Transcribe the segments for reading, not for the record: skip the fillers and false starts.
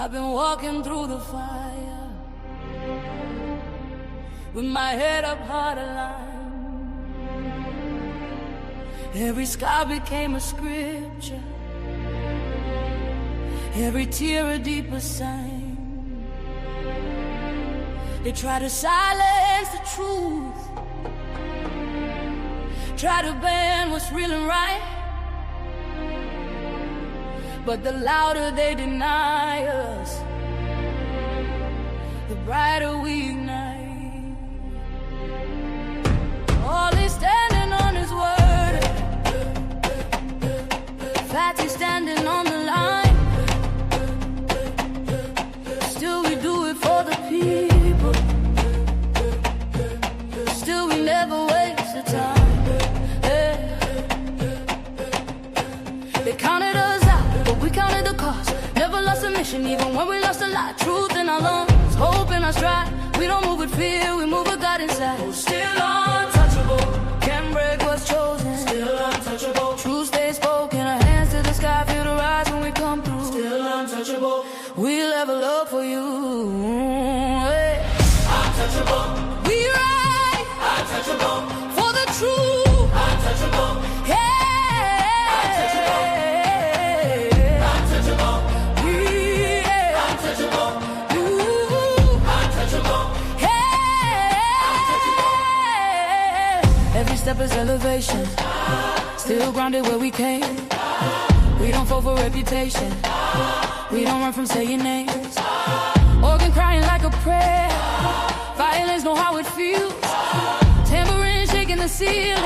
I've been walking through the fire with my head up hard aligned. Every scar became a scripture, every tear a deeper sign. They try to silence the truth, try to ban what's real and right, but the louder they deny us, the brighter we ignite. All is standing on his word, Fatty standing on the line. Still we do it for the people, still we never waste the time. They counted us out, but we counted the cost. Never lost a mission, even when we lost a lot. Truth in our lungs, hope in our stride. We don't move with fear, we move with God inside. Oh, still untouchable, can't break what's chosen. Still untouchable, truth stays spoken. Our hands to the sky, feel the rise when we come through. Still untouchable, we'll ever look for you. Hey. Untouchable, we ride. Untouchable, for the truth. Untouchable, hey. Step is elevation, still grounded where we came. We don't fall for reputation, we don't run from saying names. Organ crying like a prayer, violence know how it feels. Tambourine shaking the ceiling,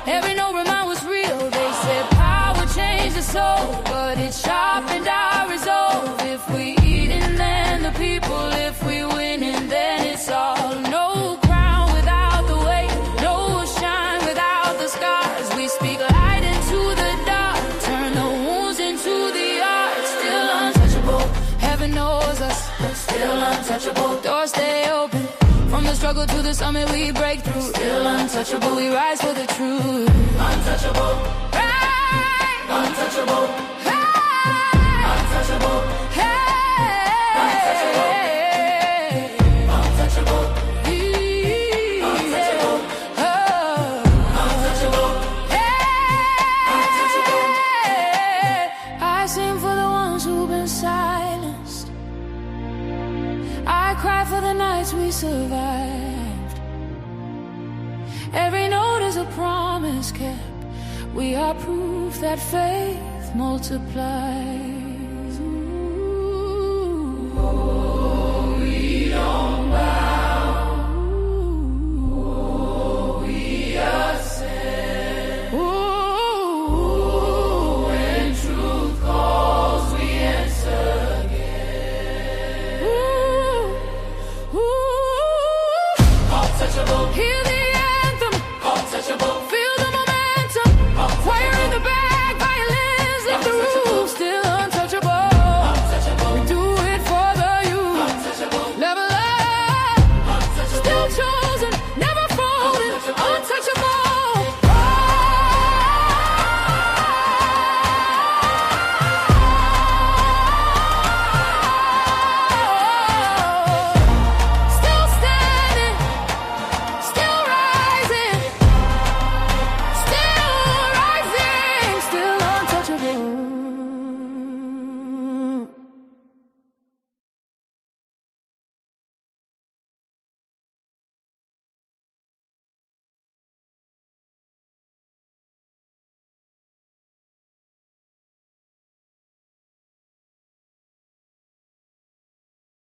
every note remind what's real. They said power changed the soul, but it sharpened our resolve. If we eating, then the people. If we winning, then it's all. No crown without the weight, no shine without the scars. We speak light into the dark, turn the wounds into the art. Still untouchable, heaven knows us. Still untouchable, doors stay open. From the struggle to the summit we break through. Still untouchable, we rise for the truth. Untouchable, right. Untouchable, right. Untouchable, hey. Untouchable, untouchable, untouchable, untouchable, hey. I sing for the ones who've been silenced, I cry for the nights we survived. Every note is a promise kept. We are proof that faith multiplies. Ooh. Oh, we don't bow. Oh, we ascend. Ooh. When truth calls, we answer again. Ooh. Untouchable. Hear the anthem. Untouchable. Feel the momentum. Choir in the back, violins lift the roof. Still untouchable. Untouchable. We do it for the youth. Untouchable. Never left. Untouchable. Still chosen, never folded. Untouchable. Still standing, still rising, still rising, still untouchable.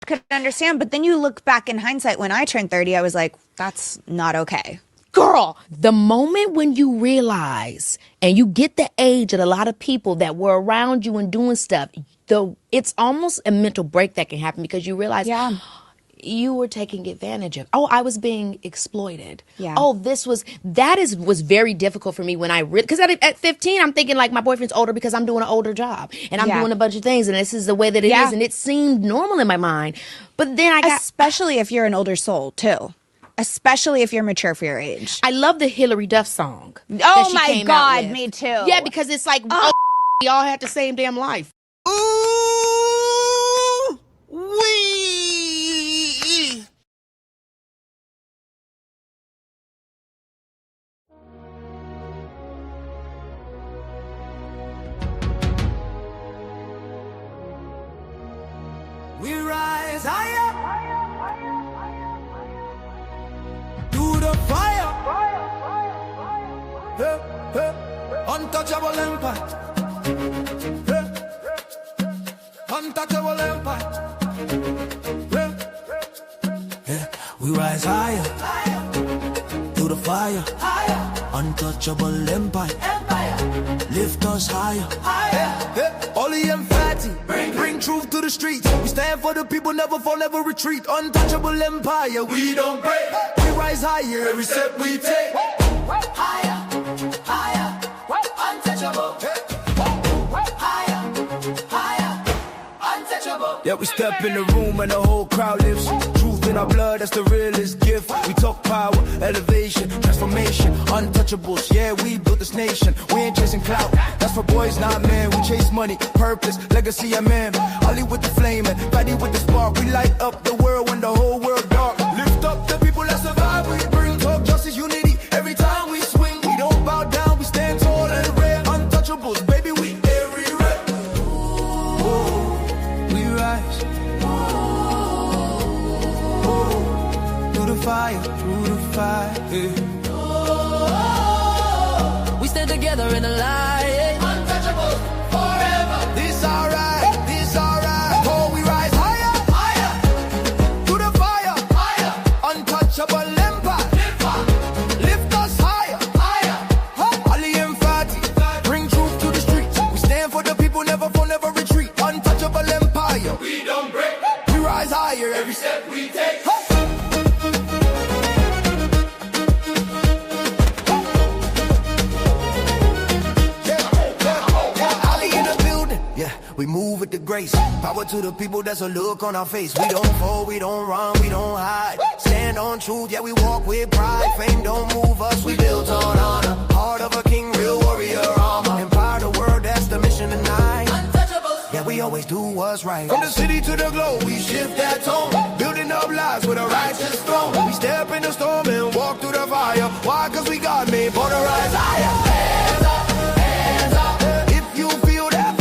Could understand, but then you look back in hindsight, when I turned 30, I was like, that's not okay. Girl, the moment when you realize and you get the age of a lot of people that were around you and doing stuff, it's almost a mental break that can happen because you realize you were taking advantage of. Oh, I was being exploited. Yeah. Oh, was very difficult for me when because at 15, I'm thinking like my boyfriend's older because I'm doing an older job and I'm doing a bunch of things and this is the way that it is. And it seemed normal in my mind. But then especially if you're an older soul too. Especially if you're mature for your age. I love the Hillary Duff song. Oh my God, me too. Yeah, because it's like, we all had the same damn life. Ooh, Untouchable empire. Untouchable empire. We rise higher, through the fire. Untouchable empire. Lift us higher. Ollie and Fatty, bring truth to the streets. We stand for the people, never fall, never retreat. Untouchable empire, we don't break. We rise higher every step we take. Higher, higher, untouchable. Higher, higher, untouchable. Yeah, we step in the room and the whole crowd lifts. Truth in our blood, that's the realest gift. We talk power, elevation, transformation, untouchables. Yeah, we built this nation. We ain't chasing clout. That's for boys, not men. We chase money, purpose, legacy, and man. Ollie with the flame and Fatty with the spark. We light up the world when the whole world dark. Lift up the people that survive. We bring talk, justice, unity. Every time we swing, we don't bow down. We stand tall and rare. Untouchables, baby, we everywhere. We rise. Through the fire, through the fire. We stand together in the light. Untouchable forever. This alright, this alright. Oh, we rise higher, higher. Through the fire, higher. Untouchable empire. Lift us higher, higher. Ollie and Fatty, bring truth to the streets. We stand for the people, never fall, never retreat. Untouchable empire. We don't break. We rise higher every step we take. We move with the grace. Power to the people, that's a look on our face. We don't fall, we don't run, we don't hide. Stand on truth, yeah, we walk with pride. Fame don't move us, we built on honor. Heart of a king, real warrior armor. Empower the world, that's the mission tonight. Untouchables. Yeah, we always do what's right. From the city to the globe, we shift that tone. Building up lives with a righteous throne. We step in the storm and walk through the fire. Why? Cause we got made for the rise higher. Hands up, hands up. If you feel that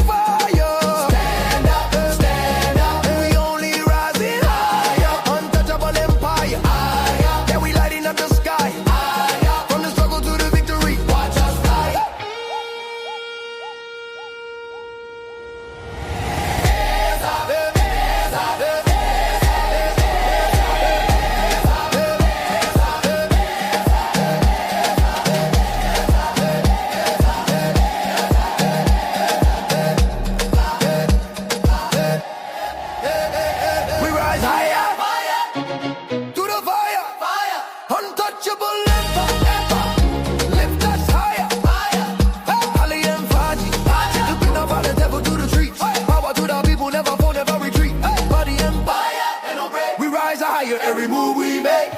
every move we make.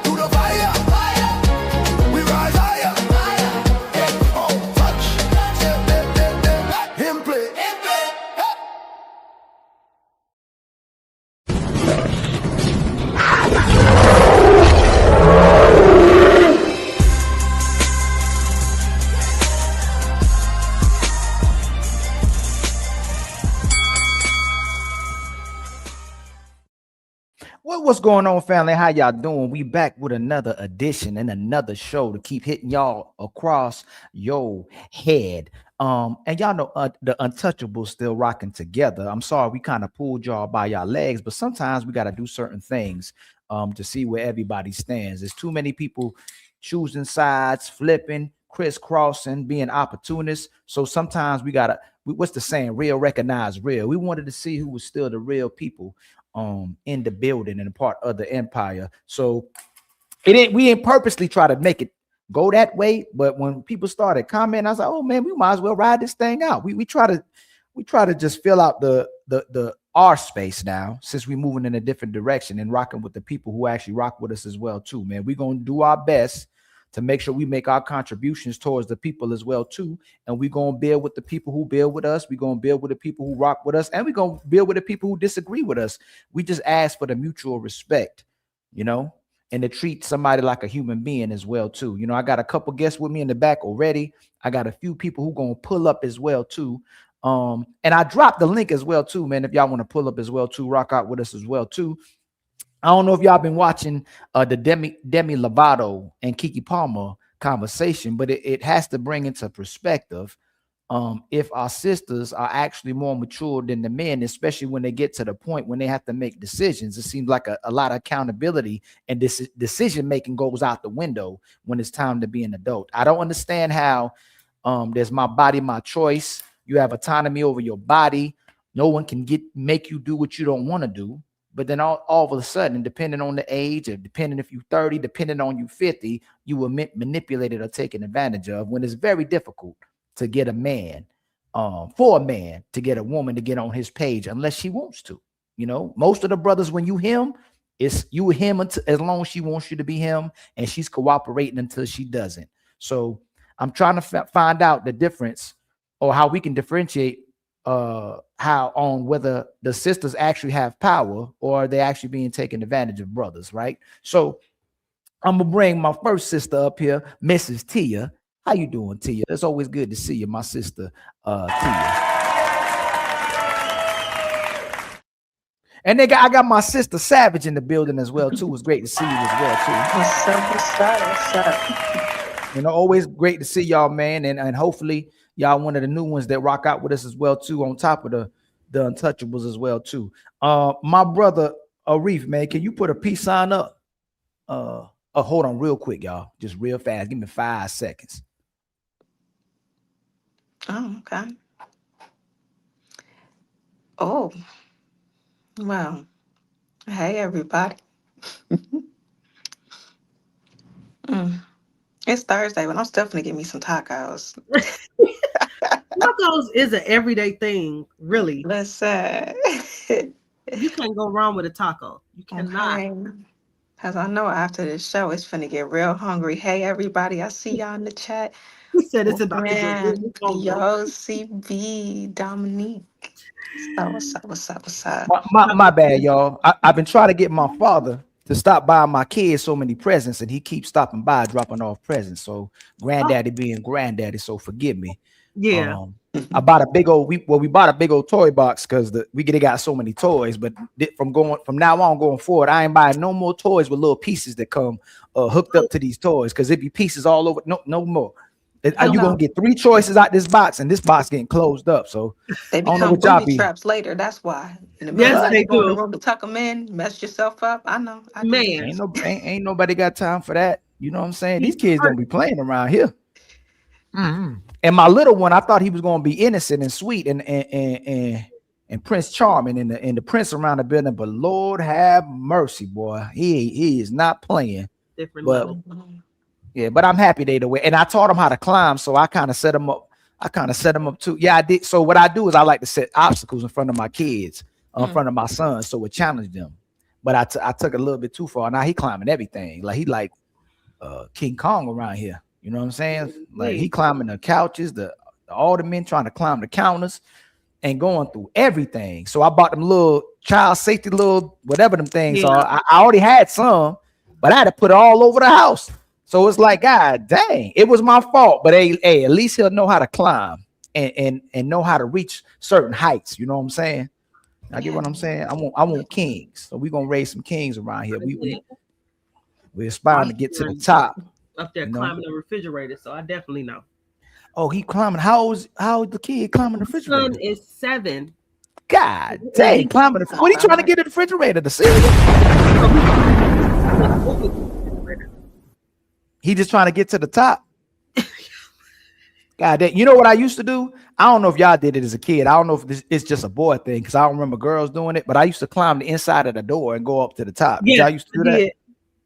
Through the fire, we rise higher. Oh, touch, him play. What's going on, family? How y'all doing? We back with another edition and another show to keep hitting y'all across your head. And y'all know the Untouchables still rocking together. I'm sorry we kind of pulled y'all by y'all legs, but sometimes we got to do certain things to see where everybody stands. There's too many people choosing sides, flipping, crisscrossing, being opportunists. So sometimes we gotta, what's the saying? Real recognize real. We wanted to see who was still the real people in the building and a part of the empire. So we didn't purposely try to make it go that way, but when people started commenting, I was like, oh man, we might as well ride this thing out. We try to just fill out the our space now, since we're moving in a different direction and rocking with the people who actually rock with us as well too, man. We're gonna do our best to make sure we make our contributions towards the people as well too. And we're going to build with the people who build with us. We're going to build with the people who rock with us. And we're going to build with the people who disagree with us. We just ask for the mutual respect, you know, and to treat somebody like a human being as well too. You know, I got a couple guests with me in the back already. I got a few people who going to pull up as well too. And I dropped the link as well too, man. If y'all want to pull up as well too, rock out with us as well too. I don't know if y'all been watching the Demi Lovato and Keke Palmer conversation, but it has to bring into perspective if our sisters are actually more mature than the men, especially when they get to the point when they have to make decisions. It seems like a lot of accountability and this decision making goes out the window when it's time to be an adult. I don't understand how there's my body, my choice. You have autonomy over your body. No one can make you do what you don't want to do. But then all of a sudden, depending on the age, or depending if you're 30, depending on you 50, you were manipulated or taken advantage of, when it's very difficult to get a man, for a man to get a woman to get on his page unless she wants to. You know, most of the brothers, when you him, it's you him until, as long as she wants you to be him, and she's cooperating until she doesn't. So I'm trying to find out the difference, or how we can differentiate how on whether the sisters actually have power or are they actually being taken advantage of brothers, right? So I'm gonna bring my first sister up here, Mrs. Tia. How you doing, Tia? It's always good to see you, my sister, Tia. And I got my sister Savage in the building as well too. It's great to see you as well too. What's up? What's up? You know, always great to see y'all, man, and hopefully y'all one of the new ones that rock out with us as well too, on top of the Untouchables as well too. My brother Arif, man, can you put a peace sign up? Hold on real quick, y'all, just real fast. Give me 5 seconds. Oh, okay. Oh, well, hey everybody. It's Thursday, but I'm still gonna get me some tacos. Tacos is an everyday thing, really. Listen, You can't go wrong with a taco. You cannot. Because I know after this show, it's finna get real hungry. Hey everybody, I see y'all in the chat. He said it's about to get Man, really hungry. yo, CB, Dominique. So what's up? My bad, y'all. I've been trying to get my father to stop buying my kids so many presents, and he keeps stopping by, dropping off presents. So granddaddy being granddaddy, so forgive me. Yeah. I bought a big old we bought a big old toy box because they got so many toys. But from now on going forward, I ain't buying no more toys with little pieces that come hooked up to these toys, because it be pieces all over. No more. You're gonna get 3 choices out this box, and this box getting closed up. So They I don't know become what y'all booby be. traps later. That's why. In the Yes, middle of they you go in the do. room to tuck them in, mess yourself up. I know. I do. Man. Ain't nobody got time for that. You know what I'm saying? These kids don't be playing around here. And my little one, I thought he was gonna be innocent and sweet and Prince Charming and the prince around the building, but Lord have mercy, boy, he is not playing. Different But level. yeah, but I'm happy they the way, and I taught him how to climb, so I kind of set him up. Too. Yeah, I did. So what I do is I like to set obstacles in front of my kids, in front of my sons, so it challenged them. But I took it a little bit too far. Now he climbing everything. Like he like King Kong around here. You know what I'm saying? Like he climbing the couches, all the men trying to climb the counters and going through everything. So I bought them little child safety, little whatever them things are. I already had some, but I had to put it all over the house. So it's like, God dang, it was my fault. But hey, at least he'll know how to climb and know how to reach certain heights. You know what I'm saying? I get what I'm saying. I want kings. So we're gonna raise some kings around here. We're aspiring to get to the top. Up there climbing the refrigerator, so I definitely know. Oh, he climbing. How old the kid climbing the refrigerator? Son is 7. God dang, climbing the. What are you trying to get in the refrigerator? The cereal? He just trying to get to the top. God dang. You know what I used to do? I don't know if y'all did it as a kid. I don't know if it's just a boy thing, because I don't remember girls doing it. But I used to climb the inside of the door and go up to the top. Yeah, y'all used to do that?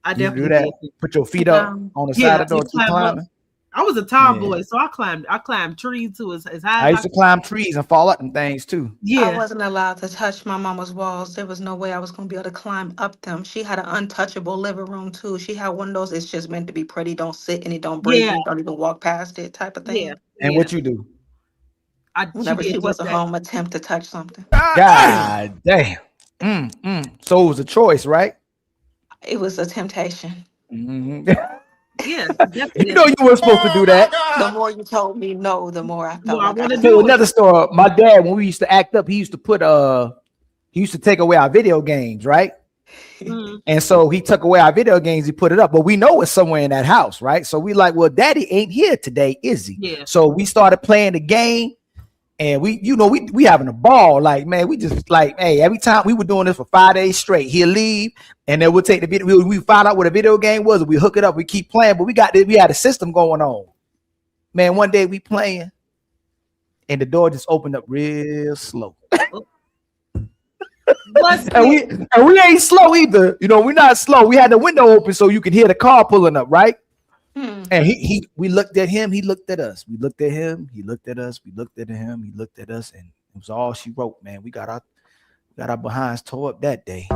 I You definitely do that. did. Put your feet up on the side of the door. Keep climbing. I was a tomboy, so I climbed trees too as high. I used to climb trees and fall up them things too. I wasn't allowed to touch my mama's walls. There was no way I was going to be able to climb up them. She had an untouchable living room too. She had one of those, it's just meant to be pretty. Don't sit in it, don't breathe, Yeah. don't even walk past it type of thing. Yeah. And what you do? Whenever she was at home, attempt to touch something. God damn. So it was a choice, right? It was a temptation. Yeah, You know you weren't supposed to do that. The more you told me no, the more I felt I like want to should So do another it. story. My dad, when we used to act up, he used to put he used to take away our video games, right? Mm, And so he took away our video games, he put it up, but we know it's somewhere in that house, right? So we like, well, daddy ain't here today, is he? yeah. So we started playing the game, and we having a ball. Like, man, we just like, hey, every time we were doing this for 5 days straight, he'll leave, and then we'll take the video. We find out what a video game was, and we hook it up, we keep playing, but we had a system going on. Man, one day we playing, and the door just opened up real slow. and we ain't slow either. You know, we're not slow. We had the window open so you could hear the car pulling up, right? And we looked at him, he looked at us. We looked at him, he looked at us, we looked at him, he looked at us, and it was all she wrote, man. We got our behinds tore up that day.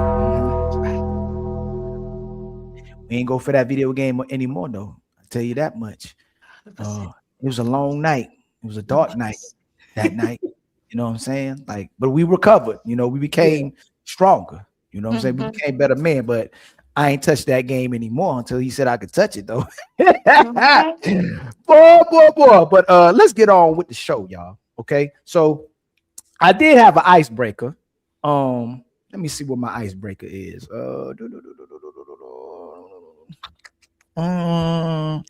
We ain't go for that video game anymore, though. I'll tell you that much. It was a long night. It was a dark night that night. You know what I'm saying? Like, but we recovered. You know, we became stronger. You know what I'm saying? We became better men, but I ain't touched that game anymore until he said I could touch it, though. boy. But let's get on with the show, y'all. Okay. So I did have an icebreaker. Let me see what my icebreaker is.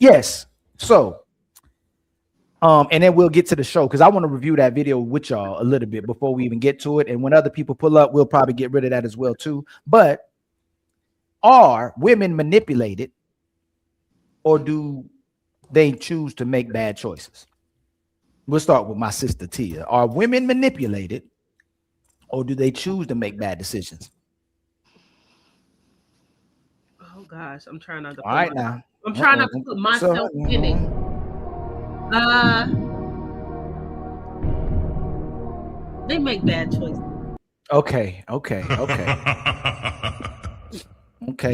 Yes. So and then we'll get to the show because I want to review that video with y'all a little bit before we even get to it. And when other people pull up, we'll probably get rid of that as well too. But are women manipulated, or do they choose to make bad choices? We'll start with my sister Tia. Are women manipulated, or do they choose to make bad decisions? Oh gosh, I'm trying not to. All right, now I'm trying not to put myself in it. They make bad choices. Okay. Okay.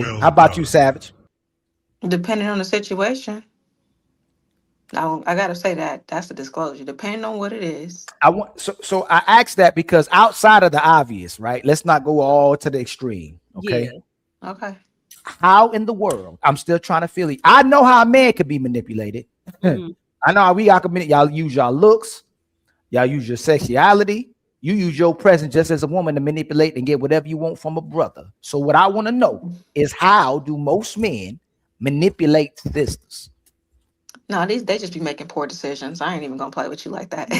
Well, how about you, Savage? Depending on the situation. I gotta say that's the disclosure. Depending on what it is. So I asked that because outside of the obvious, right? Let's not go all to the extreme. Okay. Yeah. Okay. How in the world? I'm still trying to feel it. I know how a man could be manipulated. I know how y'all use y'all looks, y'all use your sexuality, you use your presence just as a woman to manipulate and get whatever you want from a brother. So what I want to know is, how do most men manipulate sisters? No, they just be making poor decisions. I ain't even gonna play with you like that. Make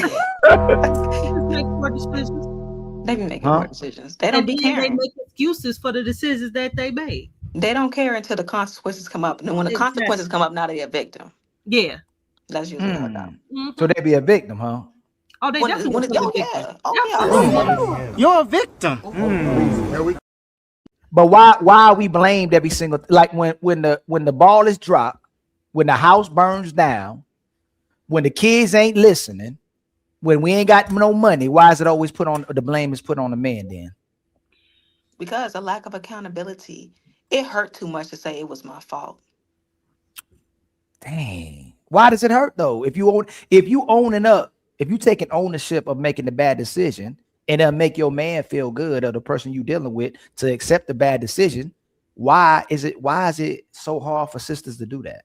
poor decisions. They be making poor decisions. They don't be caring. They make excuses for the decisions that they made. They don't care until the consequences come up. And when the consequences come up, now they're a victim. Yeah. That's usually how it goes. So they be a victim, huh? Oh, they definitely You're a victim. But why are we blamed every single, like when the ball is dropped, when the house burns down, when the kids ain't listening, when we ain't got no money, why is it always the blame is put on the man then? Because a lack of accountability. It hurt too much to say it was my fault. Dang. Why does it hurt though? If you taking ownership of making the bad decision, and then make your man feel good, or the person you dealing with to accept the bad decision, why is it so hard for sisters to do that?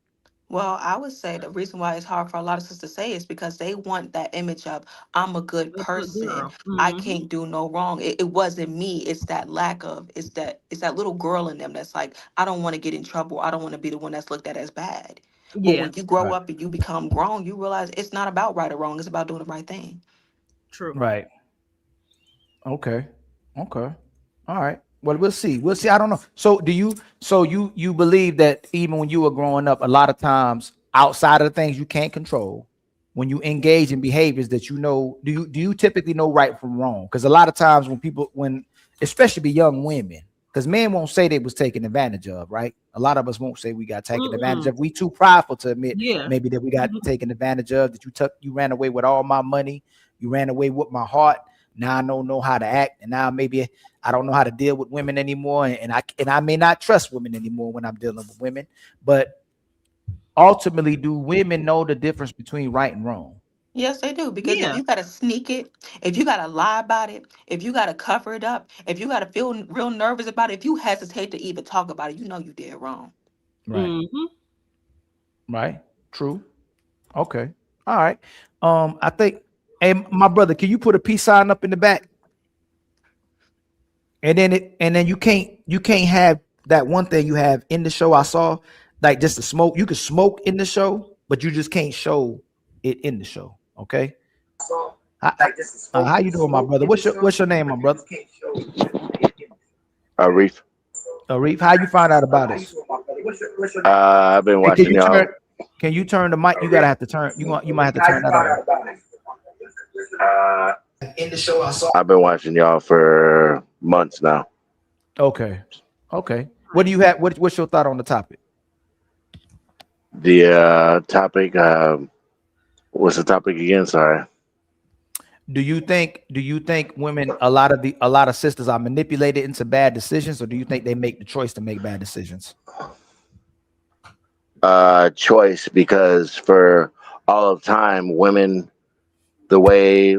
Well, I would say the reason why it's hard for a lot of sisters to say is because they want that image of, I'm a good person. I can't do no wrong. It wasn't me. It's that it's that little girl in them that's like, I don't want to get in trouble. I don't want to be the one that's looked at as bad. But when you grow up and you become grown, you realize it's not about right or wrong. It's about doing the right thing. True. Right. Okay. All right. Well, we'll see. I don't know. So you believe that even when you were growing up, a lot of times outside of the things you can't control, when you engage in behaviors that do you typically know right from wrong? Because a lot of times when especially young women, because men won't say they was taken advantage of, right? A lot of us won't say we got taken advantage of. We too prideful to admit maybe that we got taken advantage of, that you ran away with all my money, you ran away with my heart. Now I don't know how to act, and now maybe I don't know how to deal with women anymore, and I may not trust women anymore when I'm dealing with women. But ultimately, do women know the difference between right and wrong? Yes, they do. Because if you got to sneak it, if you got to lie about it, if you got to cover it up, if you got to feel real nervous about it, if you hesitate to even talk about it, you know you did wrong. Right. Right. True. Okay. All right. I think, hey, my brother, can you put a peace sign up in the back? And then you can't have that one thing you have in the show. I saw like just the smoke. You can smoke in the show, but you just can't show it in the show. Okay. How, how you doing, my brother? What's your name, my brother? Reef. Reef. How you find out about us? I've been Hey, watching y'all. can you turn the mic? You gotta have to turn. You might have to turn that on. In the show, I've been watching y'all for months now. Okay. Okay. What do you have? What's your thought on the topic? The topic. What's the topic again? Sorry. Do you think women, a lot of sisters are manipulated into bad decisions, or do you think they make the choice to make bad decisions? Choice, because for all of time, women, the way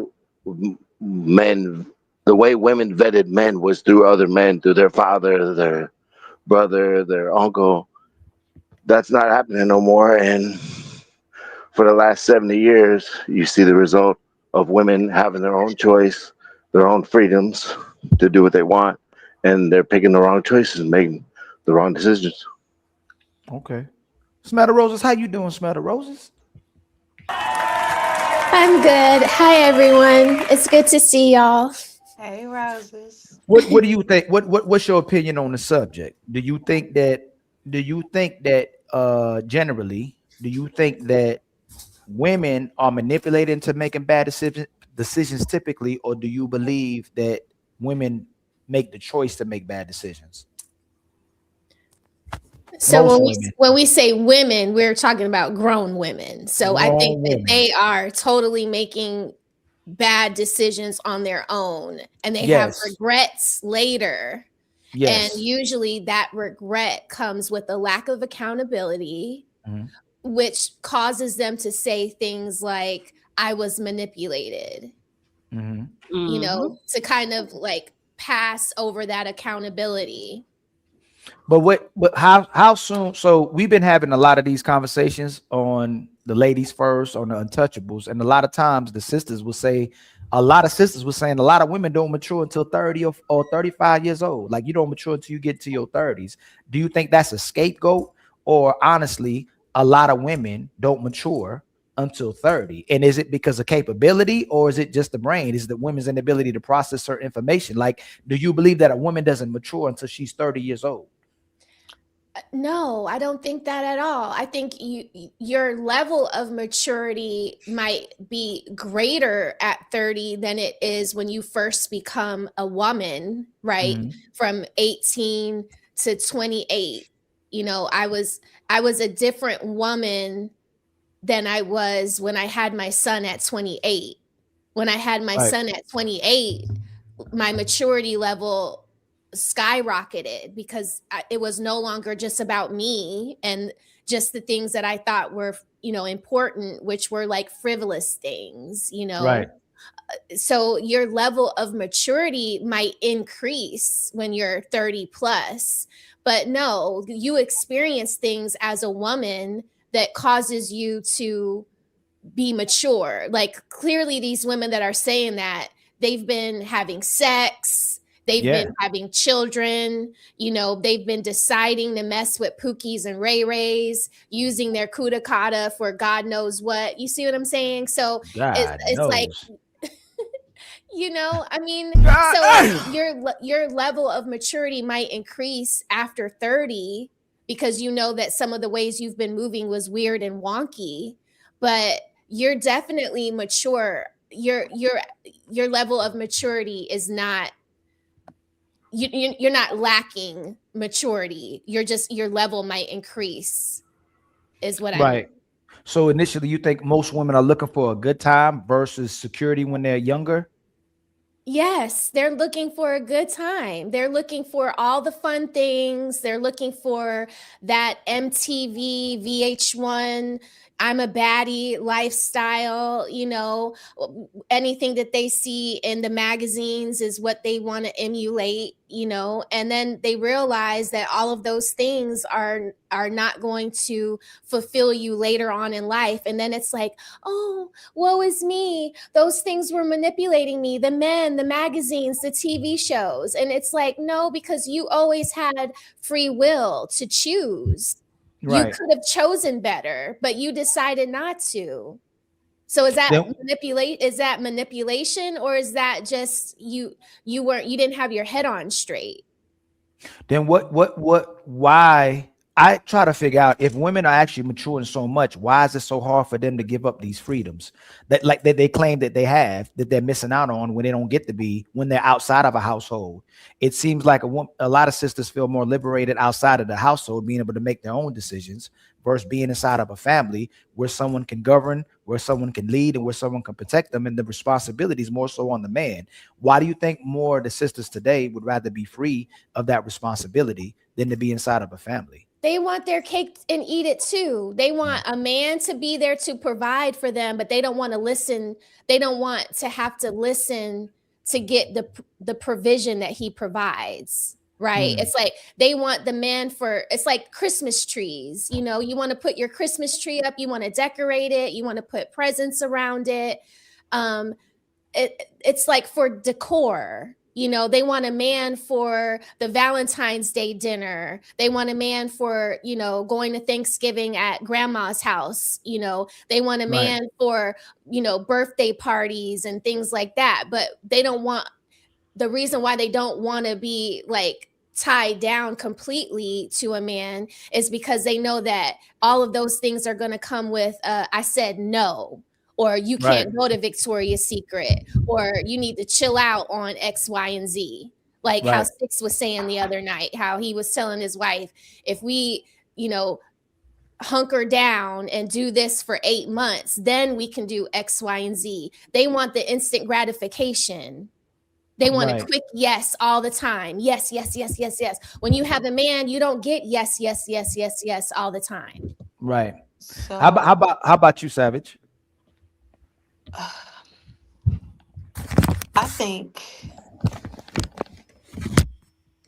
women vetted men was through other men, through their father, their brother, their uncle. That's not happening no more. And for the last 70 years, you see the result of women having their own choice, their own freedoms to do what they want, and they're picking the wrong choices and making the wrong decisions. Okay. Smell the Roses, how you doing, Smell the Roses? I'm good. Hi, everyone. It's good to see y'all. Hey, Roses. What do you think? What's your opinion on the subject? Do you think that generally, do you think that women are manipulated into making bad decisions typically, or do you believe that women make the choice to make bad decisions? So when we say women, we're talking about grown women. So I think that they are totally making bad decisions on their own, and they have regrets later. Yes. And usually that regret comes with a lack of accountability, which causes them to say things like, I was manipulated, you know, to kind of like pass over that accountability. But how soon? So we've been having a lot of these conversations on the ladies first, on the Untouchables, and a lot of times the sisters will say, a lot of sisters were saying a lot of women don't mature until 30 or 35 years old. Like, you don't mature until you get to your 30s. Do you think that's a scapegoat, or honestly, a lot of women don't mature until 30? And is it because of capability, or is it just the brain? Is it the women's inability to process certain information? Like, do you believe that a woman doesn't mature until she's 30 years old? No, I don't think that at all. I think your level of maturity might be greater at 30 than it is when you first become a woman, right? From 18 to 28. You know, I was a different woman than I was when I had my son at 28. When I had my son at 28, my maturity level skyrocketed because it was no longer just about me and just the things that I thought were, you know, important, which were like frivolous things, you know. Right. So your level of maturity might increase when you're 30 plus, but no, you experience things as a woman that causes you to be mature. Like, clearly these women that are saying that, they've been having sex, they've been having children, you know, they've been deciding to mess with Pookies and Ray Rays, using their Kuda Kata for God knows what. You see what I'm saying? So it's like, you know, I mean, so your level of maturity might increase after 30 because you know that some of the ways you've been moving was weird and wonky, but you're definitely mature. Your level of maturity is not, you're not lacking maturity. You're just, your level might increase is what I mean. So initially you think most women are looking for a good time versus security when they're younger? Yes, they're looking for a good time. They're looking for all the fun things. They're looking for that MTV, VH1, I'm a baddie lifestyle, you know, anything that they see in the magazines is what they want to emulate, you know, and then they realize that all of those things are not going to fulfill you later on in life. And then it's like, oh, woe is me. Those things were manipulating me, the men, the magazines, the TV shows. And it's like, no, because you always had free will to choose. You Right. could have chosen better, but you decided not to. So is that manipulation, or is that just you didn't have your head on straight? Then why? I try to figure out, if women are actually maturing so much, why is it so hard for them to give up these freedoms that they claim that they have, that they're missing out on when they don't get to be, when they're outside of a household? It seems like a lot of sisters feel more liberated outside of the household, being able to make their own decisions, versus being inside of a family where someone can govern, where someone can lead, and where someone can protect them, and the responsibility is more so on the man. Why do you think more of the sisters today would rather be free of that responsibility than to be inside of a family? They want their cake and eat it too. They want a man to be there to provide for them, but they don't want to listen. They don't want to have to listen to get the provision that he provides. Right. It's like they want the man it's like Christmas trees. You know, you want to put your Christmas tree up, you want to decorate it, you want to put presents around it. It's like for decor. You know, they want a man for the Valentine's Day dinner. They want a man for, you know, going to Thanksgiving at grandma's house. You know, they want a man for, you know, birthday parties and things like that. But they don't want, the reason why they don't want to be like tied down completely to a man is because they know that all of those things are going to come with, I said no. Or you can't go to Victoria's Secret, or you need to chill out on X, Y, and Z. Like how Six was saying the other night, how he was telling his wife, if we, you know, hunker down and do this for 8 months, then we can do X, Y, and Z. They want the instant gratification. They want a quick yes all the time. Yes, yes, yes, yes, yes. When you have a man, you don't get yes, yes, yes, yes, yes all the time. Right. So, How about you, Savage? I think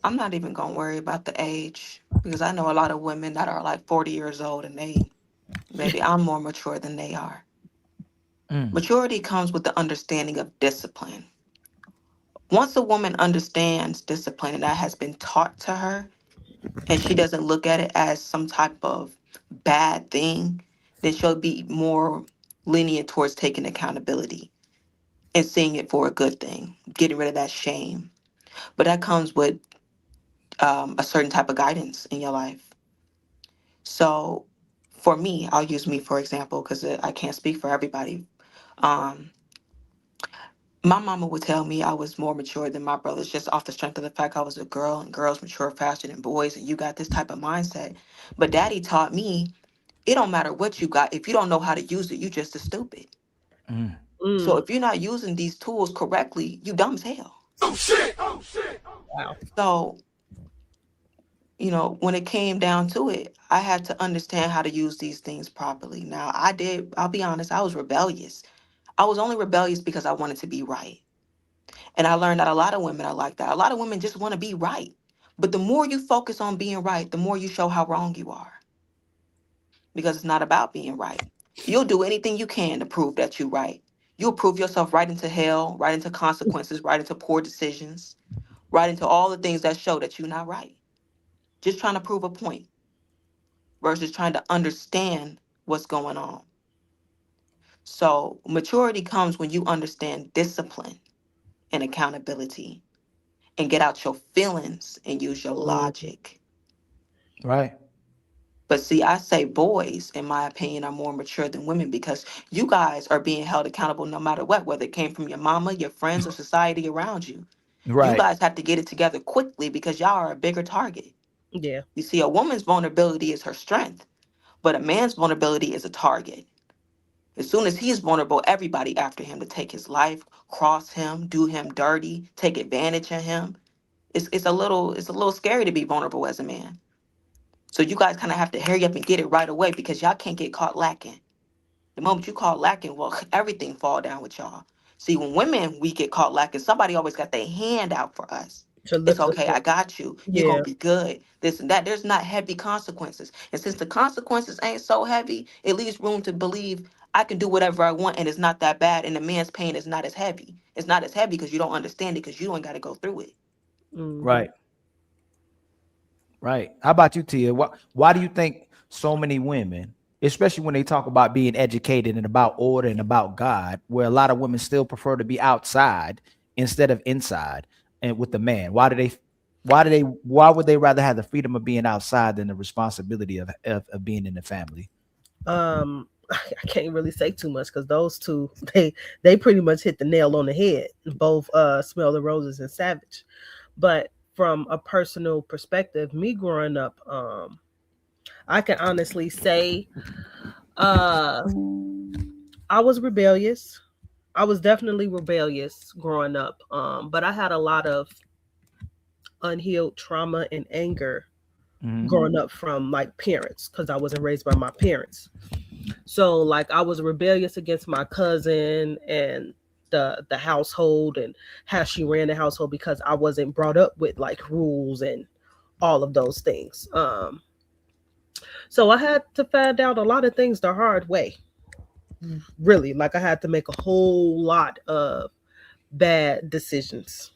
I'm not even gonna worry about the age, because I know a lot of women that are like 40 years old and maybe I'm more mature than they are. Maturity comes with the understanding of discipline. Once a woman understands discipline and that has been taught to her, and she doesn't look at it as some type of bad thing, then she'll be more lenient towards taking accountability and seeing it for a good thing, getting rid of that shame. But that comes with a certain type of guidance in your life. So for me, I'll use me for example, because I can't speak for everybody. My mama would tell me I was more mature than my brothers, just off the strength of the fact I was a girl and girls mature faster than boys, and you got this type of mindset. But daddy taught me, it don't matter what you got. If you don't know how to use it, you just as stupid. So if you're not using these tools correctly, you dumb as hell. Oh shit! Oh shit! Wow. So, you know, when it came down to it, I had to understand how to use these things properly. Now, I'll be honest, I was rebellious. I was only rebellious because I wanted to be right. And I learned that a lot of women are like that. A lot of women just want to be right. But the more you focus on being right, the more you show how wrong you are. Because it's not about being right. You'll do anything you can to prove that you're right. You'll prove yourself right into hell, right into consequences, right into poor decisions, right into all the things that show that you're not right. Just trying to prove a point versus trying to understand what's going on. So maturity comes when you understand discipline and accountability and get out your feelings and use your logic. Right. But see, I say boys, in my opinion, are more mature than women, because you guys are being held accountable no matter what, whether it came from your mama, your friends, or society around you. You guys have to get it together quickly because y'all are a bigger target. Yeah. You see, a woman's vulnerability is her strength, but a man's vulnerability is a target. As soon as he's vulnerable, everybody after him to take his life, cross him, do him dirty, take advantage of him. It's a little scary to be vulnerable as a man. So you guys kind of have to hurry up and get it right away, because y'all can't get caught lacking. The moment you caught lacking, well, everything fall down with y'all. See, when women we get caught lacking, somebody always got their hand out for us. To It's lift us okay, up. I got you. You're Yeah. gonna be good. This and that. There's not heavy consequences. And since the consequences ain't so heavy, it leaves room to believe I can do whatever I want and it's not that bad. And the man's pain is not as heavy. It's not as heavy because you don't understand it because you ain't gotta go through it. Right. Right. How about you, Tia? Why do you think so many women, especially when they talk about being educated and about order and about God, where a lot of women still prefer to be outside instead of inside and with the man? Why would they rather have the freedom of being outside than the responsibility of being in the family? I can't really say too much because those two they pretty much hit the nail on the head. Both Smell the Roses and Savage. But from a personal perspective, me growing up, I can honestly say I was rebellious. I was definitely rebellious growing up. But I had a lot of unhealed trauma and anger growing up from like parents because I wasn't raised by my parents. So like I was rebellious against my cousin and the household and how she ran the household because I wasn't brought up with like rules and all of those things. So I had to find out a lot of things the hard way. Really, like I had to make a whole lot of bad decisions.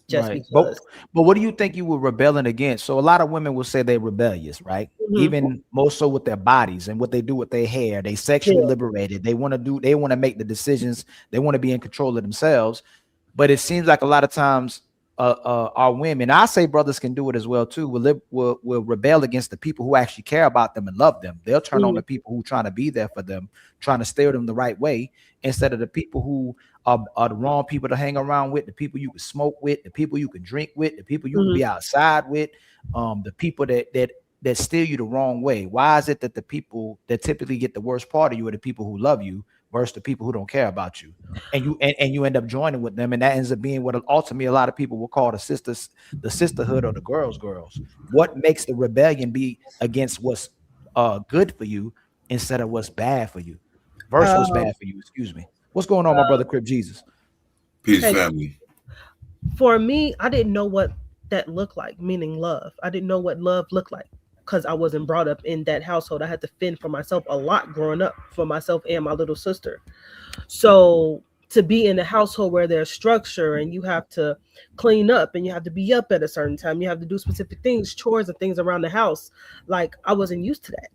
Just Right. because. But what do you think you were rebelling against? So a lot of women will say they're rebellious, right? Even more so with their bodies and what they do with their hair. They sexually liberated. They want to make the decisions. They want to be in control of themselves. But it seems like a lot of times our women, I say brothers can do it as well too, will rebel against the people who actually care about them and love them. They'll turn on the people who trying to be there for them, trying to steer them the right way, instead of the people who are the wrong people to hang around with, the people you can smoke with, the people you can drink with, the people you can be outside with, the people that steer you the wrong way. Why is it that the people that typically get the worst part of you are the people who love you versus the people who don't care about you, and you end up joining with them, and that ends up being what ultimately a lot of people will call the sisterhood or the girls. What makes the rebellion be against what's good for you instead of what's bad for you versus what's bad for you? Excuse me. What's going on, my brother Crip Jesus? Peace, family. For me, I didn't know what that looked like, meaning love. I didn't know what love looked like because I wasn't brought up in that household. I had to fend for myself a lot growing up, for myself and my little sister. So to be in a household where there's structure and you have to clean up and you have to be up at a certain time, you have to do specific things, chores and things around the house. Like I wasn't used to that.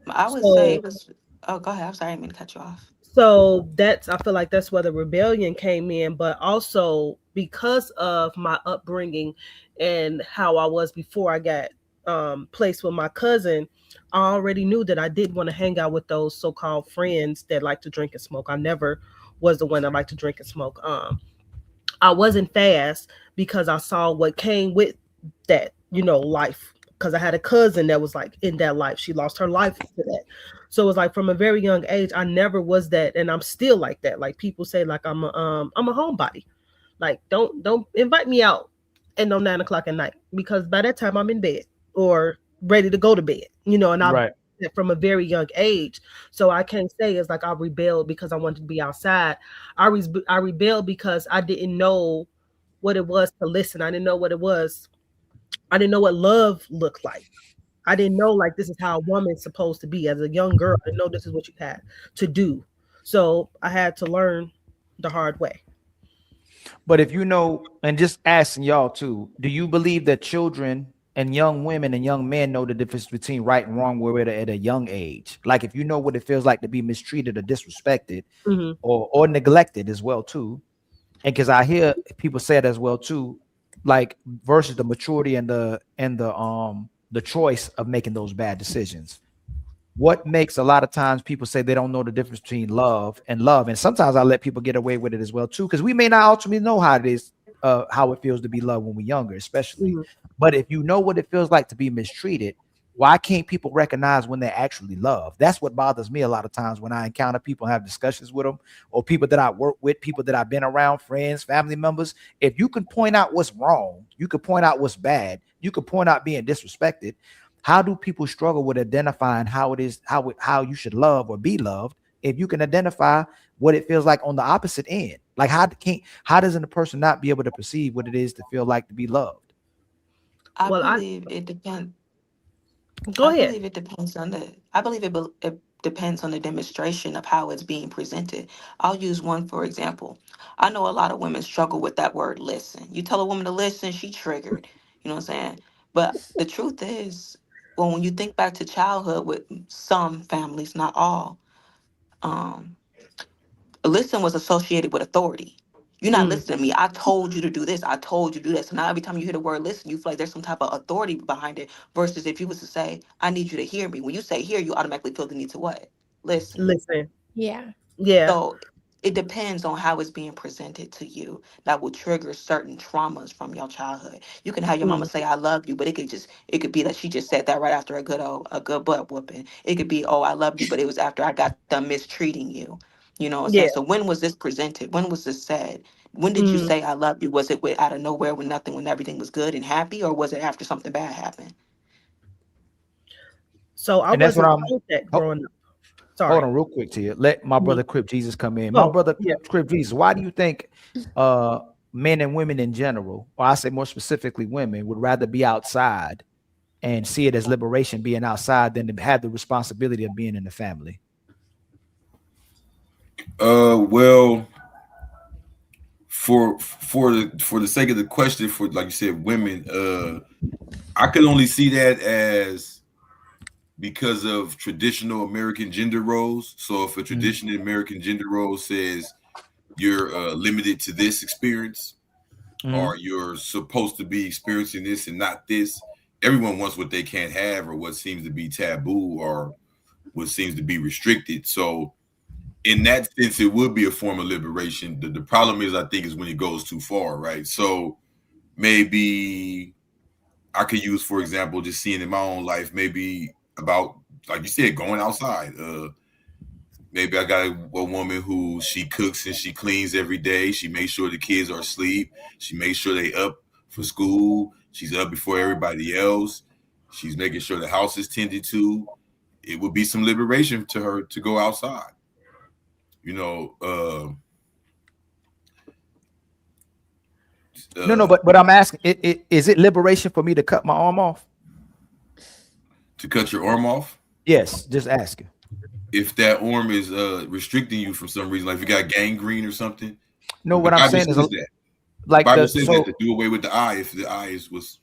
I would say it was. Oh, go ahead. I'm sorry, I didn't mean to cut you off. So I feel like that's where the rebellion came in, but also because of my upbringing and how I was before I got placed with my cousin, I already knew that I didn't want to hang out with those so-called friends that like to drink and smoke. I never was the one that liked to drink and smoke. I wasn't fast because I saw what came with that, life. Because I had a cousin that was like in that life. She lost her life to that. So it was like from a very young age, I never was that, and I'm still like that. Like people say, like I'm a homebody. Like don't invite me out at no 9 o'clock at night because by that time I'm in bed or ready to go to bed. And I from a very young age. So I can't say it's like I rebelled because I wanted to be outside. I rebelled because I didn't know what it was to listen. I didn't know what it was. I didn't know what love looked like. I didn't know like this is how a woman's supposed to be as a young girl. I didn't know this is what you had to do. So I had to learn the hard way. But if and just asking y'all too, do you believe that children and young women and young men know the difference between right and wrong where we're at a young age? Like if you know what it feels like to be mistreated or disrespected or neglected as well too. And because I hear people say it as well too, like versus the maturity and the choice of making those bad decisions. What makes a lot of times people say they don't know the difference between love, and sometimes I let people get away with it as well too, because we may not ultimately know how it is, how it feels to be loved when we're younger, especially. But if you know what it feels like to be mistreated, why can't people recognize when they're actually loved? That's what bothers me a lot of times when I encounter people and have discussions with them, or people that I work with, people that I've been around, friends, family members. If you can point out what's wrong, you can point out what's bad, you can point out being disrespected. How do people struggle with identifying how it is, how you should love or be loved, if you can identify what it feels like on the opposite end? Like how doesn't a person not be able to perceive what it is to feel like to be loved? I believe it depends. Go ahead. I believe it depends on it depends on the demonstration of how it's being presented. I'll use one for example. I know a lot of women struggle with that word listen. You tell a woman to listen, she triggered. You know what I'm saying? But the truth is, well, when you think back to childhood with some families, not all, listen was associated with authority. You're not listening to me. I told you to do this. I told you to do this. So now every time you hear the word listen, you feel like there's some type of authority behind it. Versus if you was to say, I need you to hear me. When you say hear, you automatically feel the need to what? Listen. Yeah. So it depends on how it's being presented to you. That will trigger certain traumas from your childhood. You can have your mama say, I love you, but it could be that she just said that right after a good butt whooping. It could be, oh, I love you, but it was after I got done mistreating you. You know what I'm saying? So when was this presented? When was this said? When did you say I love you? Was it out of nowhere when everything was good and happy, or was it after something bad happened? So I wasn't like that growing up. Sorry. Hold on real quick to you. Let my brother Crip Jesus come in. My brother Crip Jesus, why do you think men and women in general, or I say more specifically women, would rather be outside and see it as liberation being outside than to have the responsibility of being in the family? Well, for the sake of the question, for like you said, women, I could only see that as because of traditional American gender roles. So if a traditional American gender role says you're limited to this experience, or you're supposed to be experiencing this and not this, everyone wants what they can't have, or what seems to be taboo, or what seems to be restricted. So in that sense, it would be a form of liberation. The problem is, I think, is when it goes too far, right? So maybe I could use, for example, just seeing in my own life, maybe about, like you said, going outside. Maybe I got a woman who she cooks and she cleans every day. She makes sure the kids are asleep. She makes sure they up for school. She's up before everybody else. She's making sure the house is tended to. It would be some liberation to her to go outside. You know, no, but I'm asking, is it liberation for me to cut my arm off? To cut your arm off? Yes, just asking. If that arm is restricting you for some reason, like if you got gangrene or something. No, what I'm saying is that. Like the Bible says that to do away with the eye if the eye was,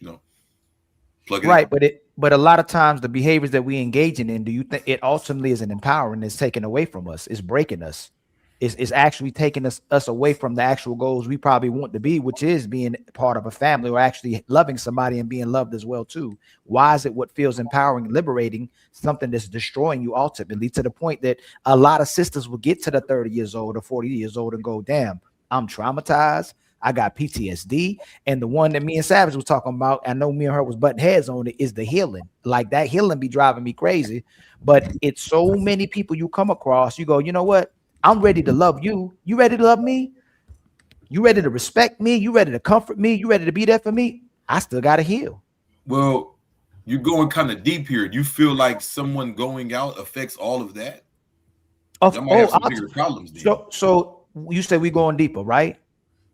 plug it right, out. but a lot of times the behaviors that we engage in, do you think it ultimately isn't empowering? It's taken away from us. It's breaking us. It's actually taking us away from the actual goals we probably want to be, which is being part of a family or actually loving somebody and being loved as well too. Why is it what feels empowering, liberating, something that's destroying you ultimately, to the point that a lot of sisters will get to the 30 years old or 40 years old and go, damn, I'm traumatized. I got PTSD. And the one that me and Savage was talking about, I know me and her was butting heads on it, is the healing. Like that healing be driving me crazy. But it's so many people you come across, you go, you know what? I'm ready to love you. You ready to love me? You ready to respect me? You ready to comfort me? You ready to be there for me? I still got to heal. Well, you're going kind of deep here. Do you feel like someone going out affects all of that? Bigger problems then. So you said we going deeper, right?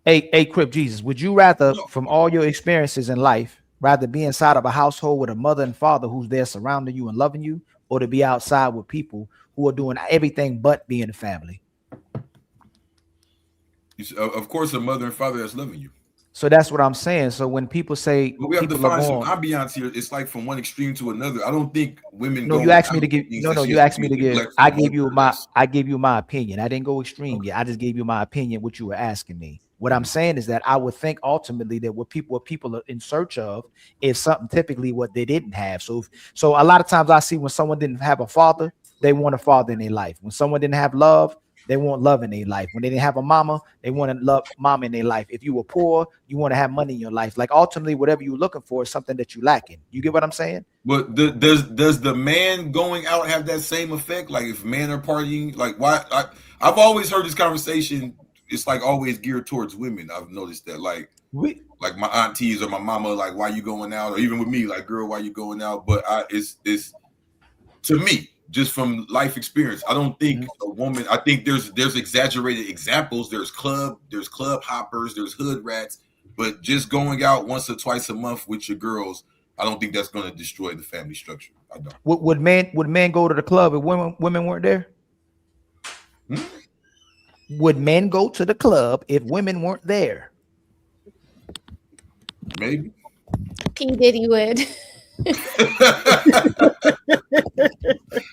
Hey, Crip Jesus, would you rather, from all your experiences in life, rather be inside of a household with a mother and father who's there surrounding you and loving you, or to be outside with people who are doing everything but being a family? Of course, a mother and father that's loving you. So that's what I'm saying. So when people say, but we have to find some ambiance here. It's like from one extreme to another. I don't think women. No, you asked me to give. No, you asked me to give. I gave you my opinion. I didn't go extreme yet. I just gave you my opinion. What you were asking me. What I'm saying is that I would think ultimately that what people are in search of is something typically what they didn't have. So a lot of times I see when someone didn't have a father, they want a father in their life. When someone didn't have love, they want love in their life. When they didn't have a mama, they want to love mama in their life. If you were poor, you want to have money in your life. Like ultimately, whatever you're looking for is something that you lacking. You get what I'm saying? But does the man going out have that same effect? Like if men are partying, like why? I've always heard this conversation. It's like always geared towards women. I've noticed that. Like like my aunties or my mama, like, why you going out? Or even with me, like, girl, why you going out? But it's to me, just from life experience, I don't think a woman, I think there's exaggerated examples. There's club hoppers, there's hood rats, but just going out once or twice a month with your girls, I don't think that's going to destroy the family structure. I don't. Would men go to the club if women weren't there? Would men go to the club if women weren't there? Maybe. P. Diddy would.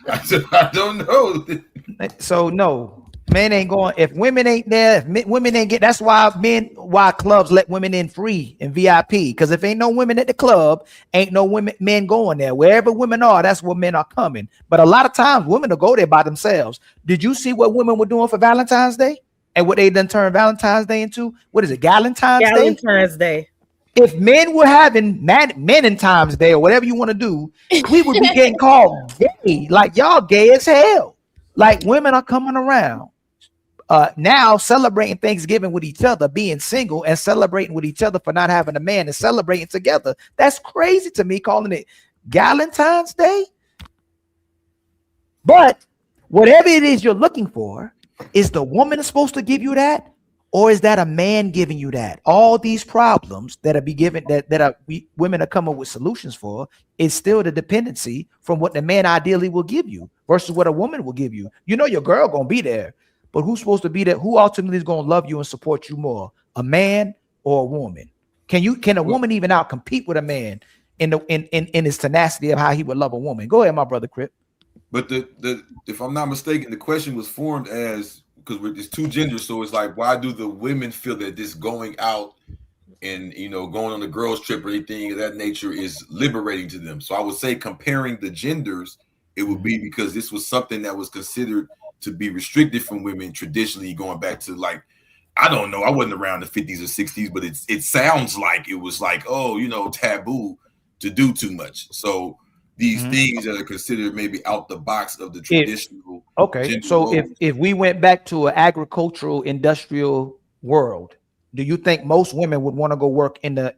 I don't know. So no, men ain't going. If women ain't there, if women ain't get. That's why clubs let women in free and VIP. Because if ain't no women at the club, ain't no men going there. Wherever women are, that's where men are coming. But a lot of times, women will go there by themselves. Did you see what women were doing for Valentine's Day and what they done turned Valentine's Day into? What is it, Galentine's Day? If men were having men in Times Day or whatever you want to do, we would be getting called gay. Like, y'all gay as hell. Like, women are coming around now celebrating Thanksgiving with each other, being single and celebrating with each other for not having a man and celebrating together. That's crazy to me, calling it Galentine's Day. But whatever it is you're looking for, is the woman supposed to give you that? Or is that a man giving you that? All these problems that are women are coming with solutions for is still the dependency from what the man ideally will give you versus what a woman will give you. You know your girl gonna be there, but who's supposed to be there? Who ultimately is gonna love you and support you more, a man or a woman? Can a woman even out compete with a man in his tenacity of how he would love a woman? Go ahead, my brother Crip. But the if I'm not mistaken, the question was formed as, because there's two genders, so it's like, why do the women feel that this going out and going on a girls trip or anything of that nature is liberating to them? So I would say, comparing the genders, it would be because this was something that was considered to be restricted from women traditionally, going back to, like, I don't know, I wasn't around the 50s or 60s, but it sounds like it was like, taboo to do too much. So these things that are considered maybe out the box of the traditional. So if we went back to an agricultural industrial world, do you think most women would want to go work in the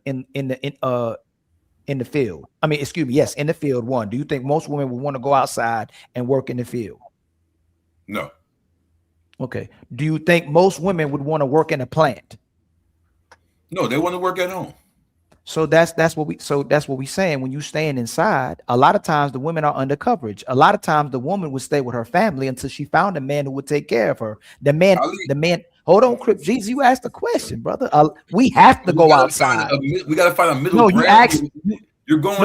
field? I mean, excuse me, yes, in the field. One, do you think most women would want to go outside and work in the field? No. Okay. Do you think most women would want to work in a plant? No, they want to work at home. So that's what we saying. When you staying inside, a lot of times the women are under coverage. A lot of times the woman would stay with her family until she found a man who would take care of her. The man. Hold on, Crip Jesus, you asked the question, brother. We have to go outside. We got to find a middle ground. You asked. You're going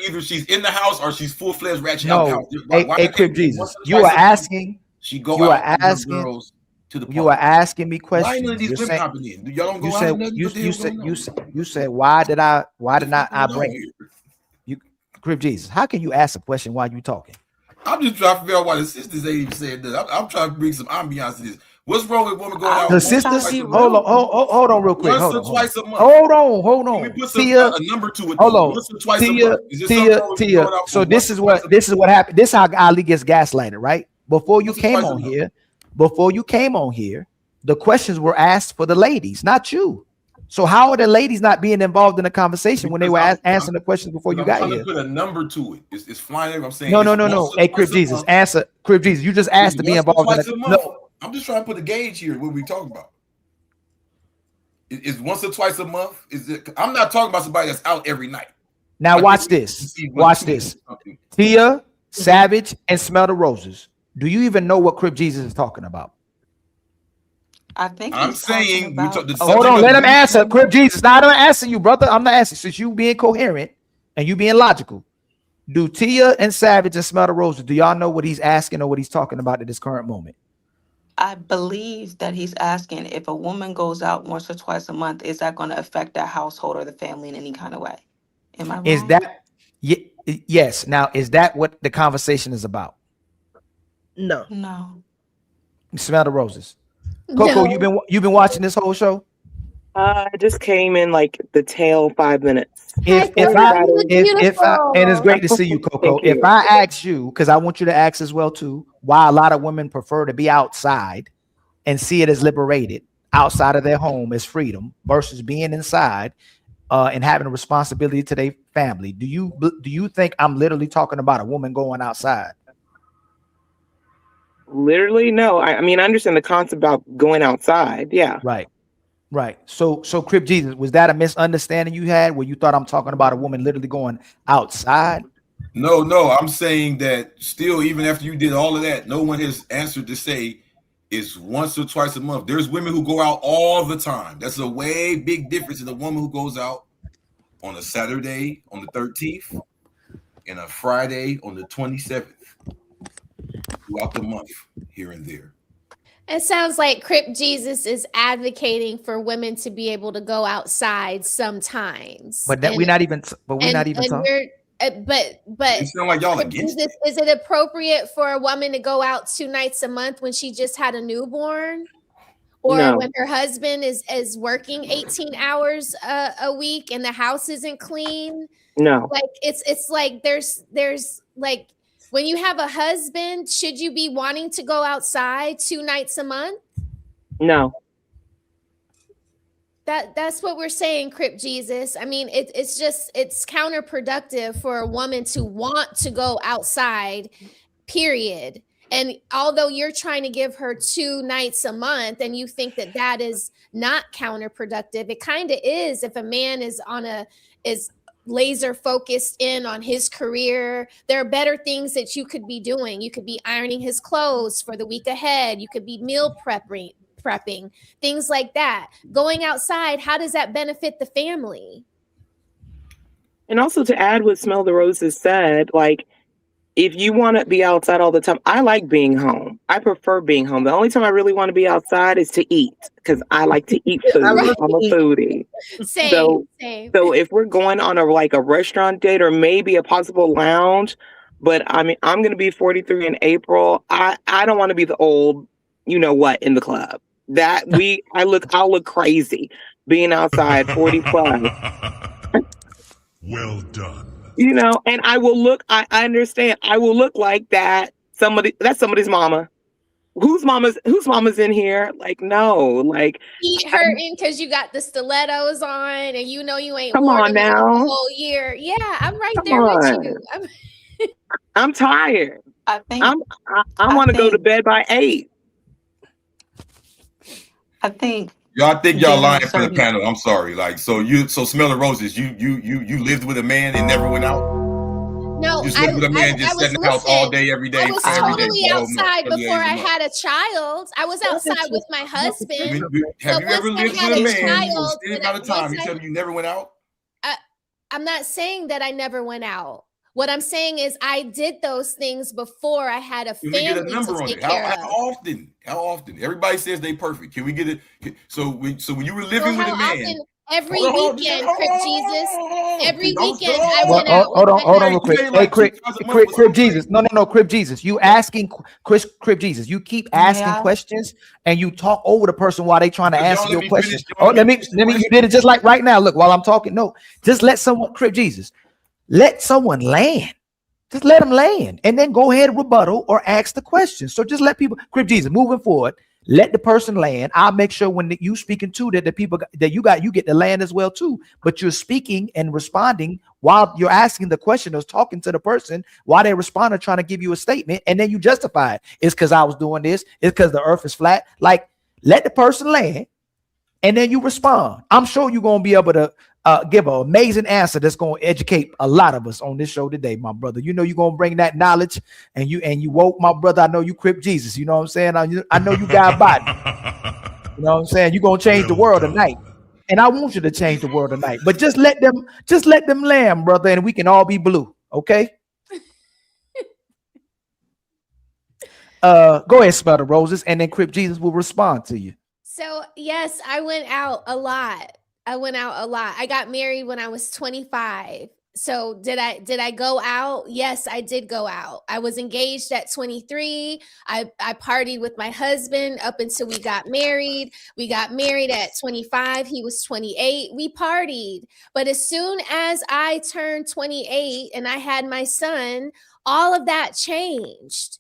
either she's in the house or she's full-fledged ratchet out the house. Hey, Crip Jesus, you are asking. You are asking me questions. Why none of these women hopping in? Y'all don't go out. You said why did not I bring you, Crip Jesus? How can you ask a question while you talking? I'm just trying to figure out why the sisters ain't even saying that. I'm trying to bring some ambiance to this. What's wrong with women going out? The sisters, hold on, real quick. Once or twice a month. Hold on. We put a number to it. Hold on. Once or twice a month. Tia. So this is what happened. This is how Ali gets gaslighted, right? Before you came on here, the questions were asked for the ladies, not you. So how are the ladies not being involved in the conversation when they were answering the questions before you got here? Put a number to it. It's flying. I'm saying no. Hey, Crip Jesus, answer. Crip Jesus, you just asked to be involved. No, I'm just trying to put a gauge here. What we talking about? Is once or twice a month? Is it? I'm not talking about somebody that's out every night. Now watch this. Tia, Savage, and Smell the Roses. Do you even know what Crip Jesus is talking about? I think I'm saying. Hold on, let him answer. Crip Jesus. Now, I'm not asking you, brother. I'm not asking. Since you being coherent and you being logical, do Tia and Savage and Smell the Roses, do y'all know what he's asking or what he's talking about at this current moment? I believe that he's asking, if a woman goes out once or twice a month, is that going to affect that household or the family in any kind of way? Am I wrong? Is that yes? Now, is that what the conversation is about? No. Smell the Roses. Coco, you've been watching this whole show? I just came in like the tail 5 minutes. And it's great to see you, Coco. If I ask you, because I want you to ask as well too, why a lot of women prefer to be outside and see it as liberated. outside of their home as freedom versus being inside and having a responsibility to their family. Do you think I'm literally talking about a woman going outside? Literally, no. I mean, I understand the concept about going outside. Yeah. Right. So Crip Jesus, was that a misunderstanding you had where you thought I'm talking about a woman literally going outside? No, I'm saying that still, even after you did all of that, no one has answered to say it's once or twice a month. There's women who go out all the time. That's a way big difference in a woman who goes out on a Saturday on the 13th and a Friday on the 27th throughout the month here and there. It sounds like Crip Jesus is advocating for women to be able to go outside sometimes. But we're not even talking. But you sound like y'all against it. Is it appropriate for a woman to go out 2 nights a month when she just had a newborn, or when her husband is working 18 hours a week and the house isn't clean? No, like it's like there's like, when you have a husband, should you be wanting to go outside 2 nights a month? No. That's what we're saying, Crip Jesus. I mean, it's counterproductive for a woman to want to go outside, period. And although you're trying to give her 2 nights a month and you think that is not counterproductive, it kind of is if a man is laser focused in on his career. There are better things that you could be doing. You could be ironing his clothes for the week ahead. You could be meal prepping, things like that. Going outside, how does that benefit the family? And also to add what Smell the Roses said, like, if you want to be outside all the time, I like being home. I prefer being home. The only time I really want to be outside is to eat, because I like to eat food. I'm a foodie. So if we're going on a restaurant date or maybe a possible lounge, but I mean, I'm going to be 43 in April. I don't want to be the old, you know what, in the club. I'll look crazy being outside 40 plus. Well done. You know, and I understand. I will look like that's somebody's mama. Whose mama's in here? Like, no, like feet hurting because you got the stilettos on and you know you ain't come on now the whole year. Yeah, I'm right there with you. I'm tired. I think I want to go to bed by 8. I think y'all lying for the panel. I'm sorry. Like, so Smell the Roses, you lived with a man and never went out? No, you just lived with a man just sat in the house all day, every day. I was totally outside before I had a child. I was outside with my husband. Have you ever lived with a man for a steady amount of time? You tell me you never went out? I'm not saying that I never went out. What I'm saying is I did those things before I had a family Can we get a number on it? How often? Everybody says they perfect. Can we get it? So when you were living with a man. Every weekend, Crip Jesus. Every weekend I went out. Hold on real quick. Hey, Crip Jesus. No, Crip Jesus. You asking Crip Jesus. You keep asking questions and you talk over the person while they trying to answer your question. Let me. You did it just like right now. Look, while I'm talking. No, just let someone, Crip Jesus. Let someone land. Just let them land and then go ahead and rebuttal or ask the question. So just let people, Crip Jesus, moving forward, let the person land. I'll make sure when you speaking to that the people that you get the land as well too. But you're speaking and responding while you're asking the question or talking to the person while they respond or trying to give you a statement. And then you justify it. It's because I was doing this. It's because the earth is flat. Like, let the person land and then you respond. I'm sure you're going to be able to give an amazing answer that's going to educate a lot of us on this show today, my brother. You know you're going to bring that knowledge, and you woke, my brother. I know you Crip Jesus. You know what I'm saying? I know you got a body. You know what I'm saying? You're going to change the world tonight, and I want you to change the world tonight. But just let them land, brother, and we can all be blue. Okay? Go ahead, Smell the Roses, and then Crip Jesus will respond to you. So yes, I went out a lot. I got married when I was 25. So did I go out? Yes, I did go out. I was engaged at 23. I partied with my husband up until we got married. We got married at 25. He was 28. We partied. But as soon as I turned 28 and I had my son, all of that changed.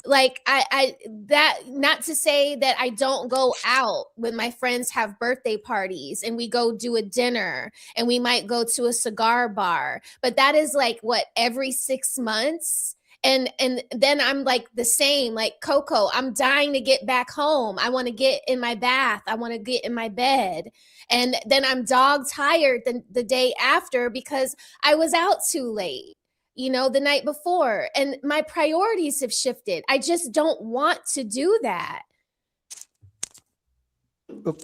Like I that, not to say that I don't go out when my friends have birthday parties and we go do a dinner and we might go to a cigar bar, but that is like what, every 6 months. And then I'm like the same, like Coco, I'm dying to get back home. I want to get in my bath. I want to get in my bed. And then I'm dog tired the day after because I was out too late, the night before. And my priorities have shifted. I just don't want to do that.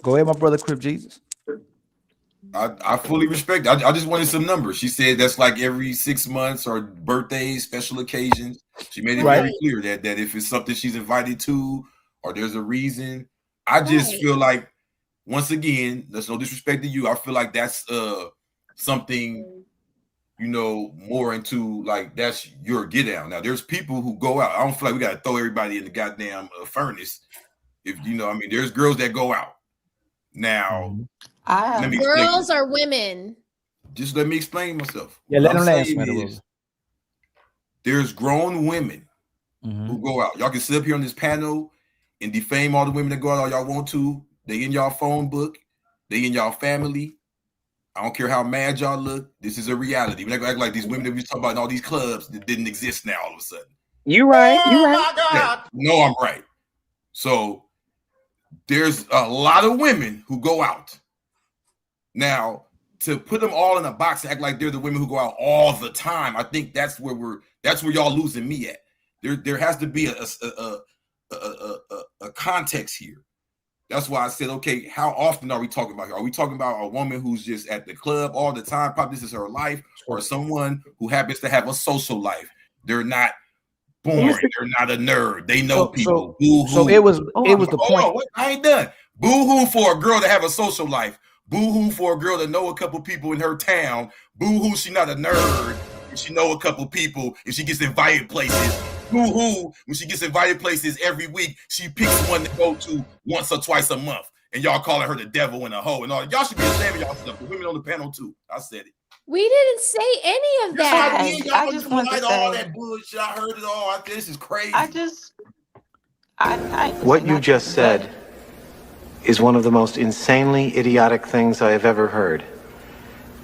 Go ahead, my brother Crip Jesus. I fully respect. I just wanted some numbers. She said that's like every 6 months or birthdays, special occasions. She made it very clear that if it's something she's invited to or there's a reason. I just feel like, once again, there's no disrespect to you. I feel like that's something, more into, like, that's your get out. Now, there's people who go out. I don't feel like we got to throw everybody in the goddamn furnace. If there's girls that go out. Now, girls or women? Just let me explain myself. Yeah, let them answer. There's grown women who go out. Y'all can sit up here on this panel and defame all the women that go out all y'all want to. They in y'all phone book. They in y'all family. I don't care how mad y'all look. This is a reality. We're not gonna act like these women that we talk about in all these clubs that didn't exist now all of a sudden. You right. Oh, my God. No, I'm right. So there's a lot of women who go out. Now, to put them all in a box and act like they're the women who go out all the time, I think that's where y'all losing me at. There has to be a context here. That's why I said, okay, how often are we talking about here? Are we talking about a woman who's just at the club all the time? Probably this is her life, or someone who happens to have a social life. They're not boring. They're not a nerd. They know people. So it was the point. I ain't done. Boo-hoo for a girl to have a social life. Boo-hoo for a girl to know a couple people in her town. Boo-hoo, she not a nerd. If she know a couple people, if she gets invited places. Boo-hoo, when she gets invited places every week, she picks one to go to once or twice a month. And y'all calling her the devil and a hoe and all. Y'all should be ashamed of y'all stuff. The women on the panel too. I said it. We didn't say any of that. I just want to say all that bullshit. I heard it all. This is crazy. What you just said is one of the most insanely idiotic things I have ever heard.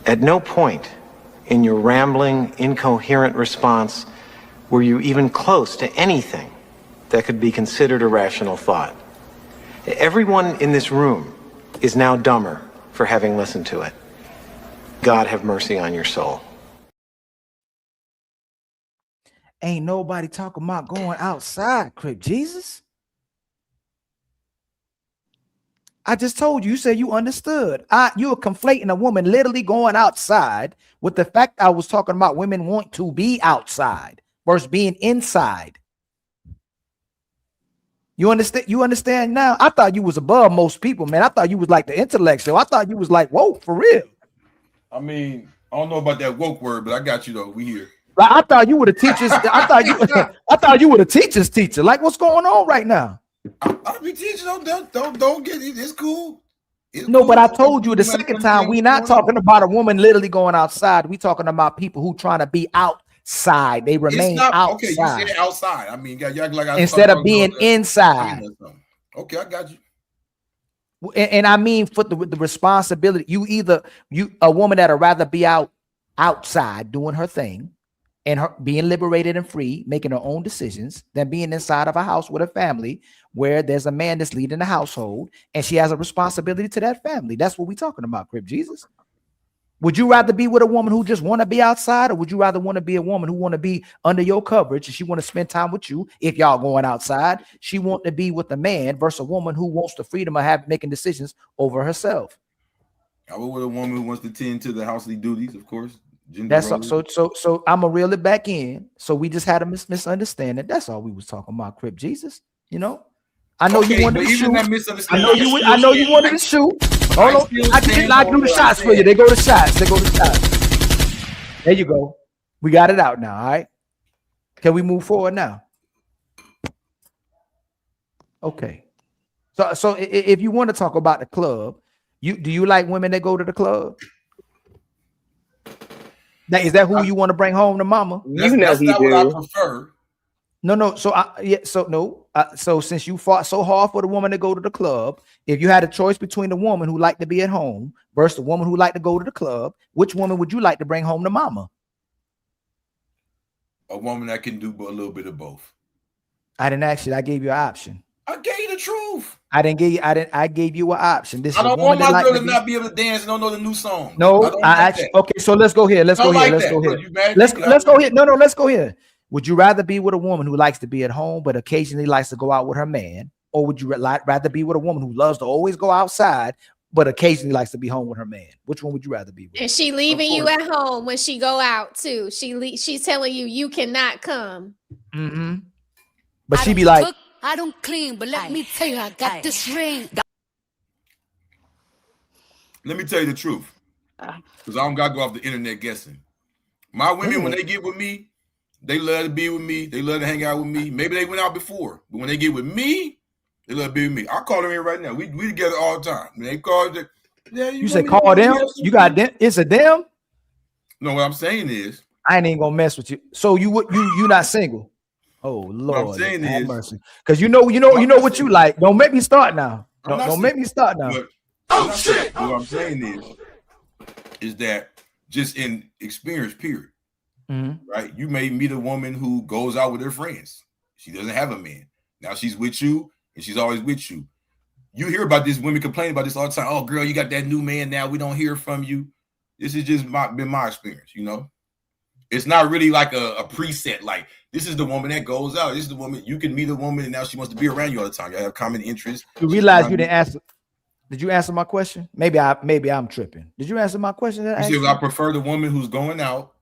At no point in your rambling, incoherent response were you even close to anything that could be considered a rational thought. Everyone in this room is now dumber for having listened to it. God have mercy on your soul. Ain't nobody talking about going outside, Crip Jesus. I just told you, you said you understood. You were conflating a woman literally going outside with the fact I was talking about women want to be outside versus being inside. You understand? You understand now? I thought you was above most people, man. I thought you was like the intellectual. I thought you was like, whoa, for real. I mean, I don't know about that woke word, but I got you though. We here. Like, I thought you were the teachers. I thought you were the teacher's teacher. Like, what's going on right now? I'll be teaching. Don't get it. It's cool. No, but I told you the second time we not talking about a woman literally going outside. We talking about people who trying to be outside. They remain outside. Okay, you said outside. I mean, like instead of being inside. Okay, I got you. And I mean, for the responsibility, a woman that'd rather be outside doing her thing and her being liberated and free, making her own decisions, than being inside of a house with a family where there's a man that's leading the household and she has a responsibility to that family. That's what we're talking about, Crip Jesus. Would you rather be with a woman who just want to be outside, or would you rather want to be a woman who want to be under your coverage and she want to spend time with you if y'all going outside? She want to be with a man versus a woman who wants the freedom of making decisions over herself. I would with a woman who wants to tend to the housely duties, of course. That's so I'm gonna reel it back in. So we just had a misunderstanding. That's all we was talking about, Crip Jesus. You know, I know you wanted to shoot. I know you wanted to shoot. Hold on, I do the shots for you. They go to shots. There you go. We got it out now. All right. Can we move forward now? Okay. So if you want to talk about the club, do you like women that go to the club? Now, is that who you want to bring home to mama? That's not what I prefer. No. So so since you fought so hard for the woman to go to the club, if you had a choice between the woman who liked to be at home versus the woman who liked to go to the club, which woman would you like to bring home to mama? A woman that can do a little bit of both. I didn't ask you. I gave you an option. I gave you the truth. I didn't give you. I gave you an option. I don't want my girl to not be able to dance and don't know the new song. No, okay. So let's go here. Let's go here. Let's go here. No. Let's go here. Would you rather be with a woman who likes to be at home but occasionally likes to go out with her man, or would you rather be with a woman who loves to always go outside but occasionally likes to be home with her man? Which one would you rather be with? And she leaving you at home when she go out too. She's telling you cannot come. Mm-hmm. But she be like, I don't clean, but let me tell you, I got this ring. Let me tell you the truth, because I don't gotta go off the internet guessing. My women, when they get with me, they love to be with me. They love to hang out with me. Maybe they went out before, but when they get with me, they love to be with me. I'll call them in right now. We together all the time. When they call, you say call them? You got them? It's a them? No, what I'm saying is, I ain't gonna mess with you. So you not single? Oh Lord, what I'm saying is, mercy. Because you know what you like. Don't make me start now. Don't make me start now. What I'm saying is that just in experience, period. Mm-hmm. Right? You may meet a woman who goes out with her friends. She doesn't have a man. Now she's with you, and she's always with you. You hear about this, women complain about this all the time. Oh, girl, you got that new man now. We don't hear from you. This has just been my experience, you know? It's not really like a preset, like this is the woman that goes out. This is the woman, you can meet a woman and now she wants to be around you all the time. You have common interests. You realize you didn't answer. Did you answer my question? Maybe I'm tripping. Did you answer my question? You said I prefer the woman who's going out.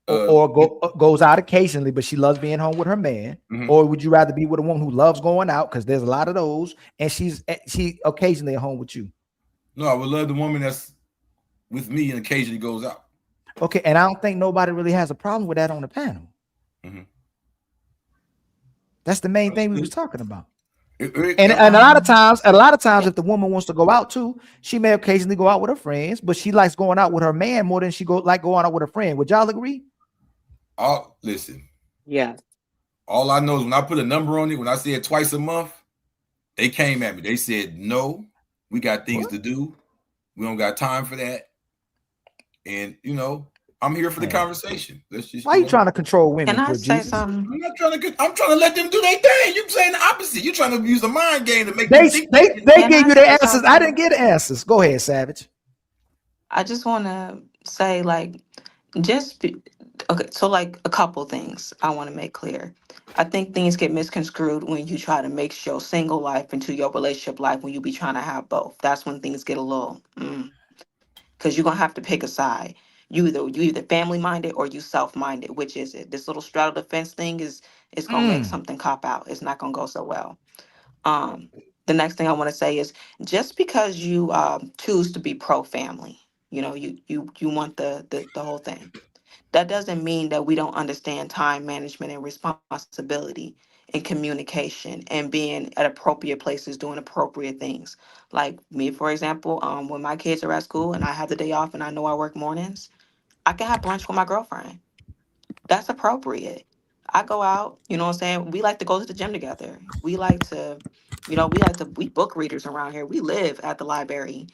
Goes out occasionally, but she loves being home with her man. Mm-hmm. Or would you rather be with a woman who loves going out, because there's a lot of those, and she occasionally at home with you? No, I would love the woman that's with me and occasionally goes out. Okay, and I don't think nobody really has a problem with that on the panel. Mm-hmm. That's the main thing we was talking about. And a lot of times, if the woman wants to go out too, she may occasionally go out with her friends, but she likes going out with her man more than she like going out with her friend. Would y'all agree? Listen. Yeah. All I know is when I put a number on it, when I said twice a month, they came at me. They said, no, we got things to do. We don't got time for that. And, you know, I'm here for the conversation. Let's just. Why are you trying to control women? Can I say something? I'm trying to let them do their thing. You're saying the opposite. You're trying to use the mind game to make they them think. They gave you the answers. Something? I didn't get answers. Go ahead, Savage. I just want to say, like, okay. So, like, a couple things I want to make clear. I think things get misconstrued when you try to mix your single life into your relationship life when you be trying to have both. That's when things get a little. Because you're gonna have to pick a side. You either family minded or you self minded. Which is it? This little straddle the fence thing is gonna make something cop out. It's not gonna go so well. The next thing I want to say is just because you choose to be pro family, you know, you want the whole thing. That doesn't mean that we don't understand time management and responsibility and communication and being at appropriate places doing appropriate things. Like me, for example, when my kids are at school and I have the day off and I know I work mornings, I can have brunch with my girlfriend. That's appropriate. I go out, you know what I'm saying? We like to go to the gym together. We like to, we book readers around here. We live at the library.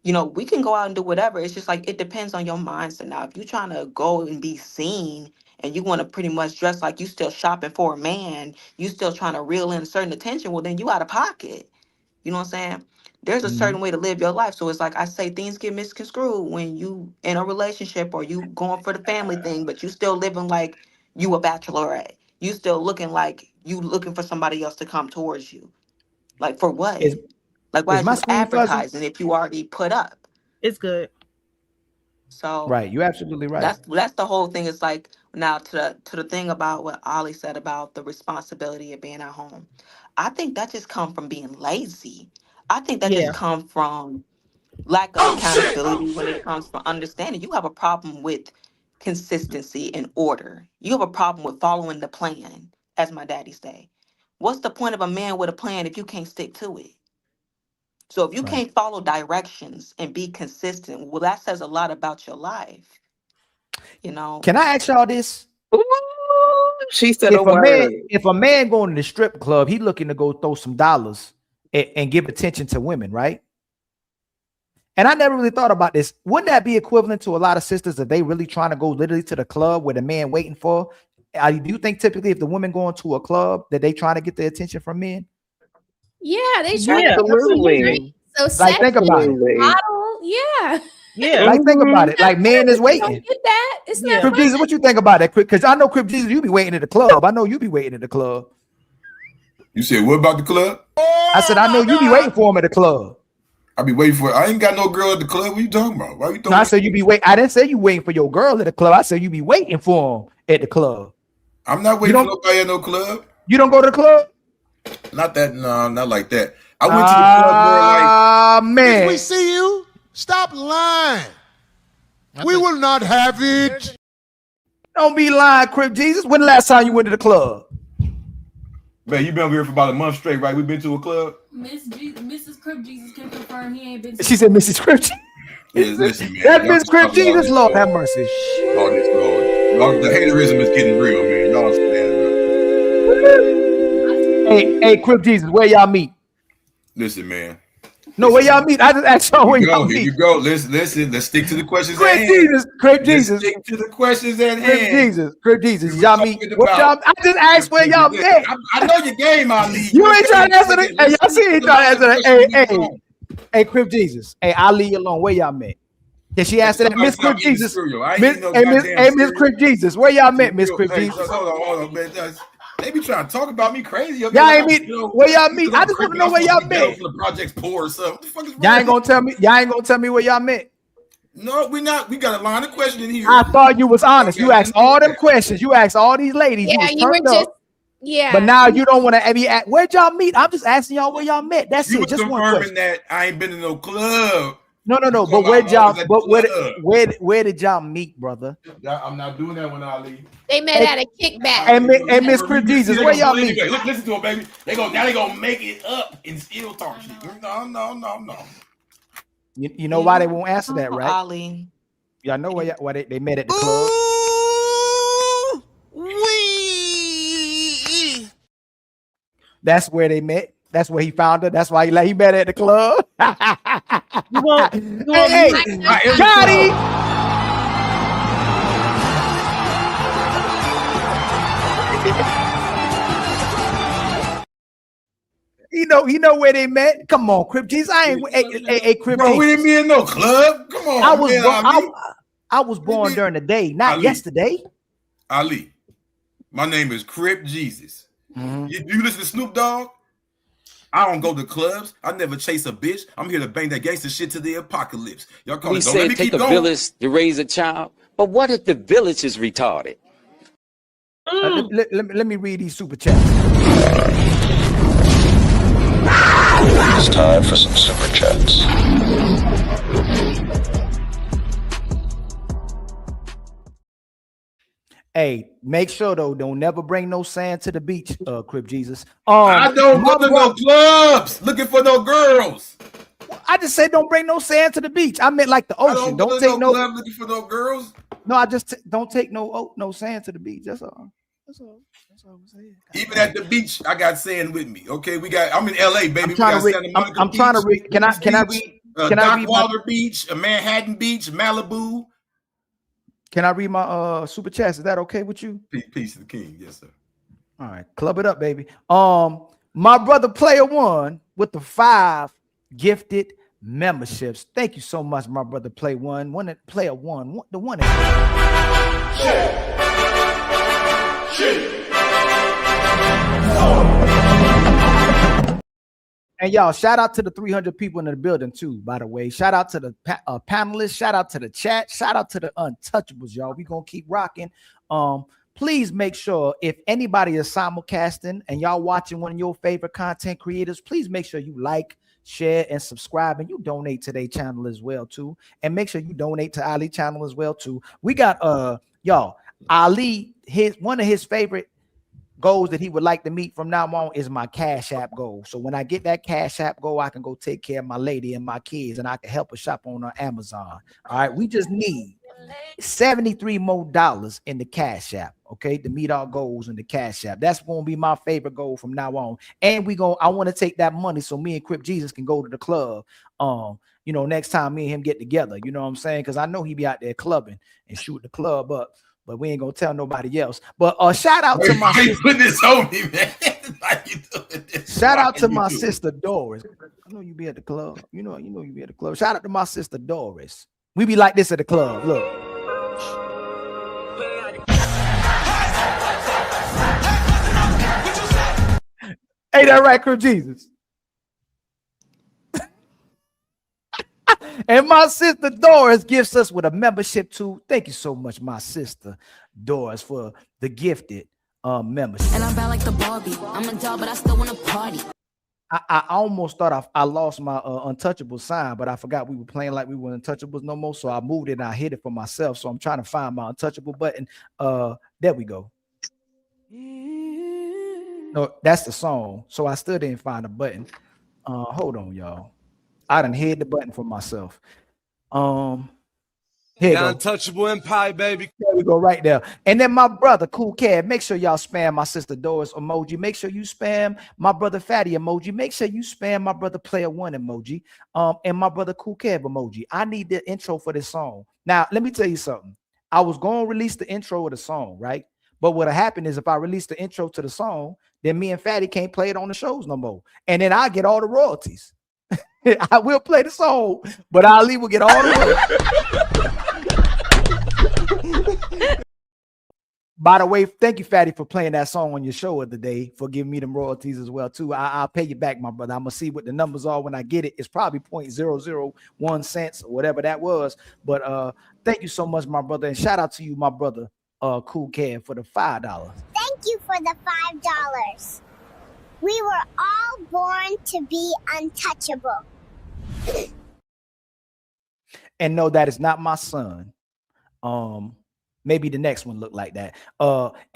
You know, we can go out and do whatever. It's just like, it depends on your mindset. Now, if you're trying to go and be seen and you want to pretty much dress like you still shopping for a man, you still trying to reel in a certain attention, well, then you out of pocket. You know what I'm saying? There's a certain way to live your life. So it's like I say, things get misconstrued when you in a relationship or you going for the family thing, but you still living like you a bachelorette. You still looking like you looking for somebody else to come towards you. Like for what? Like why is you advertising if you already put up? It's good. So right, you're absolutely right. That's the whole thing. It's like now to the thing about what Ollie said about the responsibility of being at home. I think that just come from being lazy. I think that just come from lack of accountability when it comes from understanding. You have a problem with consistency and order. You have a problem with following the plan, as my daddy say. What's the point of a man with a plan if you can't stick to it? So if you can't follow directions and be consistent, well, that says a lot about your life. You know. Can I ask y'all this? She said a word. If a man going to the strip club, he looking to go throw some dollars and give attention to women, right? And I never really thought about this. Wouldn't that be equivalent to a lot of sisters if they really trying to go literally to the club where the man waiting for? Do you think typically if the women going to a club that they trying to get the attention from men? Yeah, they try to Absolutely. so Like, sexy, think about it. model, yeah. Yeah. Like, think about it. Like, man is Don't waiting. get that. It's not Crip fun. Jesus, what you think about that? Because I know Crip Jesus, you be waiting at the club. I know you be waiting at the club. You said what about the club? I said I know you be waiting for him at the club. I be waiting for. I ain't got no girl at the club. What you talking about? Why you No, I said you be waiting. I didn't say you waiting for your girl at the club. I said you be waiting for him at the club. I'm not waiting for nobody at no club. You don't go to the club? Not that. No, not like that. I went to the club more like. Ah, man. If we see you, stop lying. We will not have it. Don't be lying, Crip Jesus. When the last time you went to the club? Man, you been over here for about a month straight, right? We been to a club. Mrs. Crip Jesus can confirm he ain't been. She said, Mrs. Crip Jesus. Yeah, listen, man. That's Miss Crip Jesus. Lord have mercy. All this, Lord. The haterism is getting real, man. Y'all understand, bro. Hey, Crip Jesus, where y'all meet? Listen, man. No, where y'all meet? I just asked y'all where y'all Here meet. you go. Listen. Let's stick to the questions at Crip hand. Jesus, Crip Jesus. Stick to the questions at Crip hand. Jesus, Crip Jesus. We Y'all talking meet. What about- y'all? I just asked where y'all met. I know your game, Ali. You ain't trying to answer the. Hey, y'all see he trying to answer that. Hey, Crip Jesus. Hey, I'll leave you alone. Where y'all met? Did she answer that? Miss Crip Jesus. Miss Crip Jesus. Where y'all met, Miss Crip Hey, Jesus? hold on, man. They be trying to talk about me crazy. Y'all ain't meet. Where y'all meet? I just want to know where y'all met. The project's poor or something. What the fuck is wrong? Y'all ain't gonna tell me. Y'all ain't gonna tell me where y'all met. No, we not. We got a line of questioning here. I thought you was honest. You asked all them questions. You asked all these ladies. Yeah, you you were was turned just up. yeah. But now you don't want to be at. Where'd y'all meet? I'm just asking y'all where y'all met. That's You it. was Just one confirming question. that I ain't been in no club. No. But where'd y'all? But where did y'all meet, brother? I'm not doing that when I leave. They met at a kickback. And Miss Crip Jesus, where y'all meet? Look, listen to it, baby. They gonna make it up and still talk shit. No. You know why they won't answer that, right? Ali. Y'all know why they met at the club. That's where they met. That's where he found her. That's why he met at the club. Hey, Gotti. He know where they met. Come on, Crip Jesus. I ain't Crip Bro, Jesus. we didn't meet in no club. Come on, I was born during the day, not Ali. yesterday. Ali, my name is Crip Jesus. You listen to Snoop Dogg? I don't go to clubs. I never chase a bitch. I'm here to bang that gangster shit to the apocalypse. Y'all call We it. Don't let say me take keep a going. village to raise a child, but what if the village is retarded? Let me read these super chats. It's time for some super chats. Hey, make sure though, don't never bring no sand to the beach, Crip Jesus. I don't go to no clubs looking for no girls. I just said don't bring no sand to the beach. I meant like the I ocean. don't go Don't to take no no. club looking for no girls. No, I just don't take no sand to the beach. That's all. That's all I'm saying. Even at the beach, I got sand with me. Okay, I'm in LA, baby. I'm trying to read. I'm trying to read. Can I read? Can I read Dockwater Beach, Manhattan Beach, Malibu. Can I read my super chats? Is that okay with you? Peace to the king, yes, sir. All right, club it up, baby. My brother Player One with the 5 gifted memberships. Thank you so much, my brother Player One. Player One, the one. And y'all, shout out to the 300 people in the building too, by the way. Shout out to the panelists. Shout out to the chat. Shout out to the untouchables, y'all. We're going to keep rocking. Please make sure if anybody is simulcasting and y'all watching one of your favorite content creators, please make sure you like, share, and subscribe, and you donate to their channel as well too. And make sure you donate to Ali channel as well too. We got y'all, Ali, one of his favorite goals that he would like to meet from now on is my Cash App goal. So when I get that Cash App goal, I can go take care of my lady and my kids, and I can help her shop on Amazon. All right, we just need $73 more in the Cash App. okay, to meet our goals in the Cash App. That's going to be my favorite goal from now on. And I want to take that money so me and Crip Jesus can go to the club. You know, next time me and him get together, you know what I'm saying? Because I know he be out there clubbing and shoot the club up, but we ain't gonna tell nobody else. But shout out to my sister. Put this on me, man. Shout out to my sister Doris. I know you be at the club. You know you be at the club. Shout out to my sister Doris. We be like this at the club. Look. Ain't that right, Crip Jesus? And my sister Doris gifts us with a membership too. Thank you so much, my sister Doris, for the gifted membership. And I'm bad like the Barbie. I'm a doll, but I still want to party. I almost thought I lost my untouchable sign, but I forgot we were playing like we were untouchables no more. So I moved it and I hit it for myself. So I'm trying to find my untouchable button. There we go. No, that's the song. So I still didn't find a button. Hold on, y'all. I done hid the button for myself. Here you go. Untouchable Empire, baby. There we go, right there. And then my brother, Cool Cad, make sure y'all spam my sister Doris emoji. Make sure you spam my brother Fatty emoji. Make sure you spam my brother Player One emoji. And my brother Cool Cad emoji. I need the intro for this song. Now, let me tell you something. I was going to release the intro of the song, right? But what'll happen is if I release the intro to the song, then me and Fatty can't play it on the shows no more. And then I get all the royalties. I will play the song, but Ali will get all the royalties. By the way, thank you, Fatty, for playing that song on your show of the day, for giving me them royalties as well, too. I'll pay you back, my brother. I'm going to see what the numbers are when I get it. It's probably 0.001 cents or whatever that was. But thank you so much, my brother. And shout out to you, my brother, Cool Cad, for the $5. Thank you for the $5. We were all born to be untouchable. And no, that is not my son. Maybe the next one looked like that.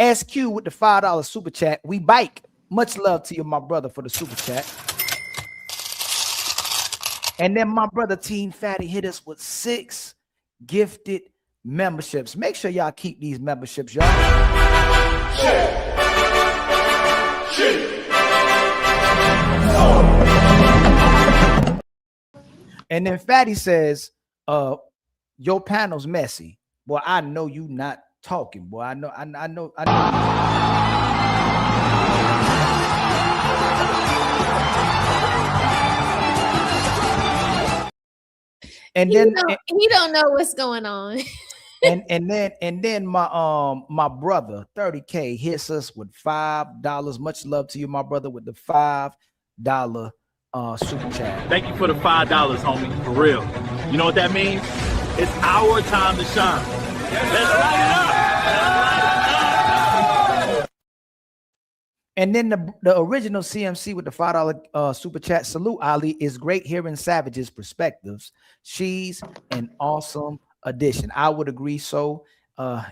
SQ with the $5 super chat. We bike. Much love to you, my brother, for the super chat. And then my brother Team Fatty hit us with 6 gifted memberships. Make sure y'all keep these memberships, y'all. And then Fatty says, your panel's messy. Boy, I know you not talking. Boy, I know. And then he don't know what's going on. and then my brother 30K hits us with $5. Much love to you, my brother, with the $5 super chat. Thank you for the $5, homie. For real. You know what that means? It's our time to shine. Let's light it up. And then the original CMC with the $5 super chat. Salute, Ali. It's great hearing Savage's perspectives. She's an awesome addition. I would agree so.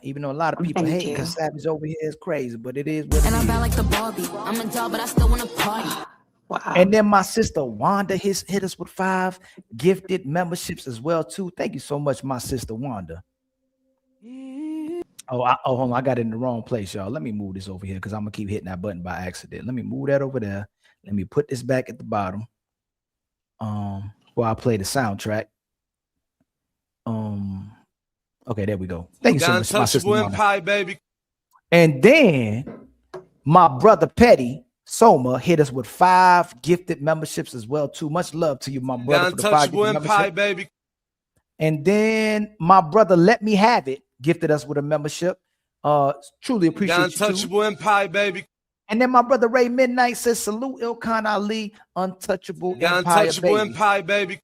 Even though a lot of people hate because Savage over here is crazy, but it is what it is. I'm bad like the Barbie. I'm a doll, but I still want to party. Wow. And then my sister Wanda hit us with 5 gifted memberships as well too. Thank you so much, my sister Wanda. Oh, hold on, I got it in the wrong place, y'all. Let me move this over here because I'm gonna keep hitting that button by accident. Let me move that over there. Let me put this back at the bottom. While I play the soundtrack. Okay, there we go. Thank you so much, my sister Wanda. Baby. And then my brother Petty Soma hit us with 5 gifted memberships as well too. Much love to you, my brother. For the 5 gifted membership. Baby. And then my brother Let Me Have It gifted us with a membership. Truly appreciate you. Untouchable Empire, baby. And then my brother Ray Midnight says, salute Ilkan Ali, Untouchable Empire, baby.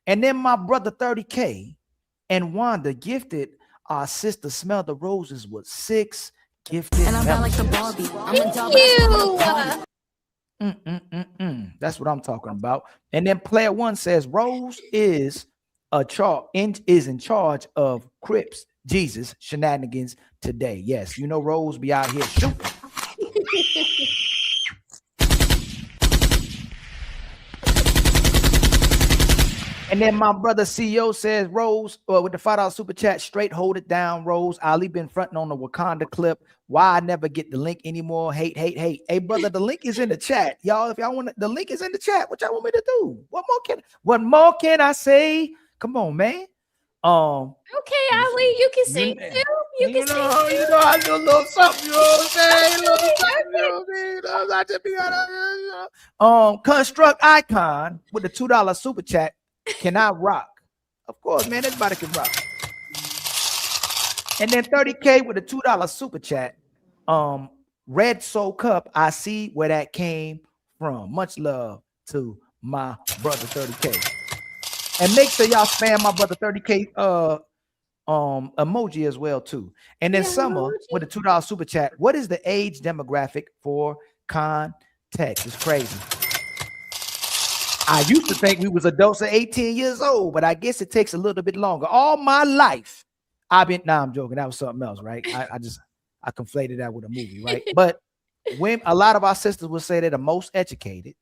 And then my brother 30K and Wanda gifted our sister Smell the Roses with 6 gifted. And I'm bad like the Barbie. I'm a doll, but I still want to party. That's what I'm talking about. And then Player One says Rose is in charge of Crips Jesus shenanigans today. Yes, you know Rose be out here shooting. And then my brother CEO says, Rose, with the $5 super chat, straight hold it down, Rose. Ali been fronting on the Wakanda clip. Why I never get the link anymore? Hate. Hey, brother, the link is in the chat. Y'all, if y'all want the link is in the chat. What y'all want me to do? What more can I say? Come on, man. Okay, Ali, you can sing too. You can sing too. You know, I do a little something, you know what I'm saying? A little something, you know what I mean? Construct Icon with the $2 super chat. Can I rock? Of course, man, everybody can rock. And then 30K with the $2 super chat. Red Soul Cup, I see where that came from. Much love to my brother 30K. And make sure y'all spam my brother 30K emoji as well too. And then Summer with a $2 super chat. What is the age demographic for context? It's crazy. I used to think we was adults at 18 years old, but I guess it takes a little bit longer. All my life, I'm joking. That was something else, right? I conflated that with a movie, right? But when a lot of our sisters will say they're the most educated,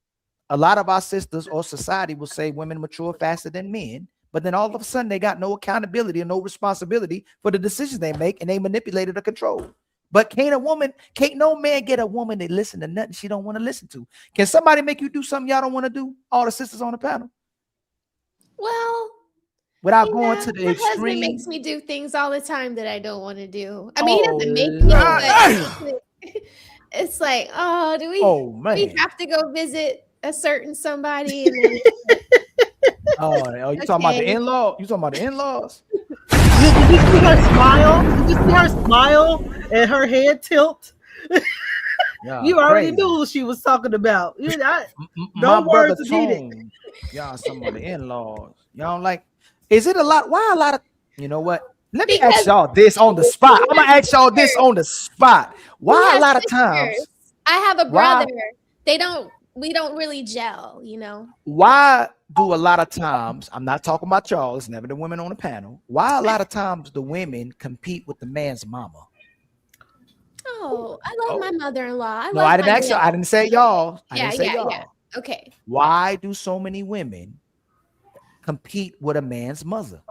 a lot of our sisters or society will say women mature faster than men, but then all of a sudden they got no accountability and no responsibility for the decisions they make, and they manipulated or control. But can't no man get a woman to listen to nothing she don't want to listen to. Can somebody make you do something y'all don't want to do? All the sisters on the panel. Well, without going to the my extreme. husband makes me do things all the time that I don't want to do. I mean, he doesn't make me, but it's like, do we have to go visit a certain somebody? And then you talking about the in-law? You talking about the in-laws? Did you see her smile? Did you see her smile and her head tilt? You already knew who she was talking about. No words needed. Y'all, some of the in-laws. Y'all like, is it a lot? Why a lot of, you know what? Let me ask y'all this on the spot. I'm gonna ask y'all this on the spot. Why a lot of times? I have a brother. We don't really gel, you know. Why do a lot of times, I'm not talking about y'all, it's never the women on the panel. Why a lot of times the women compete with the man's mama? Oh, I love my mother-in-law. I didn't ask y'all. I didn't say y'all. Yeah. Okay. Why do so many women compete with a man's mother?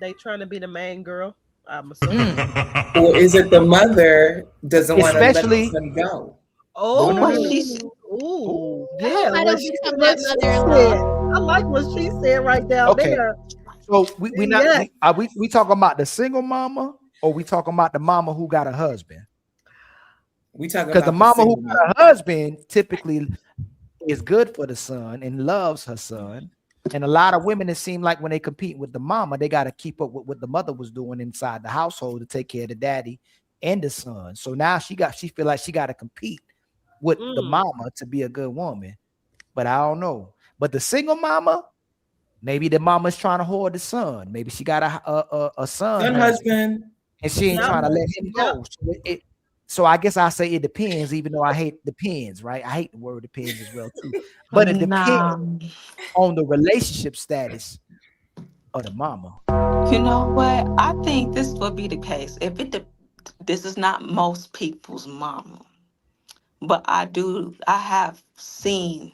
They trying to be the main girl, I'm assuming. Or is it the mother doesn't want to let them go? Yeah. I don't become that mother-in-law. I like what she said right down there. So we talking about the single mama, or we talking about the mama who got a husband? We talking because the mama who got a husband typically is good for the son and loves her son. And a lot of women, it seem like when they compete with the mama, they got to keep up with what the mother was doing inside the household to take care of the daddy and the son. So now she feel like she got to compete with the mama to be a good woman. But I don't know. But the single mama, maybe the mama's trying to hoard the son. Maybe she got a son husband, and she ain't trying to let him go. So I guess I say it depends, even though I hate depends, right? I hate the word depends as well too. But it depends on the relationship status of the mama. You know what? I think this would be the case. This is not most people's mama, but I have seen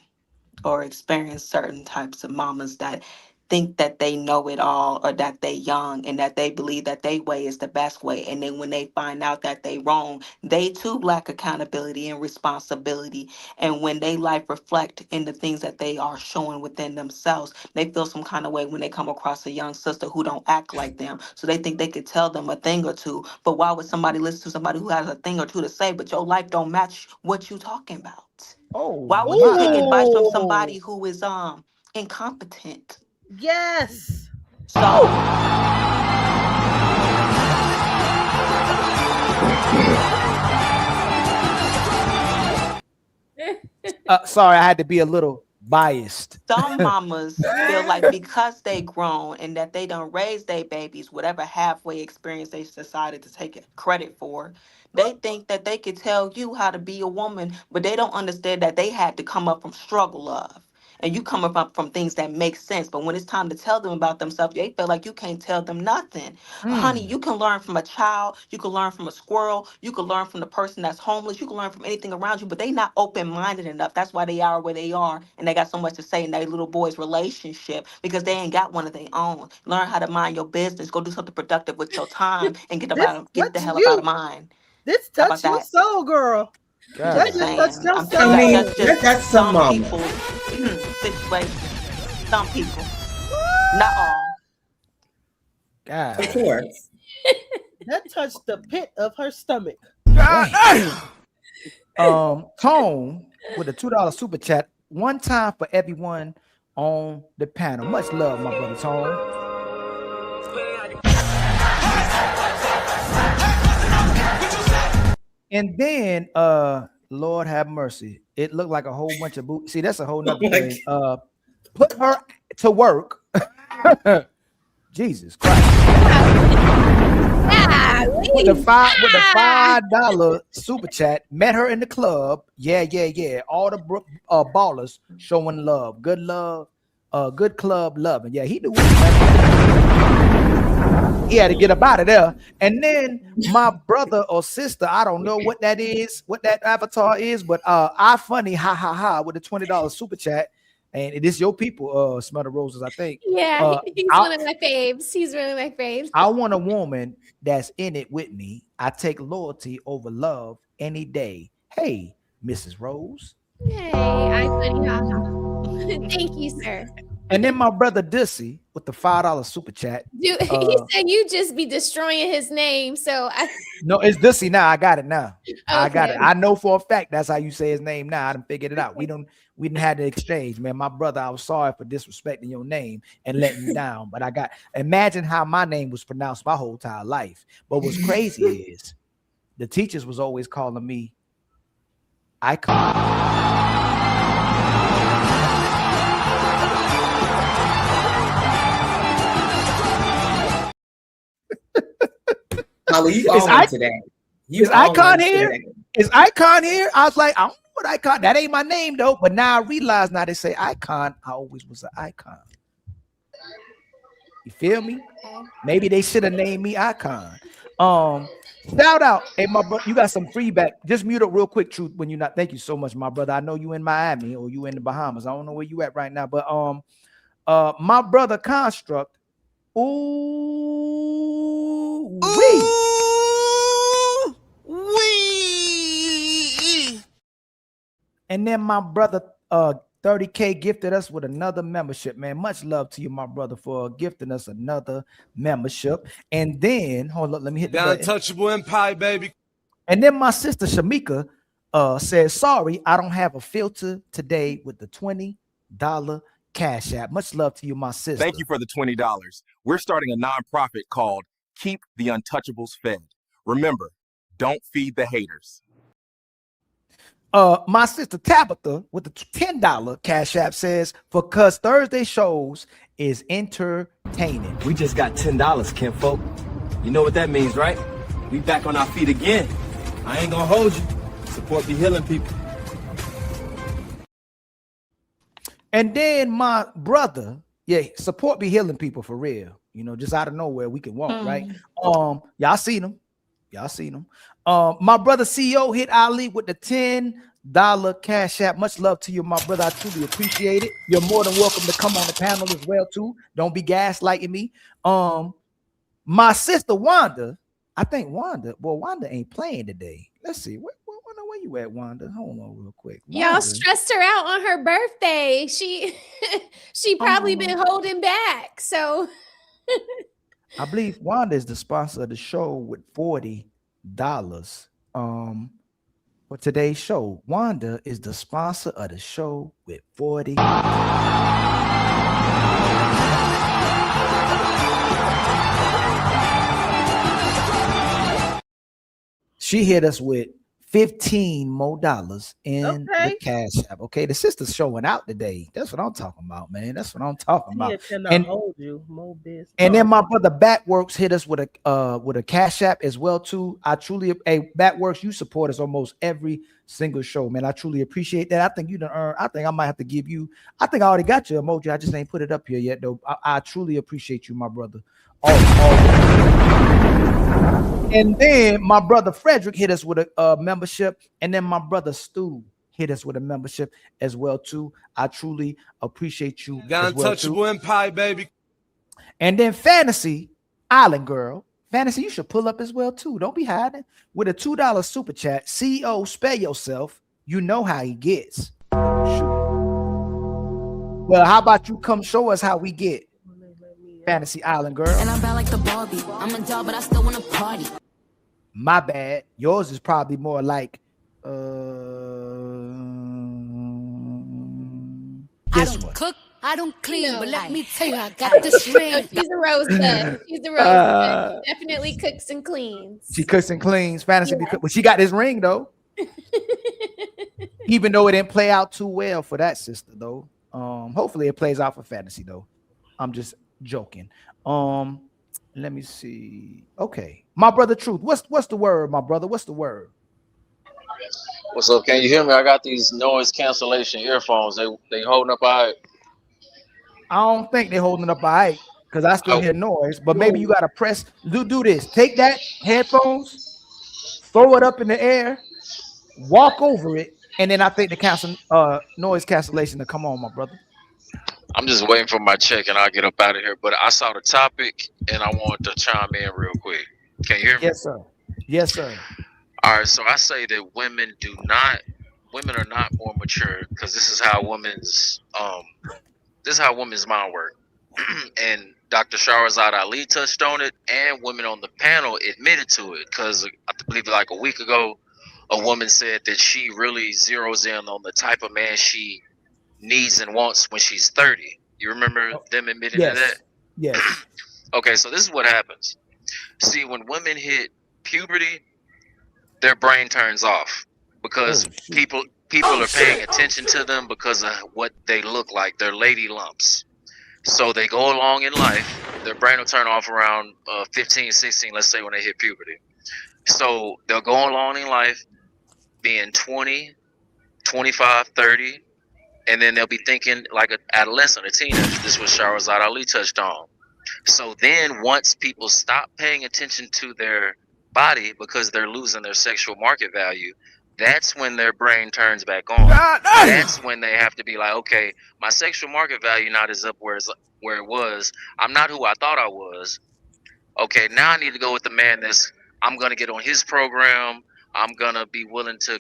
or experienced certain types of mamas that think that they know it all, or that they young and that they believe that they way is the best way. And then when they find out that they wrong, they too lack accountability and responsibility. And when they life reflect in the things that they are showing within themselves, they feel some kind of way when they come across a young sister who don't act like them. So they think they could tell them a thing or two. But why would somebody listen to somebody who has a thing or two to say, but your life don't match what you talking about? Why would you take advice from somebody who is incompetent? Yes. So sorry, I had to be a little biased. Some mamas feel like because they grown and that they done raised their babies, whatever halfway experience they decided to take credit for, they think that they could tell you how to be a woman, but they don't understand that they had to come up from struggle of. and you coming from things that make sense. But when it's time to tell them about themselves, they feel like you can't tell them nothing. Honey, you can learn from a child, you can learn from a squirrel, you can learn from the person that's homeless, you can learn from anything around you, but they not open-minded enough. That's why they are where they are, and they got so much to say in their little boy's relationship because they ain't got one of their own. Learn how to mind your business, go do something productive with your time, and get the hell up out of mine. This touched your soul, girl. That just touched your soul. I mean, that's some people situation. Some people, not all. God. Of course. That touched the pit of her stomach. Tone with a $2 super chat. One time for everyone on the panel. Much love, my brother Tone. And then Lord have mercy. It looked like a whole bunch of boots. See, that's a whole nother thing. Put her to work. Jesus Christ. With the $5 super chat, met her in the club. Yeah. All the ballers showing love. Good love, good club loving. Yeah, he knew he had to get up out of there. And then my brother or sister, I don't know what that is, what that avatar is, but I funny, ha ha ha, with a $20 super chat. And it is your people, Smell the Roses, I think. Yeah, he's one of my faves. He's one of my faves. I want a woman that's in it with me. I take loyalty over love any day. Hey, Mrs. Rose. Hey, I'm funny. Haha. Thank you, sir. And then my brother Dussy with the $5 super chat. Dude, he said you just be destroying his name. So no, it's Dussy now. I got it now. Okay. I got it. I know for a fact that's how you say his name now. I done figured it out. We didn't have the exchange, man. My brother, I was sorry for disrespecting your name and letting you down. But imagine how my name was pronounced my whole entire life. But what's crazy is the teachers was always calling me Icon. Is Icon here? Is Icon here? I was like, I don't know what Icon. That ain't my name though. But now I realize now they say Icon. I always was an icon. You feel me? Maybe they should have named me Icon. Shout out, hey my brother, you got some feedback. Just mute up real quick, Truth. When you're not, thank you so much, my brother. I know you in Miami or you in the Bahamas. I don't know where you at right now, but my brother Construct. Ooh, wee. And then my brother 30K gifted us with another membership, man. Much love to you, my brother, for gifting us another membership. And then hold up, let me hit the button. Untouchable Empire, baby. And then my sister Shamika says, sorry, I don't have a filter today with the $20 Cash App. Much love to you, my sister. Thank you for the $20. We're starting a nonprofit called Keep the Untouchables Fed. Remember, don't feed the haters. My sister Tabitha with the $10 Cash App says, because Thursday shows is entertaining. We just got $10, kinfolk. You know what that means, right? We back on our feet again. I ain't gonna hold you. Support be healing people. And then my brother, support be healing people for real. You know, just out of nowhere we can walk, right? Y'all seen them. My brother CEO hit Ali with the $10 Cash App. Much love to you, my brother. I truly appreciate it. You're more than welcome to come on the panel as well, too. Don't be gaslighting me. My sister Wanda, I think Wanda ain't playing today. Let's see. Where you at, Wanda? Hold on real quick. Y'all stressed her out on her birthday. She probably been holding back. So I believe Wanda is the sponsor of the show with $40. For today's show, Wanda is the sponsor of the show with $40. She hit us with $15 more in the Cash App. Okay, the sister's showing out today. That's what I'm talking about, man. That's what I'm talking about. And hold you, more business. And then my brother Batworks hit us with a Cash App as well too. I truly, Batworks, you support us almost every single show, man. I truly appreciate that. I think you done earned. I think I might have to give you. I think I already got your emoji. I just ain't put it up here yet, though. I truly appreciate you, my brother. And then my brother Frederick hit us with a membership, and then my brother Stu hit us with a membership as well too. I truly appreciate you. The Untouchable Empire, baby. And then Fantasy Island Girl, Fantasy, you should pull up as well too. Don't be hiding with a $2 super chat. CEO, spare yourself. You know how he gets. Well, how about you come show us how we get? Fantasy Island Girl. And I'm bad like the Barbie. I'm a doll, but I still want to party. My bad. Yours is probably more like I this don't one. cook, I don't clean, but let me tell you, I got this ring. She's a roaster. She's a roaster. She definitely cooks and cleans. She cooks and cleans. Fantasy, but she got this ring though. Even though it didn't play out too well for that sister though. Hopefully it plays out for Fantasy though. I'm just joking. Let me see. Okay, my brother Truth. What's the word, my brother? What's the word? What's up? Can you hear me? I got these noise cancellation earphones. They holding up all right. I don't think they're holding up all right because I still hear noise. But maybe you gotta press. Do this. Take that headphones, throw it up in the air, walk over it, and then I think the noise cancellation to come on, my brother. I'm just waiting for my check and I'll get up out of here. But I saw the topic and I wanted to chime in real quick. Can you hear me? Yes, sir. Yes, sir. All right. So I say that women are not more mature because this is how women's mind work. And Dr. Shahrazad Ali touched on it, and women on the panel admitted to it because I believe like a week ago, a woman said that she really zeroes in on the type of man she needs and wants when she's 30. You remember them admitting to that? Yes. Okay, so this is what happens. See, when women hit puberty, their brain turns off because people are paying attention to them because of what they look like. They're lady lumps. So they go along in life. Their brain will turn off around 15, 16, let's say when they hit puberty. So they'll go along in life being 20, 25, 30, and then they'll be thinking like an adolescent, a teenager. This is what Shahrazad Ali touched on. So then once people stop paying attention to their body because they're losing their sexual market value, that's when their brain turns back on. That's when they have to be like, okay, my sexual market value not is up where it was. I'm not who I thought I was. Okay, now I need to go with the man I'm going to get on his program. I'm going to be willing to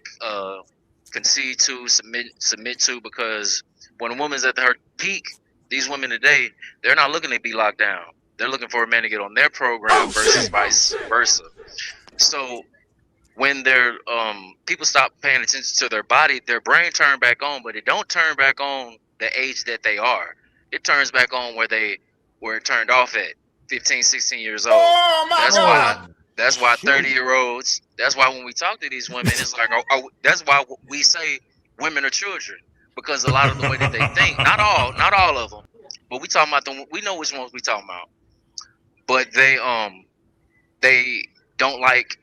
concede to, submit to, because when a woman's at her peak, these women today, they're not looking to be locked down. They're looking for a man to get on their program versus vice versa. So when people stop paying attention to their body, their brain turn back on, but it don't turn back on the age that they are. It turns back on where it turned off at 15, 16 years old. That's why 30-year-olds, that's why when we talk to these women, it's like, that's why we say women are children, because a lot of the way that they think, not all of them, but we talking about them, we know which ones we talking about, but they don't like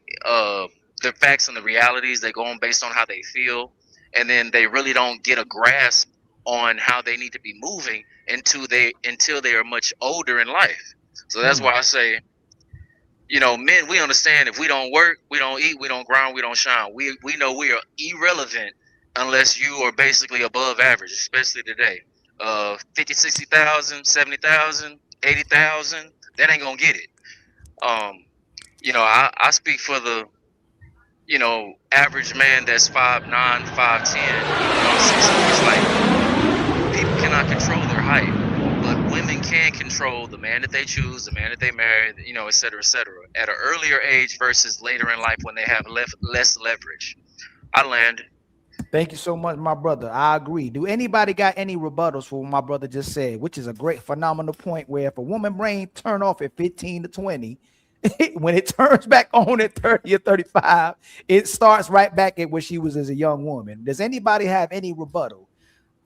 the facts and the realities. They go on based on how they feel, and then they really don't get a grasp on how they need to be moving until they are much older in life. So that's why I say, men, we understand if we don't work, we don't eat, we don't grind, we don't shine. We know we are irrelevant unless you are basically above average, especially today. 50, 60,000, 70,000, 80,000, that ain't gonna get it. I speak for the, average man that's 5'9", 5'10", 6'4". It's like people cannot control their height, but women can control the man that they choose, the man that they marry, et cetera, at an earlier age versus later in life when they have less leverage. I land. Thank you so much, my brother. I agree. Do anybody got any rebuttals for what my brother just said, which is a great, phenomenal point where if a woman brain turn off at 15 to 20, when it turns back on at 30 or 35, it starts right back at where she was as a young woman. Does anybody have any rebuttal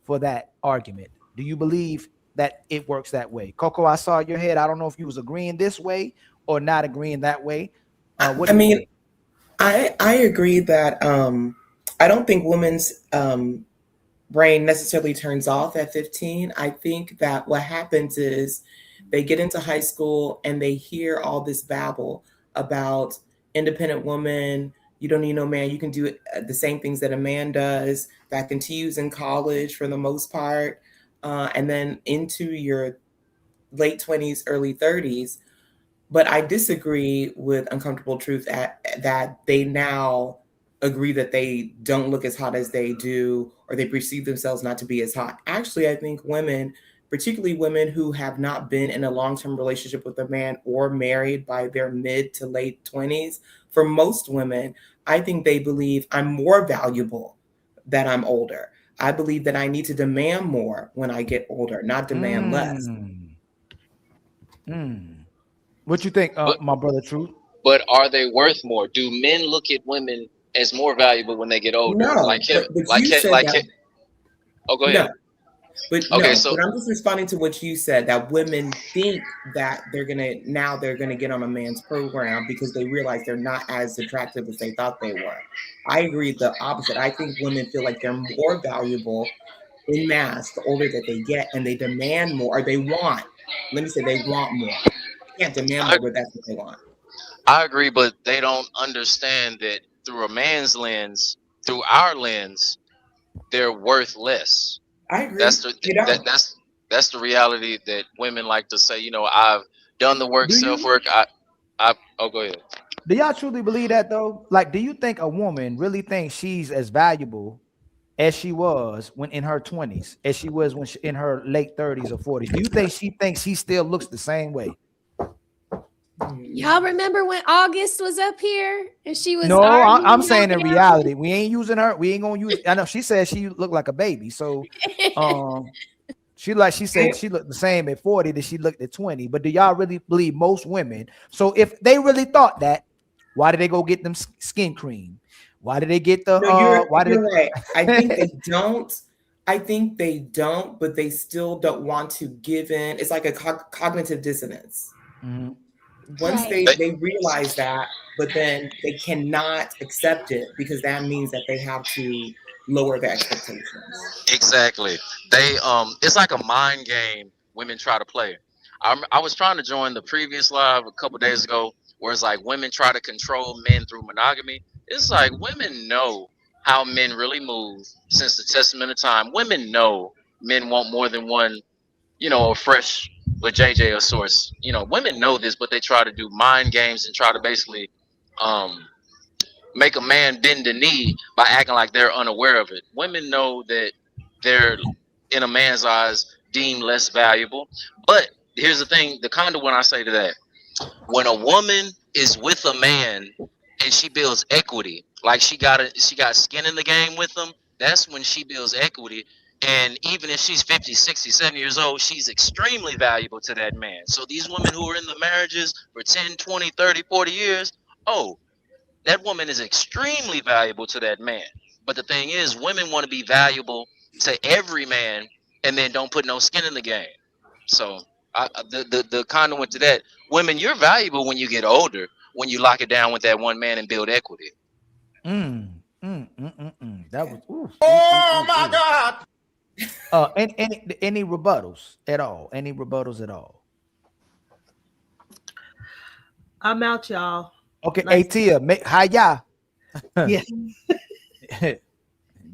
for that argument? Do you believe that it works that way? Coco, I saw your head. I don't know if you was agreeing this way or not agreeing that way. I mean, I agree that I don't think women's brain necessarily turns off at 15. I think that what happens is they get into high school and they hear all this babble about independent woman. You don't need no man. You can do the same things that a man does. That continues in college for the most part. And then into your late 20s, early 30s. But I disagree with Uncomfortable Truth that they now agree that they don't look as hot as they do, or they perceive themselves not to be as hot. Actually, I think women, particularly women who have not been in a long-term relationship with a man or married by their mid to late 20s, for most women, I think they believe I'm more valuable that I'm older. I believe that I need to demand more when I get older, not demand less. What you think, my brother Truth? But are they worth more? Do men look at women as more valuable when they get older? No, like him, like him, like him. Oh, go ahead. No. But okay, but I'm just responding to what you said, that women think that they're gonna get on a man's program because they realize they're not as attractive as they thought they were. I agree the opposite. I think women feel like they're more valuable in mass the older that they get, and they demand more, or they want. Let me say they want more. They can't demand more, but that's what they want. I agree, but they don't understand that through a man's lens, through our lens, they're worth less. I agree. That's the reality that women like to say. You know, I've done the work, self-work. Oh, go ahead. Do y'all truly believe that though? Like, do you think a woman really thinks she's as valuable as she was when in her 20s, as she was when in her late 30s or 40s? Do you think she thinks she still looks the same way? Y'all remember when August was up here and she was? No, I'm saying in reality, we ain't using her. We ain't gonna use. I know she said she looked like a baby, so she said she looked the same at 40 that she looked at 20. But do y'all really believe most women? So if they really thought that, why did they go get them skin cream? Why did they get the? You're right. I think they don't. I think they don't, but they still don't want to give in. It's like a cognitive dissonance. Mm-hmm. Once they realize that, but then they cannot accept it because that means that they have to lower their expectations. Exactly. They it's like a mind game women try to play. I was trying to join the previous live a couple days ago where it's like women try to control men through monogamy. It's like women know how men really move since the testament of time. Women know men want more than one, a fresh with JJ or source. Women know this, but they try to do mind games and try to basically make a man bend the knee by acting like they're unaware of it. Women know that they're, in a man's eyes, deemed less valuable. But here's the thing, the kind of when I say to that, when a woman is with a man and she builds equity, like she got skin in the game with them, that's when she builds equity. And even if she's 50, 60, 70 years old, she's extremely valuable to that man. So these women who are in the marriages for 10, 20, 30, 40 years, that woman is extremely valuable to that man. But the thing is, women want to be valuable to every man and then don't put no skin in the game. So the conduit to that, women, you're valuable when you get older, when you lock it down with that one man and build equity. That was my God. Any rebuttals at all? Any rebuttals at all? I'm out, y'all. Okay, nice. Tia, hi, ya. Yeah.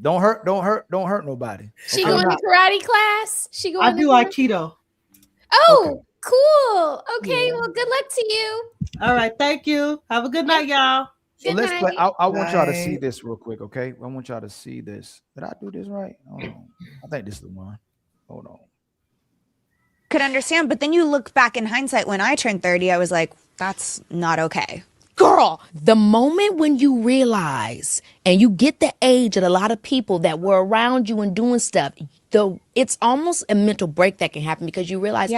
Don't hurt nobody. She going to karate class? I do Aikido. Oh, okay. Cool. Okay, well, good luck to you. All right, thank you. Have a good night, y'all. So let's play. I want y'all to see this real quick, okay? I want y'all to see this. Did I do this right? Hold on. I think this is the one. Hold on. Could understand, but then you look back in hindsight, when I turned 30, I was like, that's not okay. Girl, the moment when you realize and you get the age of a lot of people that were around you and doing stuff, it's almost a mental break that can happen because you realize,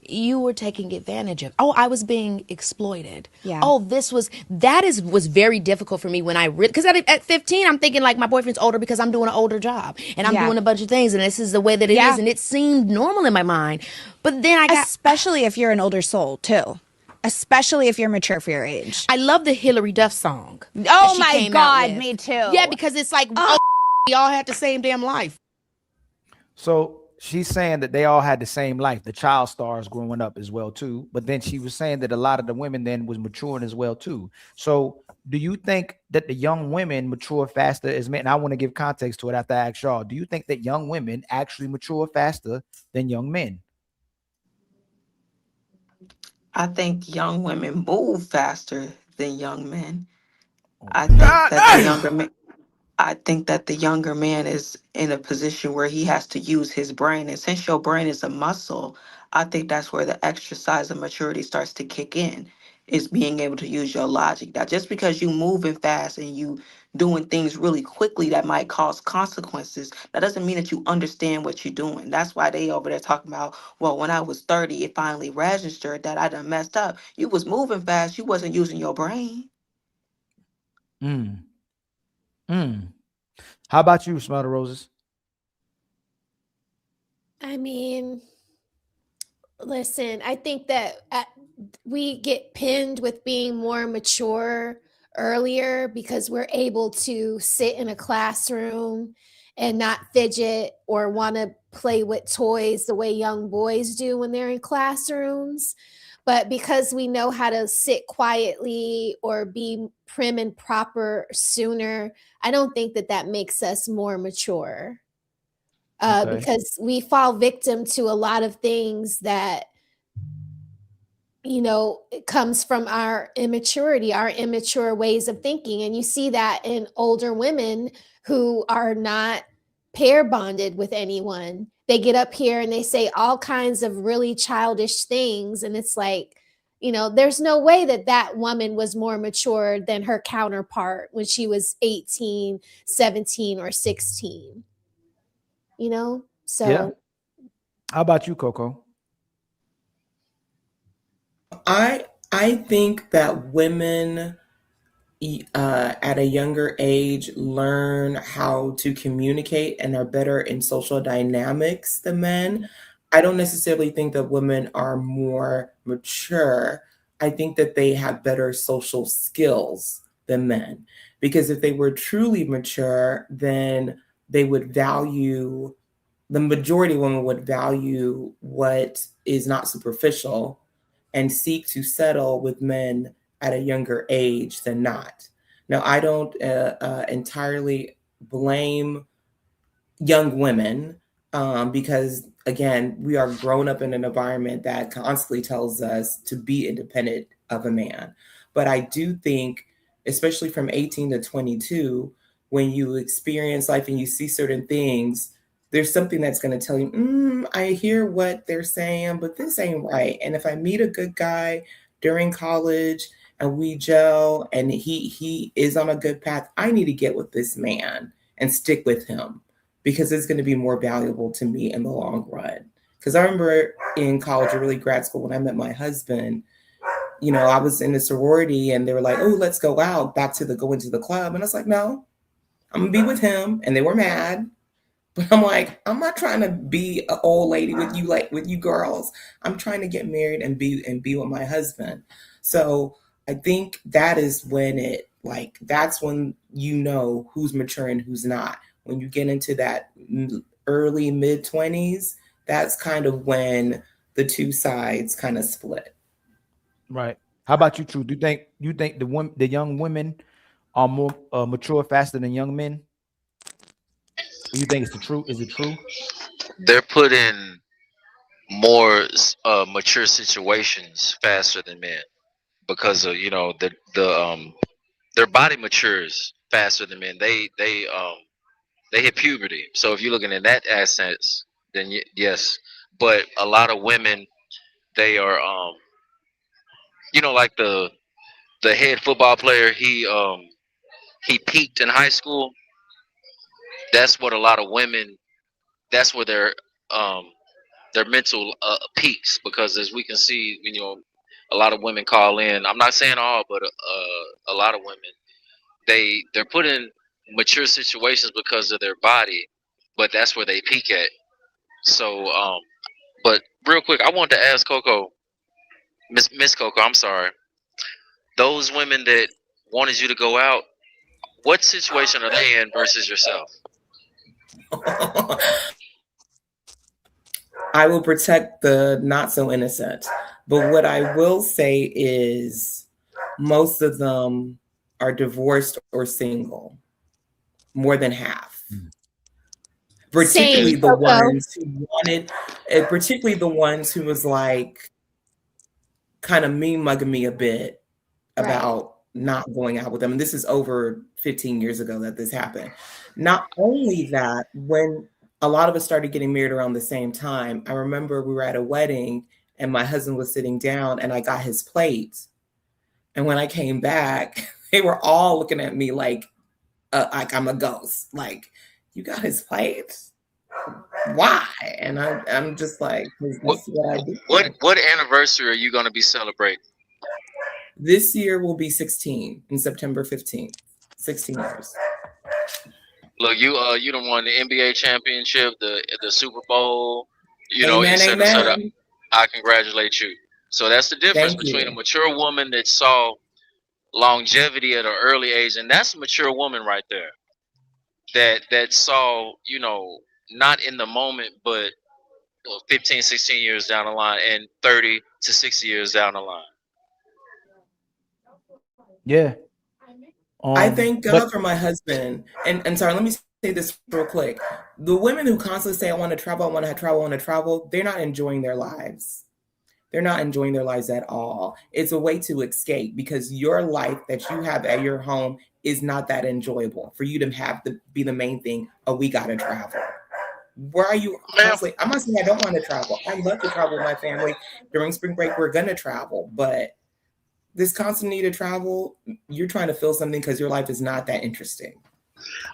you were taking advantage of. Oh, I was being exploited. Yeah. Oh, was very difficult for me when because at 15, I'm thinking like my boyfriend's older because I'm doing an older job and I'm doing a bunch of things and this is the way that it is, and it seemed normal in my mind. But then especially if you're an older soul too. Especially if you're mature for your age. I love the Hillary Duff song. Oh my God, me too. Yeah, because it's like, we all had the same damn life. So she's saying that they all had the same life, the child stars growing up as well too. But then she was saying that a lot of the women then was maturing as well too. So do you think that the young women mature faster as men? And I want to give context to it after I ask y'all. Do you think that young women actually mature faster than young men? I think young women move faster than young men. I think that the younger man is in a position where he has to use his brain. And since your brain is a muscle, I think that's where the exercise of maturity starts to kick in, is being able to use your logic. Now, just because you moving fast and you doing things really quickly that might cause consequences, that doesn't mean that you understand what you're doing. That's why they over there talking about, well, when I was 30, it finally registered that I done messed up. You was moving fast. You wasn't using your brain. How about you, Smell the Roses? I mean, listen, I think that we get pinned with being more mature earlier because we're able to sit in a classroom and not fidget or want to play with toys the way young boys do when they're in classrooms. But because we know how to sit quietly or be prim and proper sooner, I don't think that makes us more mature. Because we fall victim to a lot of things that, it comes from our immaturity, our immature ways of thinking. And you see that in older women who are not pair bonded with anyone. They get up here and they say all kinds of really childish things. And it's like, there's no way that woman was more mature than her counterpart when she was 18, 17, or 16. So. Yeah. How about you, Coco? I think that women at a younger age learn how to communicate and are better in social dynamics than men. I don't necessarily think that women are more mature. I think that they have better social skills than men, because if they were truly mature, then they would value, the majority of women would value what is not superficial and seek to settle with men at a younger age than not. Now, I don't entirely blame young women because, again, we are grown up in an environment that constantly tells us to be independent of a man. But I do think, especially from 18 to 22, when you experience life and you see certain things, there's something that's going to tell you, I hear what they're saying, but this ain't right. And if I meet a good guy during college and we gel and he is on a good path, I need to get with this man and stick with him because it's going to be more valuable to me in the long run. Because I remember in college, or really grad school, when I met my husband, I was in a sorority and they were like, oh, let's go out back to going to the club. And I was like, no, I'm going to be with him. And they were mad. But I'm like, I'm not trying to be an old lady with you girls. I'm trying to get married and be with my husband. So I think that is when that's when who's mature and who's not. When you get into that early mid-20s, that's kind of when the two sides kind of split. Right. How about you, True? Do you think the young women are more mature faster than young men? Do you think it's the truth? Is it true? They're put in more mature situations faster than men because of their body matures faster than men. They hit puberty. So if you're looking at that essence, then yes. But a lot of women, they are like the head football player. He peaked in high school. That's what a lot of women. That's where their mental peaks, because as we can see, a lot of women call in. I'm not saying all, but a lot of women, they're put in mature situations because of their body, but that's where they peak at. So, but real quick, I wanted to ask Coco, Miss Coco, I'm sorry. Those women that wanted you to go out, what situation are they in versus yourself? I will protect the not so innocent. But what I will say is most of them are divorced or single, more than half. Particularly the ones who wanted, particularly the ones who was like kind of mean mugging me a bit about not going out with them. And this is over 15 years ago that this happened. Not only that, when a lot of us started getting married around the same time, I remember we were at a wedding and my husband was sitting down and I got his plate. And when I came back, they were all looking at me like I'm a ghost. Like, you got his plate? Why? And I'm just like, this is what I do. What anniversary are you going to be celebrating? This year will be 16 in September 15th. 16 years. Look, you done won the NBA championship, the Super Bowl. Amen. I congratulate you. So that's the difference between a mature woman that saw longevity at an early age, and that's a mature woman right there. That saw, not in the moment, but 15, 16 years down the line, and 30 to 60 years down the line. Yeah. I thank God for my husband. And sorry, let me say this real quick. The women who constantly say, I want to travel, I want to travel, I want to travel, they're not enjoying their lives. They're not enjoying their lives at all. It's a way to escape, because your life that you have at your home is not that enjoyable for you to have to be the main thing. Oh, we got to travel. Where are you? Honestly, I'm not saying I don't want to travel. I love to travel with my family. During spring break, we're going to travel. But this constant need to travel, you're trying to fill something because your life is not that interesting.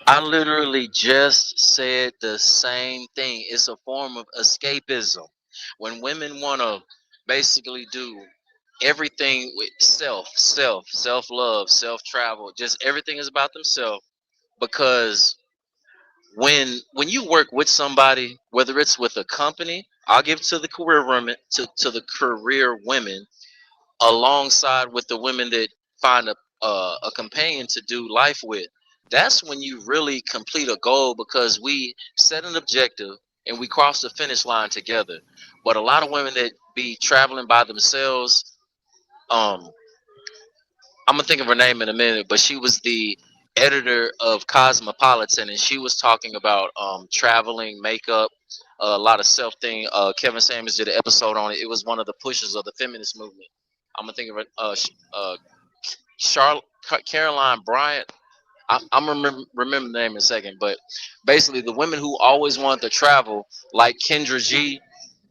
I literally just said the same thing. It's a form of escapism. When women want to basically do everything with self-love, self-travel, just everything is about themselves, because when you work with somebody, whether it's with a company, I'll give to the career women, to the career women, alongside with the women that find a companion to do life with. That's when you really complete a goal, because we set an objective and we cross the finish line together. But a lot of women that be traveling by themselves, I'm gonna think of her name in a minute, but she was the editor of Cosmopolitan, and she was talking about traveling, makeup, a lot of self thing. Kevin Samuels did an episode on it. It was one of the pushes of the feminist movement. I'm gonna think of Caroline Bryant. I'm remember the name in a second, but basically the women who always wanted to travel, like Kendra G,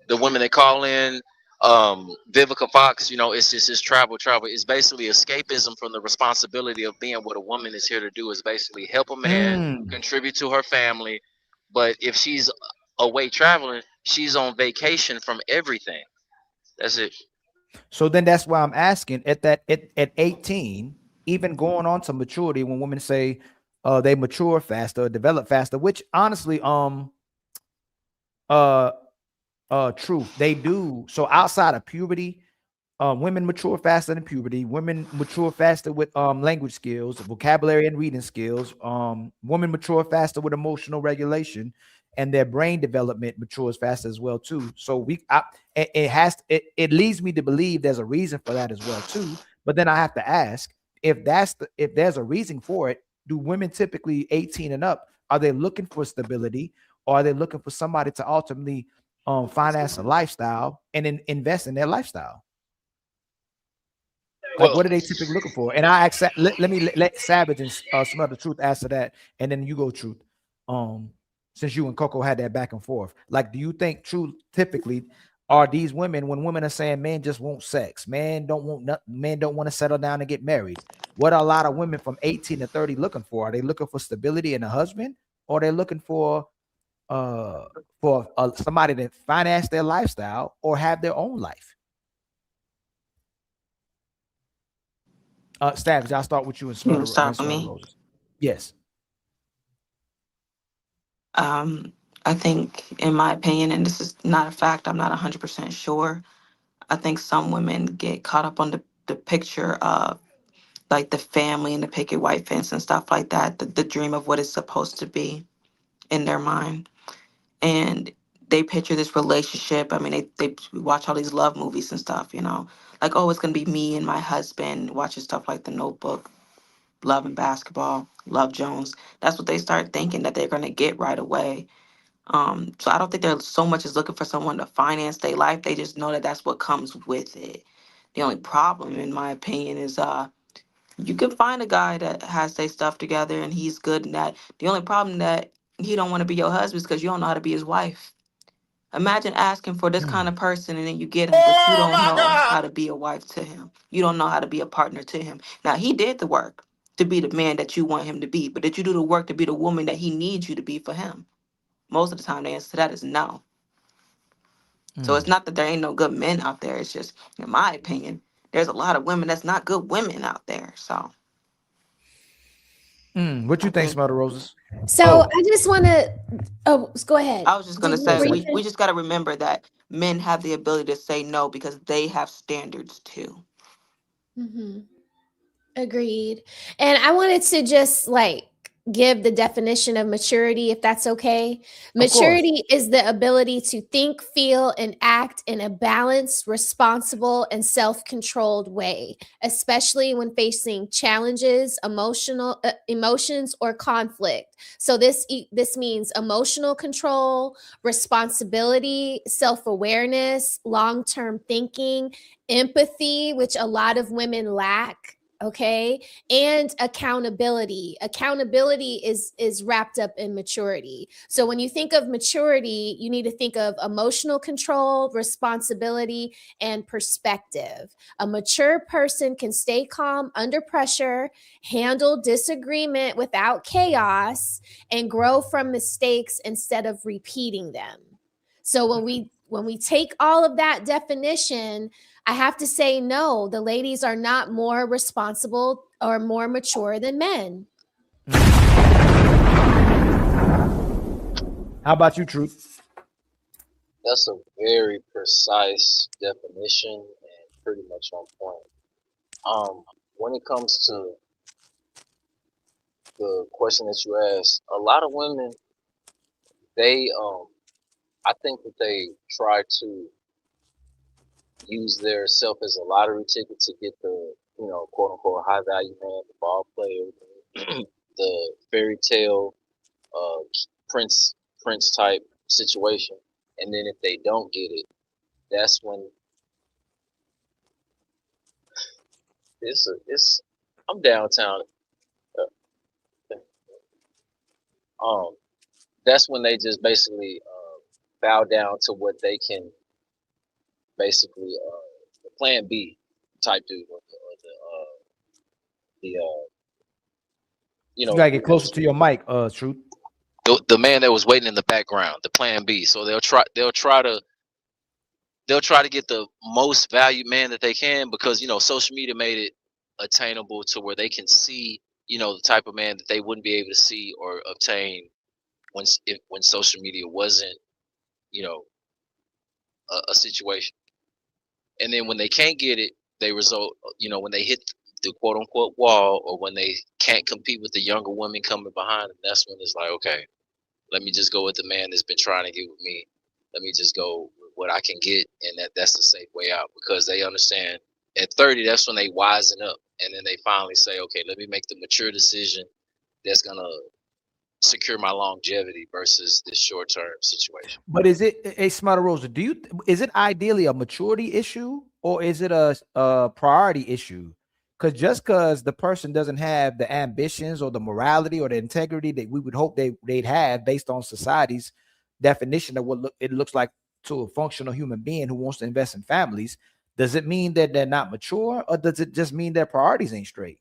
the women that call in, Vivica Fox, it's just travel. It's basically escapism from the responsibility of being what a woman is here to do, is basically help a man, contribute to her family. But if she's away traveling, she's on vacation from everything. That's it. So then that's why I'm asking at 18, even going on to maturity, when women say they mature faster, develop faster, which honestly, truth, they do. So outside of puberty, women mature faster than puberty. Women mature faster with language skills, vocabulary and reading skills. Women mature faster with emotional regulation, and their brain development matures faster as well too. So it leads me to believe there's a reason for that as well too. But then I have to ask, if there's a reason for it, do women typically 18 and up, are they looking for stability, or are they looking for somebody to ultimately finance a lifestyle and then invest in their lifestyle? Like, what are they typically looking for? And I accept. Let me let Savage and Smell the Truth answer that, and then you go, Truth. Since you and Coco had that back and forth, like, do you think, Truth, typically are these women, when women are saying men just want sex, men don't want to settle down and get married, what are a lot of women from 18 to 30 looking for? Are they looking for stability in a husband, or are they looking for for somebody to finance their lifestyle or have their own life? Stabs, I'll start with you and Smell Start with me. Roses. Yes. I think, in my opinion, and this is not a fact, I'm not 100% sure. I think some women get caught up on the picture of like the family and the picket white fence and stuff like that, the dream of what it's supposed to be in their mind. And they picture this relationship. I mean, they watch all these love movies and stuff, you know, like, oh, it's going to be me and my husband watching stuff like The Notebook, Love and Basketball, Love Jones. That's what they start thinking that they're going to get right away. So I don't think they're so much as looking for someone to finance their life. They just know that that's what comes with it. The only problem, in my opinion, is you can find a guy that has their stuff together and he's good in that. The only problem that he don't want to be your husband is because you don't know how to be his wife. Imagine asking for this kind of person and then you get him, but you don't know how to be a wife to him. You don't know how to be a partner to him. Now, he did the work to be the man that you want him to be, but did you do the work to be the woman that he needs you to be for him? Most of the time, the answer to that is no. So it's not that there ain't no good men out there. It's just, in my opinion, there's a lot of women that's not good women out there. So. What you think, Smell the Roses? So I just want to. Oh, go ahead. I was just gonna say we just got to remember that men have the ability to say no because they have standards too. Mm-hmm. Agreed. And I wanted to just give the definition of maturity, if that's okay. Maturity is the ability to think, feel, and act in a balanced, responsible, and self-controlled way, especially when facing challenges, emotions, or conflict. So this means emotional control, responsibility, self-awareness, long-term thinking, empathy, which a lot of women lack. Okay. And accountability. Accountability is wrapped up in maturity. So when you think of maturity, you need to think of emotional control, responsibility, and perspective. A mature person can stay calm under pressure, handle disagreement without chaos, and grow from mistakes instead of repeating them. So when we take all of that definition, I have to say, no, the ladies are not more responsible or more mature than men. How about you, Truth? That's a very precise definition and pretty much on point. When it comes to the question that you asked, a lot of women, they I think that they try to use their self as a lottery ticket to get the, quote unquote high value man, the ball player, the fairy tale prince type situation. And then if they don't get it, that's when I'm downtown. That's when they just basically bow down to what they can basically the plan B type dude or you gotta get closer to your mic, Truth. The man that was waiting in the background, the plan B. So they'll try to get the most valued man that they can because social media made it attainable to where they can see the type of man that they wouldn't be able to see or obtain when social media wasn't a situation. And then when they can't get it, they result, when they hit the quote unquote wall or when they can't compete with the younger women coming behind them, that's when it's like, okay, let me just go with the man that's been trying to get with me. Let me just go with what I can get. And that's the safe way out because they understand at 30, that's when they wisen up. And then they finally say, okay, let me make the mature decision that's going to secure my longevity versus this short-term situation. But is it a Smell the Roses? Is it ideally a maturity issue or is it a priority issue? Because just because the person doesn't have the ambitions or the morality or the integrity that we would hope they'd have based on society's definition of what it looks like to a functional human being who wants to invest in families, does it mean that they're not mature or does it just mean their priorities ain't straight?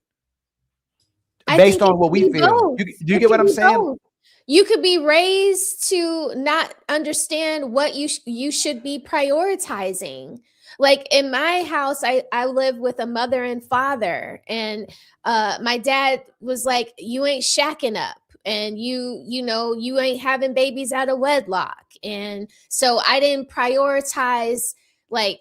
Based on what we feel. Do you get what I'm saying? You could be raised to not understand what you should be prioritizing. Like in my house, I live with a mother and father, and my dad was like, "You ain't shacking up, and you ain't having babies out of wedlock." And so I didn't prioritize like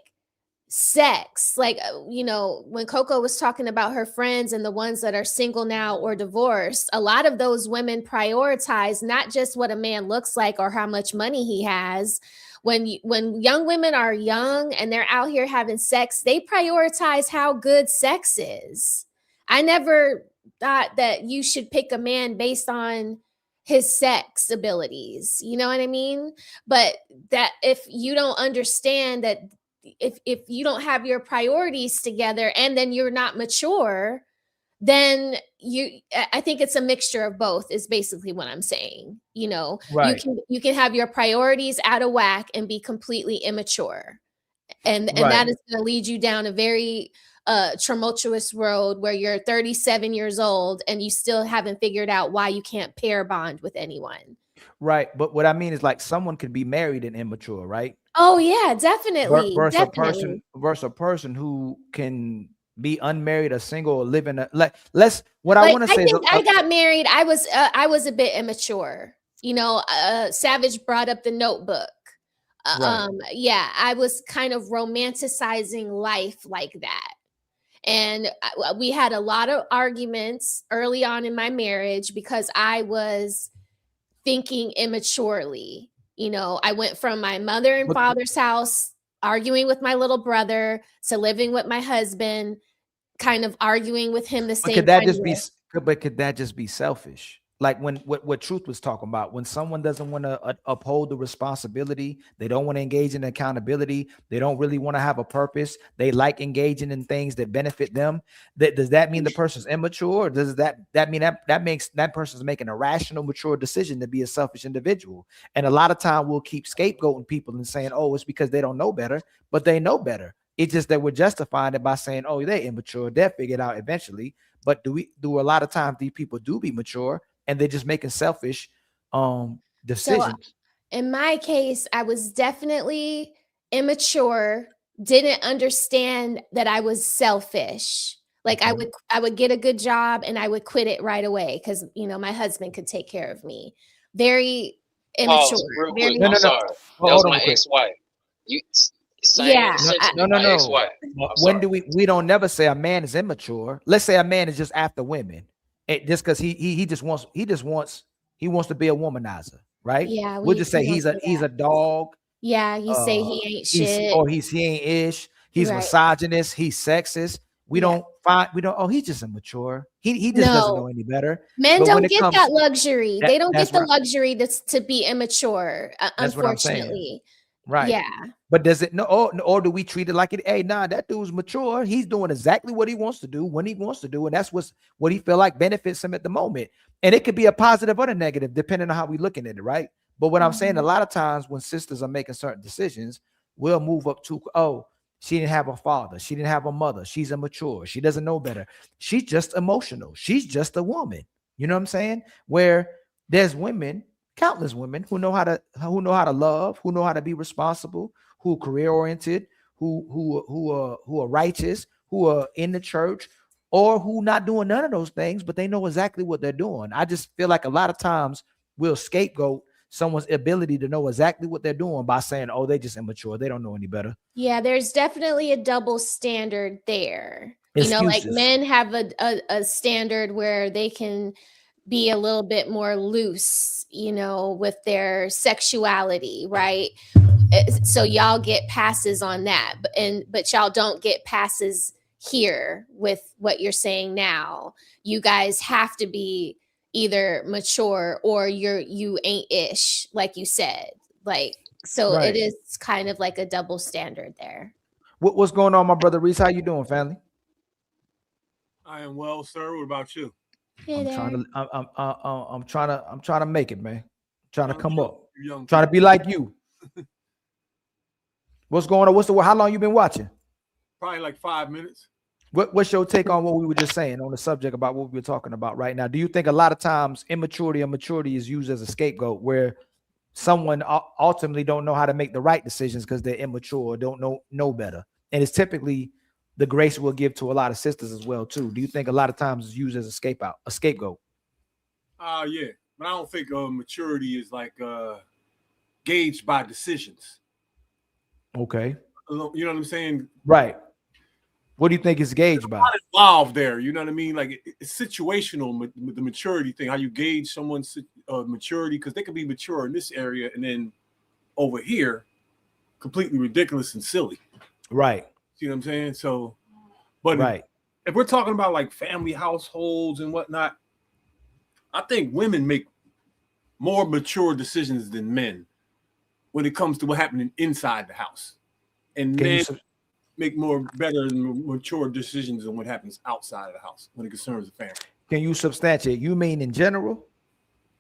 sex. Like when Coco was talking about her friends and the ones that are single now or divorced, a lot of those women prioritize not just what a man looks like or how much money he has. When young women are young and they're out here having sex, they prioritize how good sex is. I never thought that you should pick a man based on his sex abilities, you know what I mean? But that if you don't understand that, if you don't have your priorities together and then you're not mature, then I think it's a mixture of both is basically what I'm saying. Right. You can have your priorities out of whack and be completely immature. And that is going to lead you down a very tumultuous road where you're 37 years old and you still haven't figured out why you can't pair bond with anyone. Right. But what I mean is like someone could be married and immature, right? Oh yeah, definitely. Versus Definitely. a person who can be unmarried or single or living what I want to say is I got married. I was a bit immature. Savage brought up The Notebook. Yeah, I was kind of romanticizing life like that. And we had a lot of arguments early on in my marriage because I was thinking immaturely. I went from my mother and father's house, arguing with my little brother, to living with my husband, kind of arguing with him the same. Could that just be selfish? Like what Truth was talking about, when someone doesn't want to uphold the responsibility, they don't want to engage in accountability, they don't really want to have a purpose, they like engaging in things that benefit them. Does that mean the person's immature? Or does that mean that makes that person's making a rational, mature decision to be a selfish individual? And a lot of time we'll keep scapegoating people and saying, oh, it's because they don't know better, but they know better. It's just that we're justifying it by saying, oh, they're immature, they'll figure it out eventually. But do a lot of times these people do be mature and they're just making selfish decisions? So in my case, I was definitely immature, didn't understand that I was selfish. Like I would get a good job and I would quit it right away because my husband could take care of me. Very immature. Real quick. I'm sorry. That was my ex-wife. No. When do we don't never say a man is immature. Let's say a man is just after women. Just because he wants to be a womanizer, right? Yeah, we'll just say he's a dog. Yeah, you say he ain't shit, or he ain't ish. He's misogynist. He's sexist. He's just immature. He just doesn't know any better. Men don't get that luxury. They don't get the luxury to be immature. Unfortunately. Right. Yeah. But does it or do we treat it like it? Hey, nah, that dude's mature. He's doing exactly what he wants to do when he wants to do, and that's what he feel like benefits him at the moment. And it could be a positive or a negative, depending on how we looking at it, right? But what I'm saying, a lot of times when sisters are making certain decisions, we'll move up to, oh, she didn't have a father, she didn't have a mother, she's immature, she doesn't know better, she's just emotional, she's just a woman. You know what I'm saying? Where there's women, countless women who know how to love, who know how to be responsible, who are career oriented, who are righteous, who are in the church, or who not doing none of those things, but they know exactly what they're doing. I just feel like a lot of times we'll scapegoat someone's ability to know exactly what they're doing by saying, oh, they just immature, they don't know any better. Yeah, there's definitely a double standard there. Excuses. Like men have a standard where they can be a little bit more loose, with their sexuality, right? So y'all get passes on that, but y'all don't get passes here with what you're saying now. You guys have to be either mature or you ain't ish, like you said. Like, so It is kind of like a double standard there. What's going on, my brother Reese? How you doing, family? I am well, sir. What about you? Hey I'm trying to make it, man. Trying to come up. Trying to be like you. What's going on? How long you been watching? Probably like 5 minutes. What's your take on what we were just saying on the subject about what we were talking about right now? Do you think a lot of times immaturity or maturity is used as a scapegoat where someone ultimately don't know how to make the right decisions because they're immature or don't know better? And it's typically the grace we'll give to a lot of sisters as well too. Do you think a lot of times it's used as a scapegoat? Yeah, but I don't think maturity is like gauged by decisions. Okay. You know what I'm saying? Right. What do you think is gauged by? Not involved there. You know what I mean? Like it's situational, the maturity thing. How you gauge someone's maturity, because they could be mature in this area and then over here, completely ridiculous and silly. Right. See what I'm saying? So, but right. If we're talking about like family households and whatnot, I think women make more mature decisions than men when it comes to what happening inside the house, and men make more better and mature decisions than what happens outside of the house when it concerns the family. Can you substantiate? You mean in general?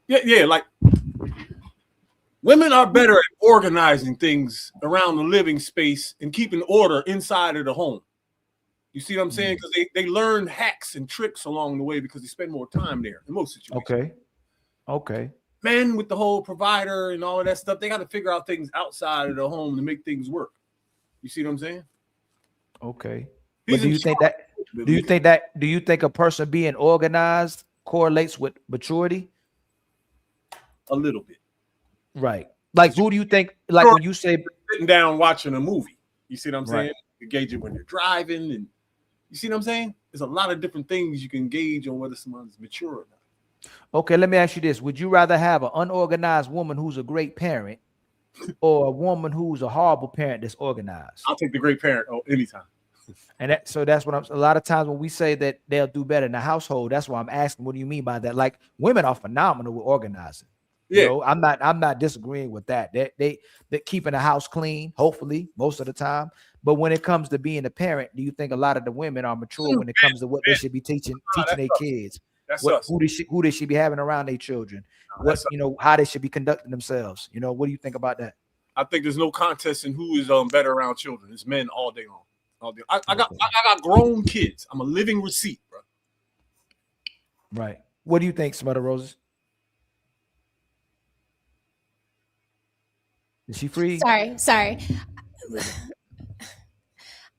Yeah. Like women are better at organizing things around the living space and keeping order inside of the home. You see what I'm saying? Because they learn hacks and tricks along the way because they spend more time there in most situations. Okay. Men with the whole provider and all of that stuff, they got to figure out things outside of the home to make things work. You see what I'm saying? Okay. But do you think a person being organized correlates with maturity? A little bit. Right. Like who do you think, like when you say sitting down watching a movie, you see what I'm saying? Right. You gauge it when you're driving, and you see what I'm saying? There's a lot of different things you can gauge on whether someone's mature or not. Okay, let me ask you this. Would you rather have an unorganized woman who's a great parent or a woman who's a horrible parent that's organized? I'll take the great parent anytime. And that's what a lot of times when we say that they'll do better in the household, that's why I'm asking, what do you mean by that? Like women are phenomenal with organizing. Yeah. You know, I'm not disagreeing with that. They're keeping the house clean, hopefully, most of the time. But when it comes to being a parent, do you think a lot of the women are mature when it comes to what they should be teaching their kids? Who they should be having around their children? How they should be conducting themselves. You know, what do you think about that? I think there's no contest in who is better around children. It's men all day long. All day. I got grown kids. I'm a living receipt, bro. Right. What do you think, Smother Roses? Is she free? Sorry.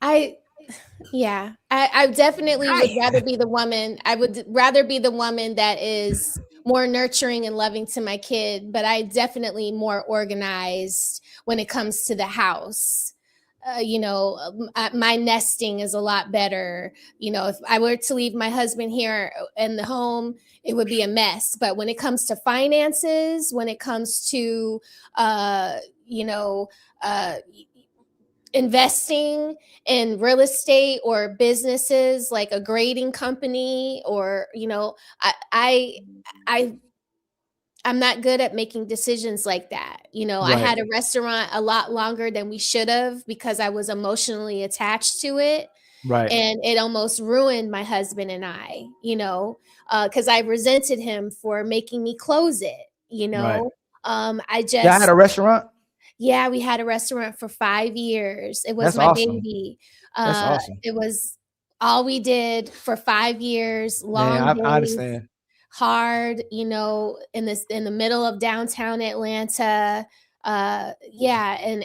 I definitely would rather be the woman. I would rather be the woman that is more nurturing and loving to my kid, but I definitely more organized when it comes to the house. My nesting is a lot better. If I were to leave my husband here in the home, it would be a mess. But when it comes to finances, when it comes to, investing in real estate or businesses like a grading company, or, I'm not good at making decisions like that. Right. I had a restaurant a lot longer than we should have because I was emotionally attached to it. Right. And it almost ruined my husband and I, because I resented him for making me close it, Right. I had a restaurant? Yeah, we had a restaurant for 5 years. It was That's my awesome. baby. That's awesome. It was all we did for 5 years. Long I days, understand. hard, in the middle of downtown Atlanta. And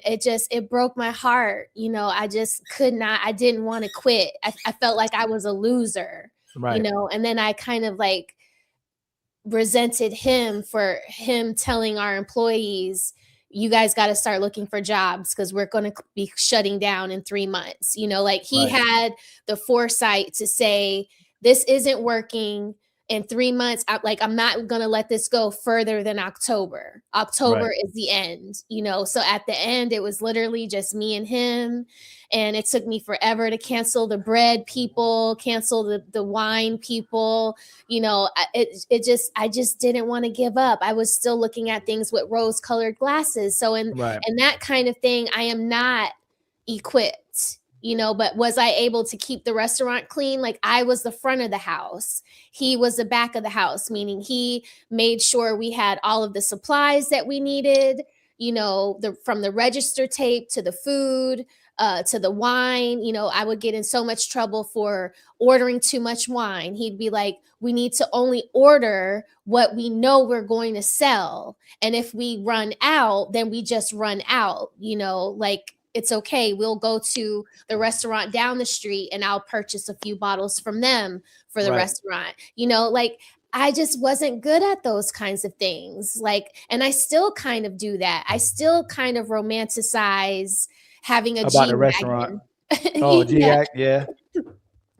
it broke my heart. I just I didn't want to quit. I felt like I was a loser, right. And then I kind of like resented him for him telling our employees, you guys got to start looking for jobs because we're going to be shutting down in 3 months. He had the foresight to say, this isn't working. In 3 months, I'm not going to let this go further than October. October is the end, So at the end, it was literally just me and him. And it took me forever to cancel the bread people, cancel the wine people. I just didn't want to give up. I was still looking at things with rose-colored glasses. So in that kind of thing, I am not equipped. But was I able to keep the restaurant clean? Like I was the front of the house. He was the back of the house, meaning he made sure we had all of the supplies that we needed, from the register tape to the food, to the wine. You know, I would get in so much trouble for ordering too much wine. He'd be like, we need to only order what we know we're going to sell. And if we run out, then we just run out, you know, like, it's okay. We'll go to the restaurant down the street and I'll purchase a few bottles from them for the restaurant. You know, like, I just wasn't good at those kinds of things. Like, and I still kind of do that. I still kind of romanticize having a About the G-Wagon. restaurant. Oh, G-Wagon, yeah.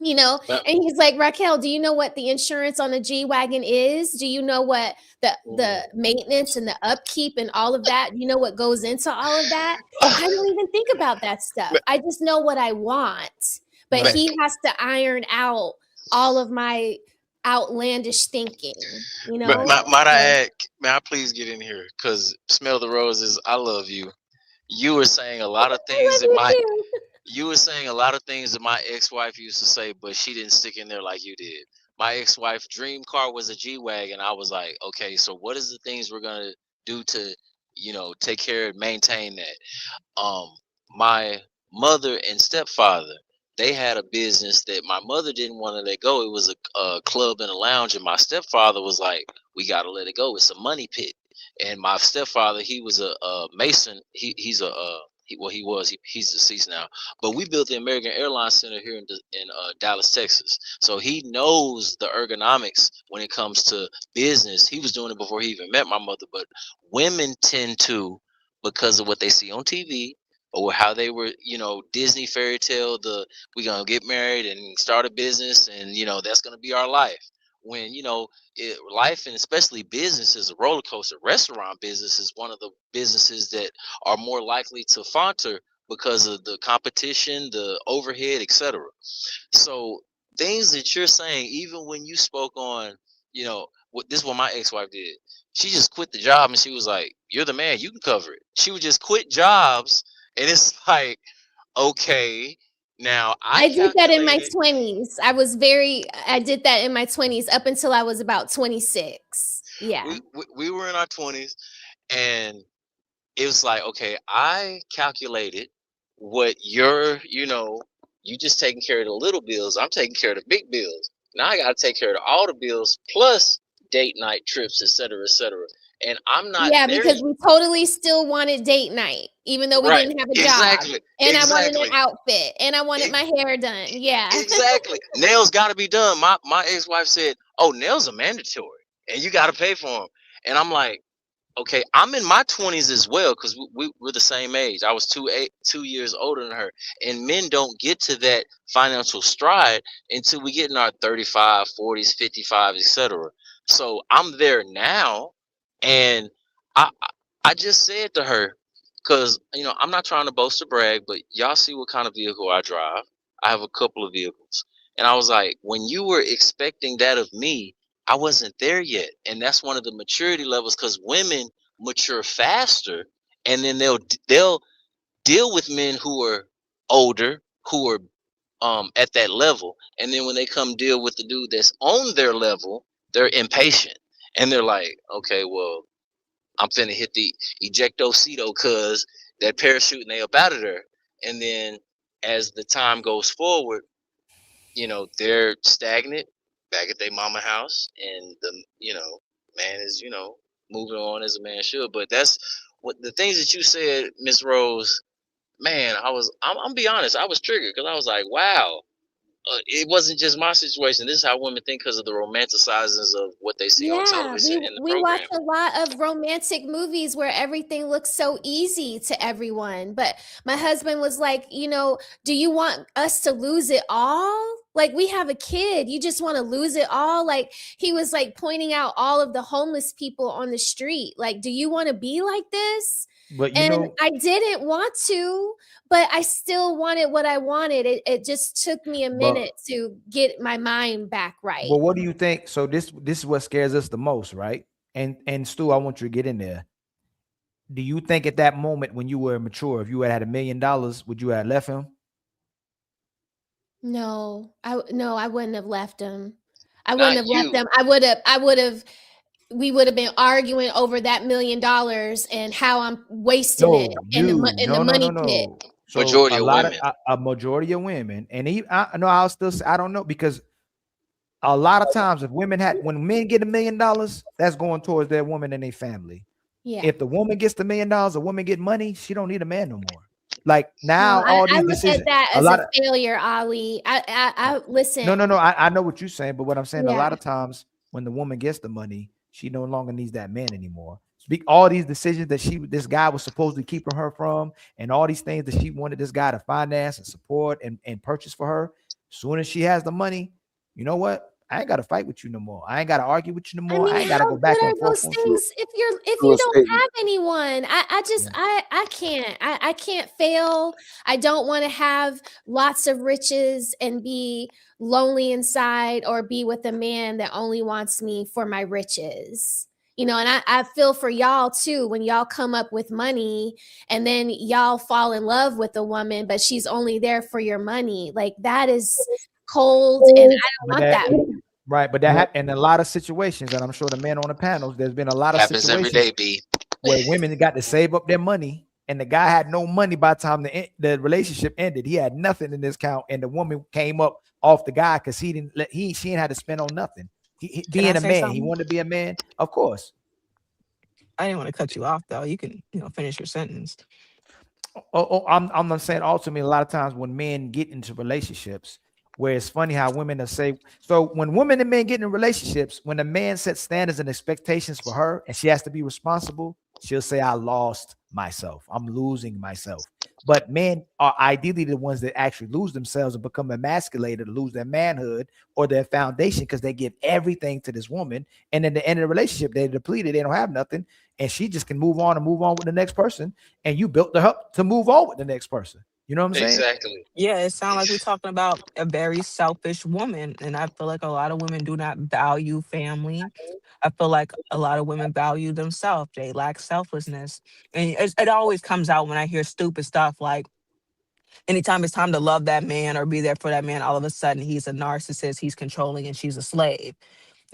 You know, and he's like, Raquel, do you know what the insurance on a G-Wagon is? Do you know what the maintenance and the upkeep and all of that? You know what goes into all of that? I don't even think about that stuff. I just know what I want. But he has to iron out all of my outlandish thinking, you know. Might I please get in here? Because Smell the Roses, I love you. You were saying a lot of things that my ex-wife used to say, but she didn't stick in there like you did. My ex-wife dream car was a G-Wagon. I was like, okay, so what is the things we're gonna do to, you know, take care and maintain that? My mother and stepfather, they had a business that my mother didn't want to let go. It was a club and a lounge, and my stepfather was like, we got to let it go. It's a money pit. And my stepfather, he was a Mason. He's deceased now. But we built the American Airlines Center here in Dallas, Texas. So he knows the ergonomics when it comes to business. He was doing it before he even met my mother. But women tend to, because of what they see on TV, or how they were, you know, Disney fairy tale, we gonna get married and start a business, and you know that's gonna be our life. When you know life, and especially business, is a roller coaster. Restaurant business is one of the businesses that are more likely to falter because of the competition, the overhead, etc. So things that you're saying, even when you spoke on, you know, this is what my ex-wife did. She just quit the job and she was like, "You're the man. You can cover it." She would just quit jobs. And it's like, okay, now I did that in my 20s. I did that in my 20s up until I was about 26. Yeah. We were in our 20s, and it was like, okay, I calculated what you just taking care of the little bills. I'm taking care of the big bills. Now I got to take care of all the bills plus date night trips, et cetera, et cetera. And I'm not because we totally still wanted date night, even though we didn't have a job. And I wanted an outfit, and I wanted my hair done. Yeah. Exactly. Nails got to be done. My ex-wife said, "Oh, nails are mandatory, and you got to pay for them." And I'm like, okay, I'm in my 20s as well, because we're the same age. I was 2 years older than her. And men don't get to that financial stride until we get in our 35, 40s, 55, etc. So I'm there now. And I just said to her, because, you know, I'm not trying to boast or brag, but y'all see what kind of vehicle I drive. I have a couple of vehicles. And I was like, when you were expecting that of me, I wasn't there yet. And that's one of the maturity levels, because women mature faster, and then they'll deal with men who are older, who are at that level. And then when they come deal with the dude that's on their level, they're impatient. And they're like, okay, well, I'm finna hit the ejectocito, cause that parachute and they up out of there. And then as the time goes forward, you know, they're stagnant back at their mama house, and the, you know, man is, you know, moving on as a man should. But that's what the things that you said, Miss Rose, man, I'm be honest, I was triggered, because I was like, wow. It wasn't just my situation. This is how women think, because of the romanticizings of what they see on television. We watch a lot of romantic movies where everything looks so easy to everyone. But my husband was like, you know, do you want us to lose it all? Like, we have a kid. You just want to lose it all? Like, he was like pointing out all of the homeless people on the street. Like, do you want to be like this? But I didn't want to, but I still wanted what I wanted. It just took me a minute to get my mind back right. Well, what do you think? So this is what scares us the most, right? And Stu, I want you to get in there. Do you think at that moment when you were mature, if you had $1 million, would you have left him? No, I wouldn't have left him. I wouldn't have left them. We would have been arguing over that $1 million and how I'm wasting it in the money pit. So Majority a of lot women. of a majority of women, and even I know I'll still say, I don't know, because a lot of times if women when men get $1 million, that's going towards their woman and their family. Yeah. If the woman gets the $1 million, a woman get money, she don't need a man no more. Like No, now, all I these look decisions, at that a as lot a of failure, Ali. I listen. no. I know what you're saying, but what I'm saying, a Yeah. lot of times when the woman gets the money, she no longer needs that man anymore. Speak all these decisions that this guy was supposedly keeping her from, and all these things that she wanted this guy to finance and support and purchase for her. As soon as she has the money, you know what? I ain't got to fight with you no more. I ain't got to argue with you no I more. mean, I ain't got to how go good back are and forth those on you. things if True you don't statement. have anyone? I can't. I can't fail. I don't want to have lots of riches and be lonely inside, or be with a man that only wants me for my riches. And I feel for y'all too, when y'all come up with money and then y'all fall in love with a woman, but she's only there for your money. Like, that is cold, and I don't want that. Right, but that in a lot of situations, and I'm sure the men on the panels, there's been a lot of Happens every situations day, B. where women got to save up their money, and the guy had no money by the time the relationship ended. He had nothing in his account, and the woman came up off the guy because she didn't had to spend on nothing. He Can I being a say man, he something? wanted to be a man, of course. I didn't want to cut you off though. You can, finish your sentence. I'm not saying ultimately a lot of times when men get into relationships, where it's funny how women will say, so when women and men get in relationships, when a man sets standards and expectations for her and she has to be responsible, she'll say, I lost myself. I'm losing myself. But men are ideally the ones that actually lose themselves and become emasculated, lose their manhood or their foundation because they give everything to this woman. And in the end of the relationship, they're depleted. They don't have nothing. And she just can move on with the next person. And you built her up to move on with the next person. You know what I'm saying? Exactly. Yeah, it sounds like we're talking about a very selfish woman. And I feel like a lot of women do not value family. I feel like a lot of women value themselves. They lack selflessness. And it always comes out when I hear stupid stuff like, anytime it's time to love that man or be there for that man, all of a sudden he's a narcissist, he's controlling, and she's a slave.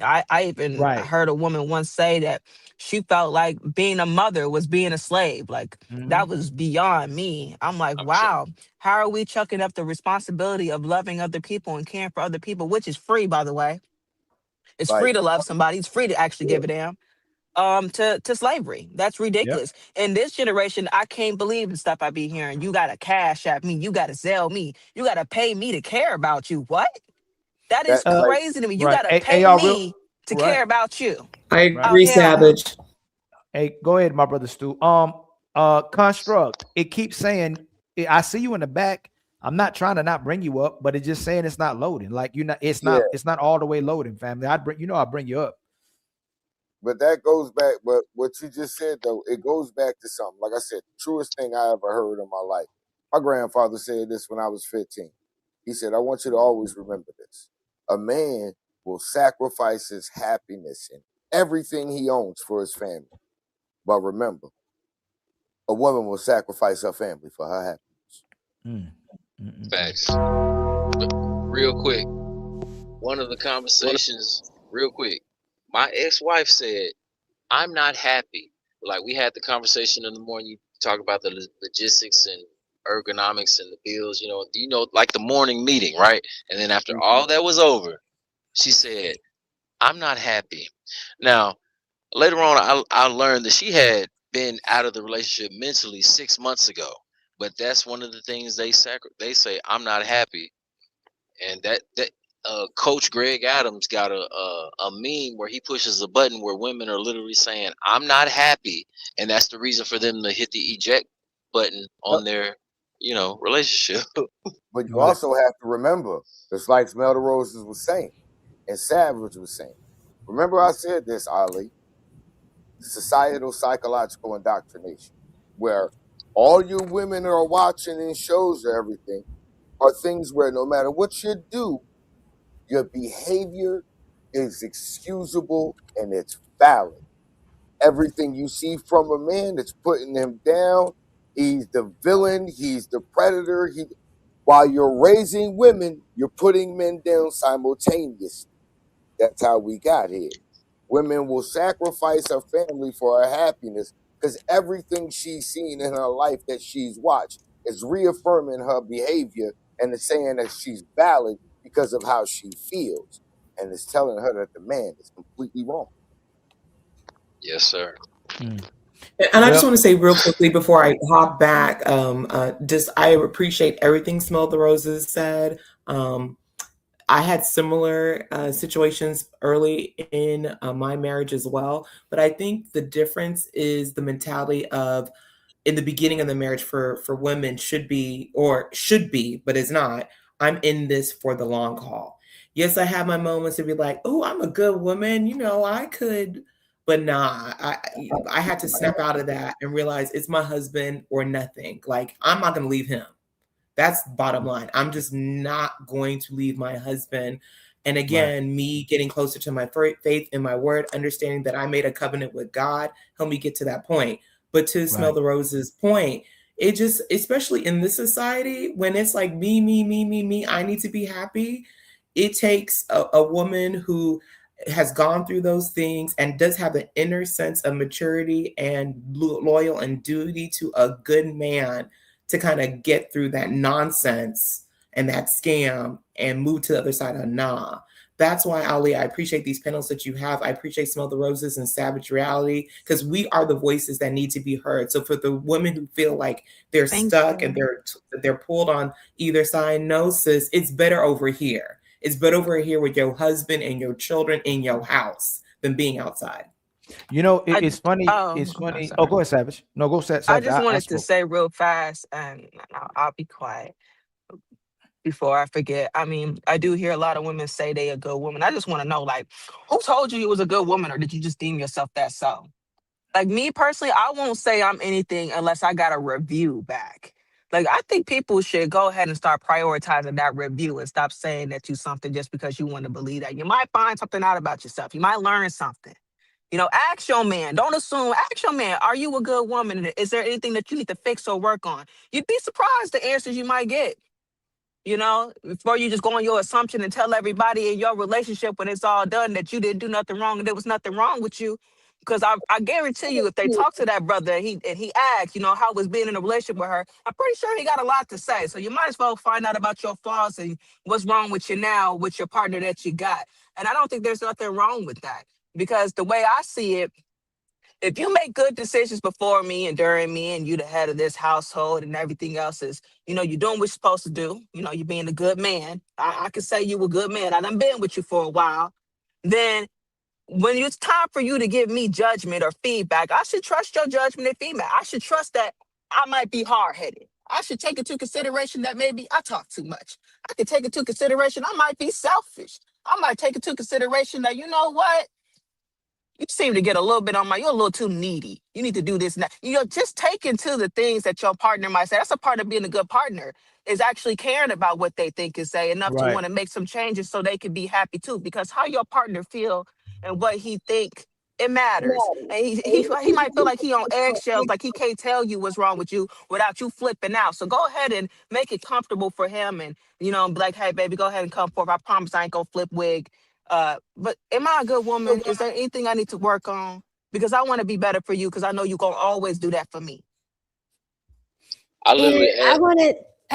I even heard a woman once say that she felt like being a mother was being a slave. Like, that was beyond me. I'm like, wow, how are we chucking up the responsibility of loving other people and caring for other people, which is free, by the way. It's free to love somebody. It's free to actually give a damn. To slavery. That's ridiculous. In this generation, I can't believe the stuff I be hearing. You gotta cash at me, you gotta sell me, you gotta pay me to care about you. What? That is crazy to me. You gotta pay me to care about you. I agree, Savage. Hey, go ahead, my brother Stu. Construct. It keeps saying, I see you in the back. I'm not trying to not bring you up, but it's just saying it's not loading. Like it's not all the way loading, family. I'll bring you up. But that goes back, but what you just said though, it goes back to something. Like I said, the truest thing I ever heard in my life. My grandfather said this when I was 15. He said, I want you to always remember this. A man will sacrifice his happiness and everything he owns for his family. But remember, a woman will sacrifice her family for her happiness. Facts. But real quick, one of the conversations, real quick, my ex-wife said, I'm not happy. Like, we had the conversation in the morning, you talk about the logistics and ergonomics and the bills, like the morning meeting, right? And then after all that was over, she said, I'm not happy. Now, later on, I learned that she had been out of the relationship mentally 6 months ago. But that's one of the things they say, I'm not happy. And that Coach Greg Adams got a meme where he pushes a button where women are literally saying, I'm not happy. And that's the reason for them to hit the eject button on their, relationship. But you also have to remember, just like Smell the Roses was saying, and Savage was saying. Remember I said this, Ali. Societal psychological indoctrination, where all you women are watching in shows or everything are things where no matter what you do, your behavior is excusable and it's valid. Everything you see from a man that's putting him down, he's the villain, he's the predator. While you're raising women, you're putting men down simultaneously. That's how we got here. Women will sacrifice her family for her happiness because everything she's seen in her life that she's watched It's reaffirming her behavior and it's saying that she's valid because of how she feels. And it's telling her that the man is completely wrong. Yes, sir. And I just want to say real quickly before I hop back, I appreciate everything Smell the Roses said. I had similar situations early in my marriage as well, but I think the difference is the mentality of in the beginning of the marriage for women should be, but it's not. I'm in this for the long haul. Yes, I have my moments to be like, oh, I'm a good woman, you know, I could. But nah, I had to snap out of that and realize it's my husband or nothing. Like, I'm not going to leave him. That's bottom line. I'm just not going to leave my husband. And again, me getting closer to my faith in my word, understanding that I made a covenant with God, help me get to that point. But to Smell the Roses' point, it just, especially in this society, when it's like me, I need to be happy. It takes a woman who has gone through those things and does have an inner sense of maturity and loyal and duty to a good man to kind of get through that nonsense and that scam and move to the other side of nah. That's why, Ali, I appreciate these panels that you have. I appreciate Smell the Roses and Savage Reality, because we are the voices that need to be heard. So for the women who feel like they're stuck and they're pulled on either side, no, sis, it's better over here. It's better over here with your husband and your children in your house than being outside. You know, it's funny. It's funny. Oh, go ahead, Savage. No, go Savage. I just wanted to say real fast, and I'll be quiet before I forget. I mean, I do hear a lot of women say they a good woman. I just want to know, like, who told you was a good woman, or did you just deem yourself that so? Like, me personally, I won't say I'm anything unless I got a review back. Like, I think people should go ahead and start prioritizing that review and stop saying that you something just because you want to believe that. You might find something out about yourself. You might learn something. You know, ask your man. Don't assume. Ask your man, are you a good woman? Is there anything that you need to fix or work on? You'd be surprised the answers you might get. You know, before you just go on your assumption and tell everybody in your relationship when it's all done that you didn't do nothing wrong and there was nothing wrong with you. Because I guarantee you, if they talk to that brother and he asks, you know, how was being in a relationship with her, I'm pretty sure he got a lot to say. So you might as well find out about your flaws and what's wrong with you now with your partner that you got. And I don't think there's nothing wrong with that. Because the way I see it, if you make good decisions before me and during me and you the head of this household and everything else is, you know, you're doing what you're supposed to do. You know, you're being a good man. I can say you a good man. I done been with you for a while. Then when it's time for you to give me judgment or feedback, I should trust your judgment and feedback. I should trust that I might be hard-headed. I should take into consideration that maybe I talk too much. I could take into consideration I might be selfish. I might take into consideration that, you know what? You seem to get a little bit on you're a little too needy. You need to do this and that. You know, just take into the things that your partner might say. That's a part of being a good partner, is actually caring about what they think and say enough to want to make some changes so they can be happy too. Because how your partner feel and what he think, it matters. And he might feel like he on eggshells, like he can't tell you what's wrong with you without you flipping out. So go ahead and make it comfortable for him and, you know, be like, hey, baby, go ahead and come forth. I promise I ain't gonna flip wig. But am I a good woman? Is there anything I need to work on? Because I want to be better for you, because I know you're gonna always do that for me. I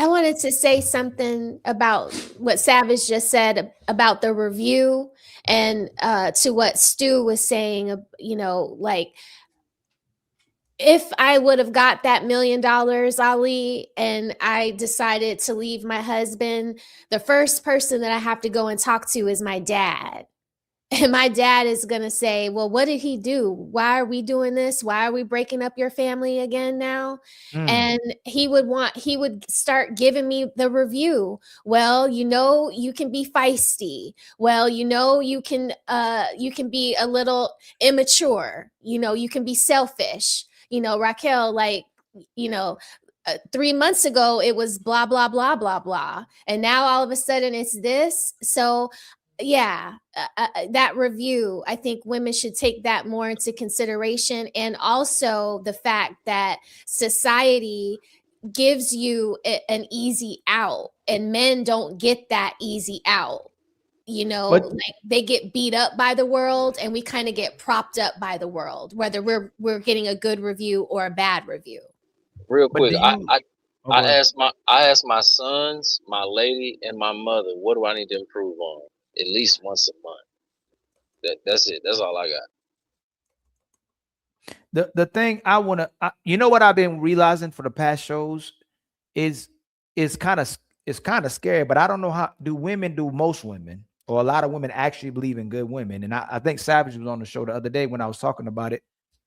wanted to say something about what Savage just said about the review and to what Stu was saying, you know, like, if I would have got that $1 million, Ali, and I decided to leave my husband, the first person that I have to go and talk to is my dad. And my dad is going to say, well, what did he do? Why are we doing this? Why are we breaking up your family again now? And he would start giving me the review. Well, you know, you can be feisty. Well, you know, you can be a little immature. You know, you can be selfish. You know, Raquel, like, you know, 3 months ago, it was blah, blah, blah, blah, blah. And now all of a sudden it's this. So yeah, that review, I think women should take that more into consideration. And also the fact that society gives you an easy out and men don't get that easy out. You know, like they get beat up by the world and we kind of get propped up by the world, whether we're getting a good review or a bad review. Real quick, I asked my sons, my lady, and my mother, what do I need to improve on? At least once a month. That's it. That's all I got. The thing I want to, you know what I've been realizing for the past shows is kind of scary, but I don't know how do most women or a lot of women actually believe in good women. And I think Savage was on the show the other day when I was talking about it,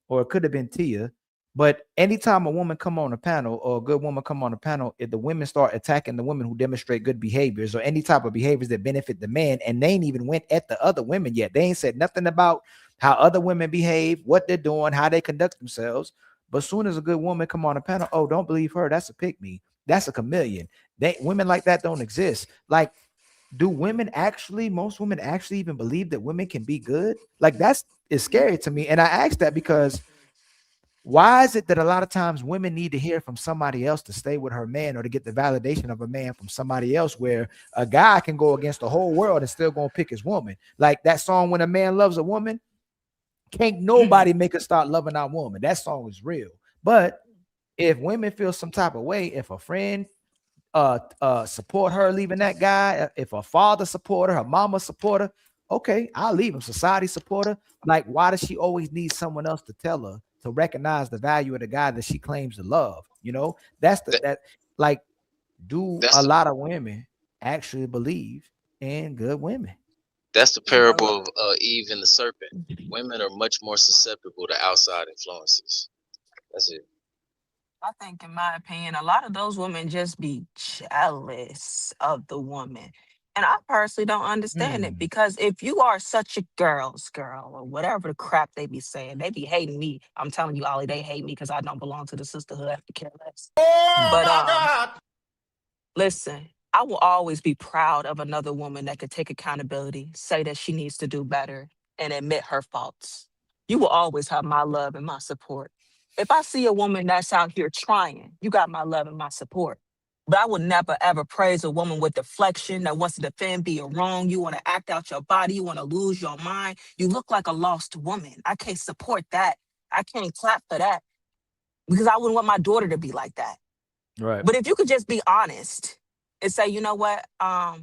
or it could have been Tia. But anytime a woman come on a panel or a good woman come on a panel, if the women start attacking the women who demonstrate good behaviors or any type of behaviors that benefit the man, and they ain't even went at the other women yet. They ain't said nothing about how other women behave, what they're doing, how they conduct themselves. But as soon as a good woman come on a panel, oh, don't believe her. That's a pick-me. That's a chameleon. Women like that don't exist. Like, do most women actually even believe that women can be good? Like, is scary to me. And I ask that because why is it that a lot of times women need to hear from somebody else to stay with her man or to get the validation of a man from somebody else, where a guy can go against the whole world and still gonna pick his woman? Like that song, When a Man Loves a Woman, can't nobody make her start loving our woman. That song is real. But if women feel some type of way, if a friend support her leaving that guy, if her father support her mama support her, okay, I'll leave him. Society support her. Like, why does she always need someone else to tell her to recognize the value of the guy that she claims to love? You know, a lot of women actually believe in good women? That's the parable of Eve and the serpent. Women are much more susceptible to outside influences. That's it. I think, in my opinion, a lot of those women just be jealous of the woman. And I personally don't understand it, because if you are such a girl's girl or whatever the crap they be saying, they be hating me. I'm telling you, Ollie, they hate me because I don't belong to the sisterhood. I could care less. But listen, I will always be proud of another woman that could take accountability, say that she needs to do better, and admit her faults. You will always have my love and my support. If I see a woman that's out here trying, you got my love and my support. But I would never, ever praise a woman with deflection that wants to defend being wrong. You want to act out your body. You want to lose your mind. You look like a lost woman. I can't support that. I can't clap for that, because I wouldn't want my daughter to be like that. Right. But if you could just be honest and say, you know what, I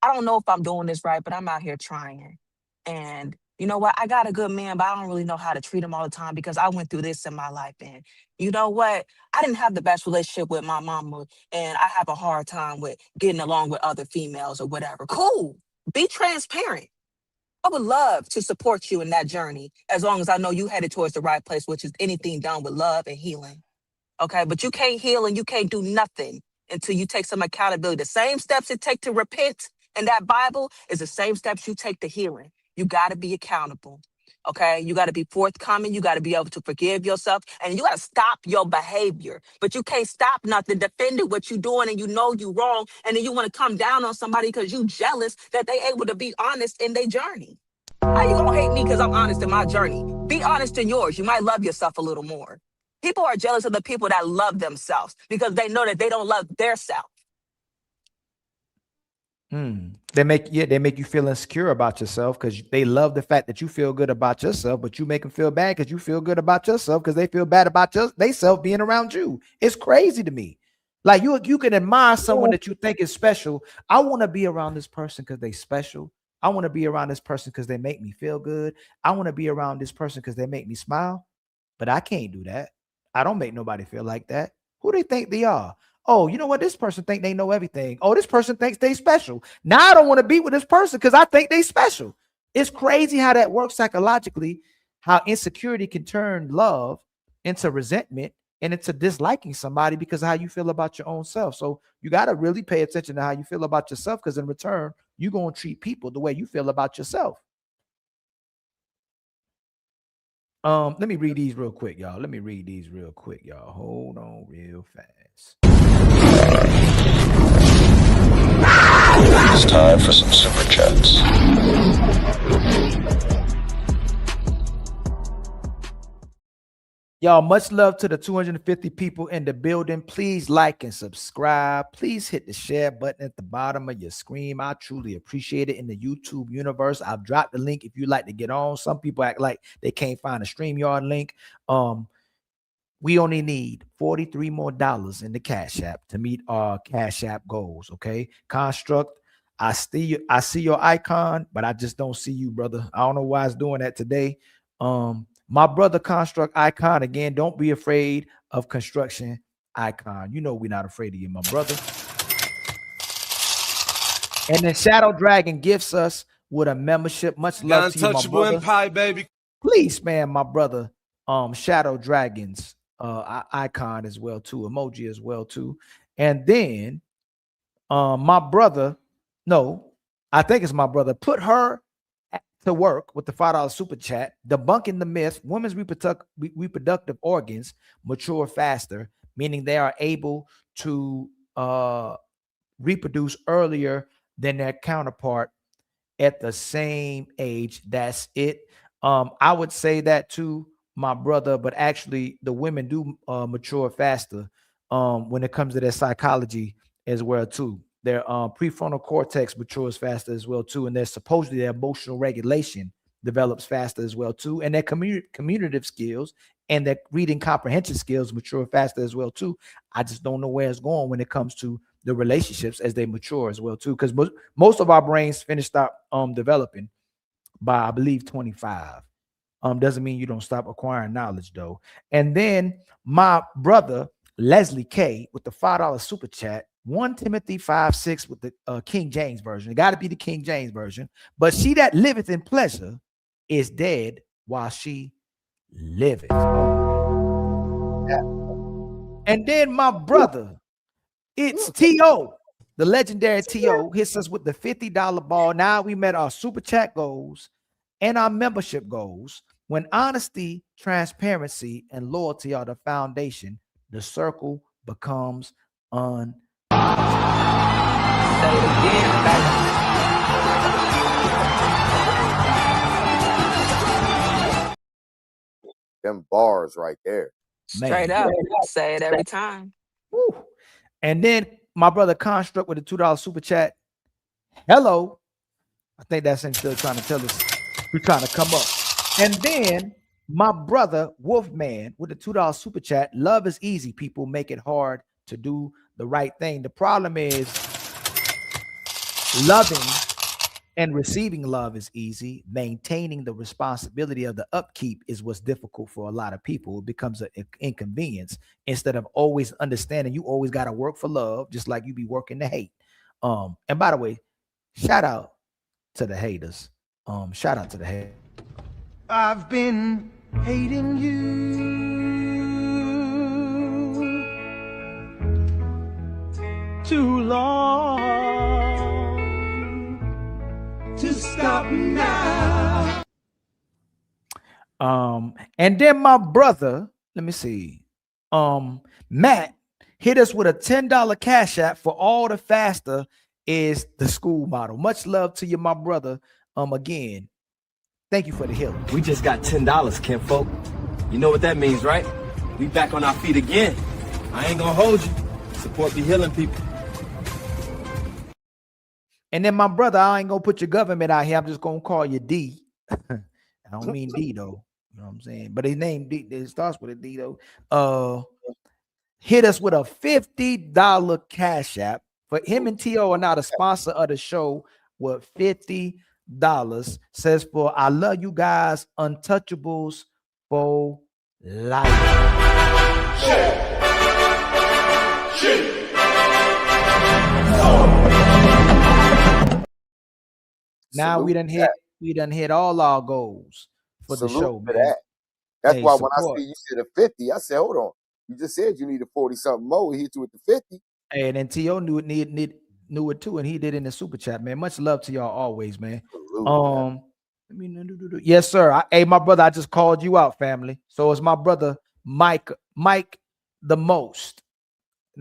don't know if I'm doing this right, but I'm out here trying. And you know what, I got a good man, but I don't really know how to treat him all the time because I went through this in my life. And you know what, I didn't have the best relationship with my mama, and I have a hard time with getting along with other females or whatever. Cool. Be transparent. I would love to support you in that journey, as long as I know you headed towards the right place, which is anything done with love and healing. Okay, but you can't heal and you can't do nothing until you take some accountability. The same steps it take to repent in that Bible is the same steps you take to healing. You got to be accountable. Okay, you got to be forthcoming. You got to be able to forgive yourself, and you got to stop your behavior. But you can't stop nothing, defending what you're doing, and you know you wrong, and then you want to come down on somebody because you jealous that they able to be honest in their journey. How you gonna hate me because I'm honest in my journey? Be honest in yours. You might love yourself a little more. People are jealous of the people that love themselves because they know that they don't love their self. They make you feel insecure about yourself because they love the fact that you feel good about yourself, but you make them feel bad because you feel good about yourself because they feel bad about they self being around you. It's crazy to me. Like you can admire someone that you think is special. I want to be around this person because they special. I want to be around this person because they make me feel good. I want to be around this person because they make me smile. But I can't do that. I don't make nobody feel like that. Who they think they are? Oh, you know what? This person think they know everything. Oh, this person thinks they special. Now I don't want to be with this person because I think they special. It's crazy how that works psychologically, how insecurity can turn love into resentment and into disliking somebody because of how you feel about your own self. So you got to really pay attention to how you feel about yourself, because in return, you're going to treat people the way you feel about yourself. Let me read these real quick, y'all. Hold on real fast. It's time for some super chats. Y'all, much love to the 250 people in the building. Please like and subscribe. Please hit the share button at the bottom of your screen. I truly appreciate it. In the YouTube universe, I've dropped the link if you'd like to get on. Some people act like they can't find a StreamYard link. We only need $43 more in the Cash App to meet our Cash App goals. Okay, Construct. I see your icon, but I just don't see you, brother. I don't know why it's doing that today. My brother Construct icon again. Don't be afraid of construction icon. You know we're not afraid of you, my brother. And then Shadow Dragon gifts us with a membership. Much love to you, my brother. Empire, baby. Please, man, my brother. Shadow Dragon's icon as well too, emoji as well too. And then my brother, no, I think it's my brother, put her to work with the $5 super chat, debunking the myth women's reproductive organs mature faster, meaning they are able to reproduce earlier than their counterpart at the same age. That's it. I would say that too, my brother, but actually the women do mature faster when it comes to their psychology as well too. Their prefrontal cortex matures faster as well too, and their supposedly their emotional regulation develops faster as well too, and their communicative skills and their reading comprehension skills mature faster as well too. I just don't know where it's going when it comes to the relationships as they mature as well too, because most of our brains finish stop developing by, I believe, 25. Doesn't mean you don't stop acquiring knowledge though. And then my brother Leslie K with the $5 super chat, 1 Timothy 5:6 with the King James version. It got to be the King James version. But she that liveth in pleasure is dead while she liveth. And then my brother, it's T.O., the legendary T.O., hits us with the $50 ball. Now we met our super chat goals and our membership goals. When honesty, transparency, and loyalty are the foundation, the circle becomes un. Say it again, baby. Them bars right there. Straight up. Say it every time. Woo. And then my brother Construct with a $2 super chat. Hello. I think that's him still trying to tell us we're trying to come up. And then my brother Wolfman with a $2 super chat. Love is easy. People make it hard to do the right thing. The problem is loving and receiving love is easy. Maintaining the responsibility of the upkeep is what's difficult for a lot of people. It becomes an inconvenience instead of always understanding you always got to work for love, just like you be working to hate. And by the way, shout out to the haters. Shout out to the haters. I've been hating you too long to stop now. And then my brother, let me see. Matt hit us with a $10 cash app for all the faster is the school model. Much love to you, my brother. Again, thank you for the help. We just got $10, kinfolk. You know what that means, right? We back on our feet again. I ain't gonna hold you. Support be healing people. And then my brother, I ain't gonna put your government out here. I'm just gonna call you D. I don't mean D though. You know what I'm saying? But his name D, it starts with a D though. Hit us with a $50 cash app. For him and T.O. are not a sponsor of the show with $50. Says for I love you guys, untouchables for life. Now we done hit all our goals for the show, man. That. That's why support. when I see you said a 50, I said, hold on. You just said you needed 40 something more. We hit you with the 50. Hey, and then T.O. knew it too, and he did in the super chat, man. Much love to y'all always, man. Yes, sir. Hey, my brother, I just called you out, family. So it's my brother Mike the Most.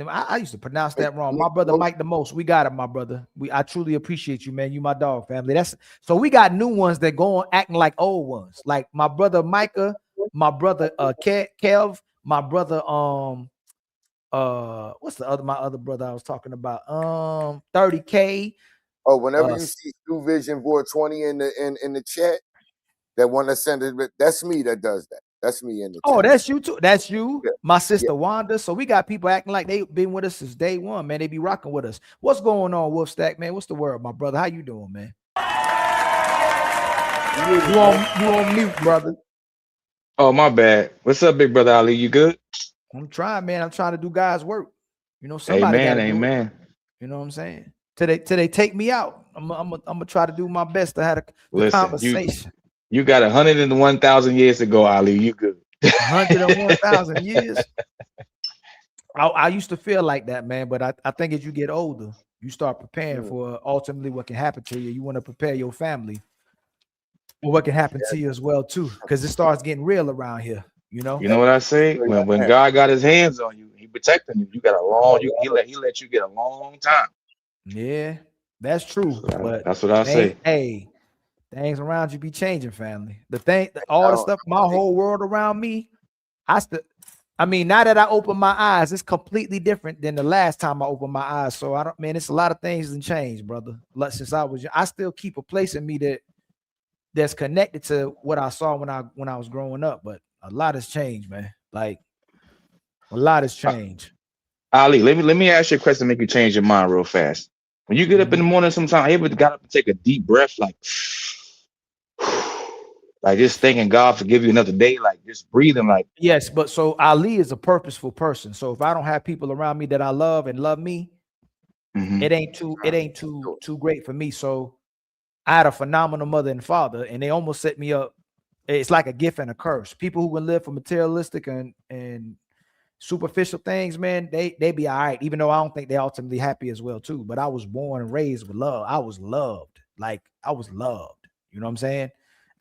I used to pronounce that wrong. My brother Mike the Most. We got it, my brother. I truly appreciate you, man. You my dog, family. So we got new ones that go on acting like old ones, like my brother Micah, my brother Kev, my brother what's my other brother I was talking about? 30K. Oh, whenever you see True Vision Board 20 in the chat, that one that sent it, that's me that does that. That's me in the Oh, chat. that's you too. That's you, Yeah. my sister Wanda. So we got people acting like they've been with us since day one, man. They be rocking with us. What's going on, Wolf Stack, man? What's the word, my brother? How you doing, man? You on mute, brother. Oh, my bad. What's up, big brother Ali? You good? I'm trying, man. I'm trying to do God's work. You know, somebody Amen, gotta do it. amen. You know what I'm saying? Till they take me out. I'm gonna try to do my best to have the Listen, conversation. you got 101,000 years to go, Ali. You good? 101,000 years. I used to feel like that, man, but I think as you get older, you start preparing for ultimately what can happen to you. You want to prepare your family for what can happen to you as well, too, because it starts getting real around here. You know what I say? When God got his hands on you, he protecting you. You got a long, he let you get a long time. Yeah, that's true. But that's what I say. Hey, things around you be changing, family. All the stuff, my whole world around me, I mean, now that I open my eyes, it's completely different than the last time I opened my eyes. So it's a lot of things that changed, brother. Since I still keep a place in me that's connected to what I saw when I was growing up, but a lot has changed, man. Like a lot has changed. Ali, let me ask you a question to make you change your mind real fast. When you get up in the morning, sometimes you ever got up and take a deep breath, like just thanking God for giving you another day, like just breathing, like. Yes, but so Ali is a purposeful person. So if I don't have people around me that I love and love me, it ain't too great for me. So I had a phenomenal mother and father, and they almost set me up. It's like a gift and a curse. People who can live for materialistic and superficial things, man, they be all right, even though I don't think they're ultimately happy as well, too. But I was born and raised with love. I was loved. Like I was loved. You know what I'm saying?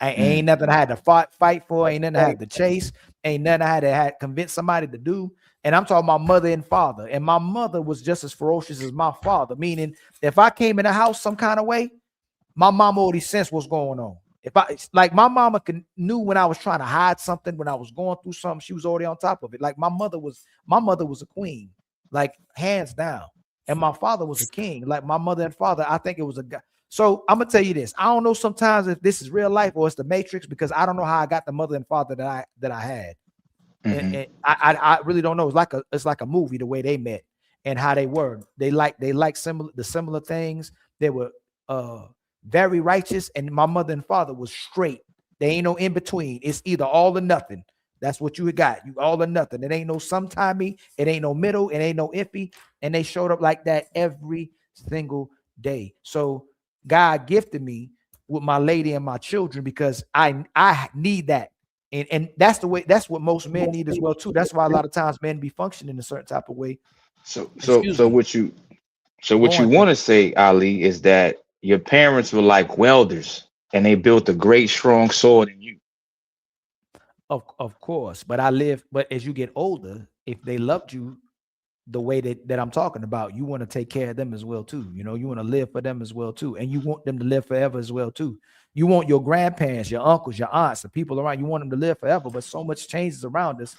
Ain't nothing I had to fight for. Ain't nothing I had to chase. Ain't nothing I had to convince somebody to do. And I'm talking about mother and father. And my mother was just as ferocious as my father, meaning if I came in the house some kind of way, my mom already sensed what's going on. My mama knew when I was trying to hide something, when I was going through something, she was already on top of it. Like my mother was a queen, like hands down. And my father was a king. Like my mother and father, I think it was a guy. So I'm gonna tell you this. I don't know sometimes if this is real life or it's the Matrix, because I don't know how I got the mother and father that I had. And I really don't know. It's like a movie, the way they met and how they were. They like similar things. They were very righteous, and my mother and father was straight. There ain't no in between. It's either all or nothing. That's what you got. You all or nothing. It ain't no sometimey. It ain't no middle. It ain't no iffy. And they showed up like that every single day. So God gifted me with my lady and my children because I need that. And that's the way, that's what most men need as well, too. That's why a lot of times men be functioning a certain type of way. So what you want to say, Ali, is that your parents were like welders and they built a great, strong sword in you. Of course. But as you get older, if they loved you the way that I'm talking about, you want to take care of them as well, too. You know, you want to live for them as well, too. And you want them to live forever as well, too. You want your grandparents, your uncles, your aunts, the people around, you want them to live forever. But so much changes around us.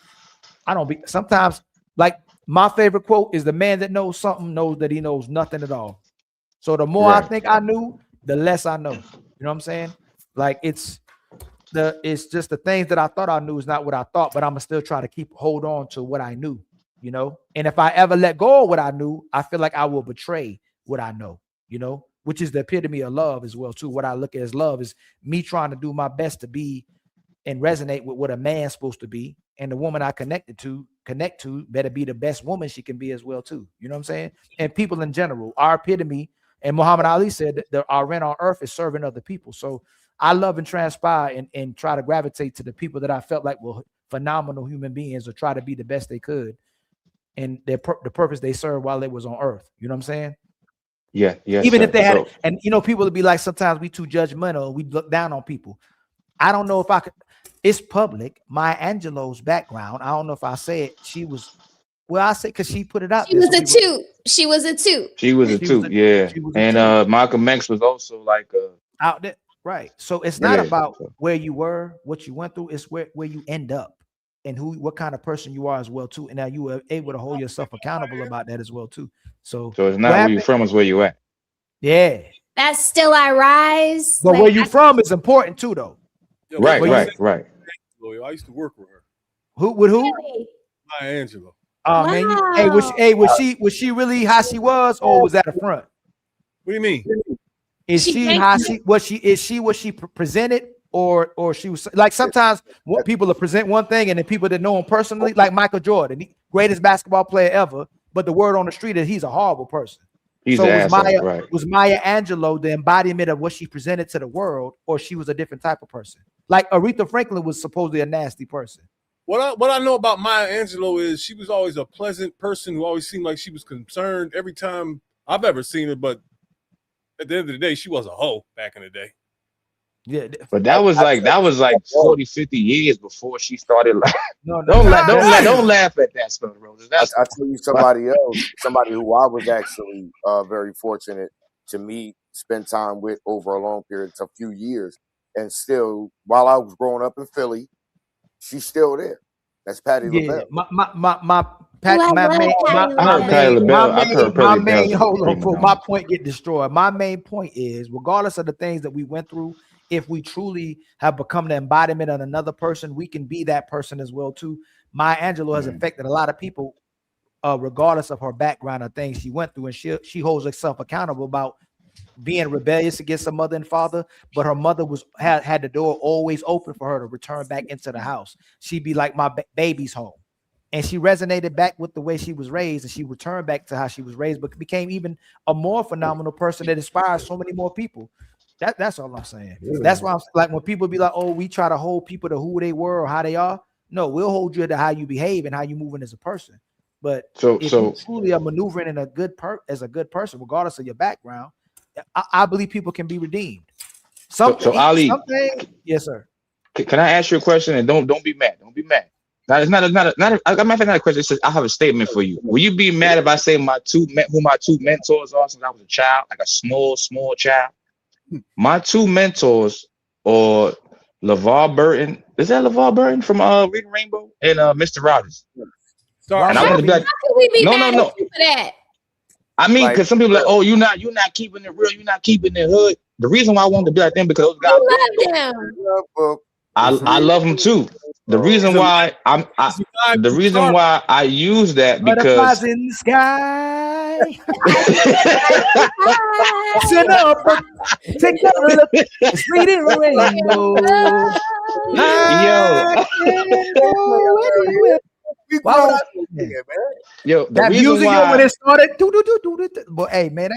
Sometimes, like my favorite quote is, the man that knows something knows that he knows nothing at all. So the more I think I knew, the less I know. You know what I'm saying? Like it's just the things that I thought I knew is not what I thought, but I'm gonna still try to hold on to what I knew, you know? And if I ever let go of what I knew, I feel like I will betray what I know, you know, which is the epitome of love as well, too. What I look at as love is me trying to do my best to be and resonate with what a man's supposed to be. And the woman I connect to better be the best woman she can be as well, too. You know what I'm saying? And people in general, our epitome, and Muhammad Ali said that our rent on earth is serving other people. So I love and transpire and try to gravitate to the people that I felt like were phenomenal human beings, or try to be the best they could and the purpose they served while they was on earth. You know what I'm saying? Yeah. Even if they had, and you know, people would be like, sometimes we too judgmental. We look down on people. I don't know if I could. It's public. Maya Angelou's background, I don't know if I say it. She was, well, I say because she put it out. She was a two. She was a two. She was a two, yeah. And Malcolm X was also like out there, right? So it's not about where you were, what you went through. It's where you end up, and what kind of person you are as well, too. And now you are able to hold yourself accountable about that as well, too. So it's not where you're from, it's where you at. Yeah. That's still I rise. But where you from is important too, though. Right. Angelou. I used to work with her. Who with who? Maya Angelou. Oh man, was she really how she was, or was that a front? What do you mean? Is she how she was? Is she what she presented, or she was like sometimes what people will present one thing, and then people that know him personally, like Michael Jordan, the greatest basketball player ever, but the word on the street is he's a horrible person. He's so an asshole, right. Was Maya Angelou the embodiment of what she presented to the world, or she was a different type of person? Like Aretha Franklin was supposedly a nasty person. What I know about Maya Angelou is she was always a pleasant person who always seemed like she was concerned every time I've ever seen her. But at the end of the day, she was a hoe back in the day. Yeah, but that was like 40, 50 years before she started. Like, don't laugh at that stuff, bro. I tell you somebody else, somebody who I was actually very fortunate to meet, spend time with over a long period, a few years, and still while I was growing up in Philly. She's still there. That's Patti LaBelle. My point get destroyed. My main point is, regardless of the things that we went through, if we truly have become the embodiment of another person, we can be that person as well too. Maya Angelou has affected a lot of people, regardless of her background or things she went through, and she holds herself accountable about being rebellious against her mother and father, but her mother had the door always open for her to return back into the house. She'd be like, my baby's home. And she resonated back with the way she was raised, and she returned back to how she was raised, but became even a more phenomenal person that inspires so many more people. That's all I'm saying. Yeah. That's why I'm like, when people be like, oh, we try to hold people to who they were or how they are. No, we'll hold you to how you behave and how you moving as a person. But if you truly are maneuvering in as a good person, regardless of your background, I believe people can be redeemed. So Ali, yes, sir. Can I ask you a question? And don't be mad. Don't be mad. Now, it's not a question. It says I have a statement for you. Will you be mad if I say who my two mentors are since I was a child, like a small child? My two mentors are LeVar Burton. Is that LeVar Burton from Reading Rainbow and Mr. Rogers? And I want to be like, no. For that? I mean, because some people are like, oh, you're not keeping it real, you're not keeping it hood. The reason why I wanted to be like them because those guys, I love them too. The reason why I use that because butterflies in the sky. Sit up, take a look. It's Reading Rainbow. Wow. Yo, that music when it started, but hey, man,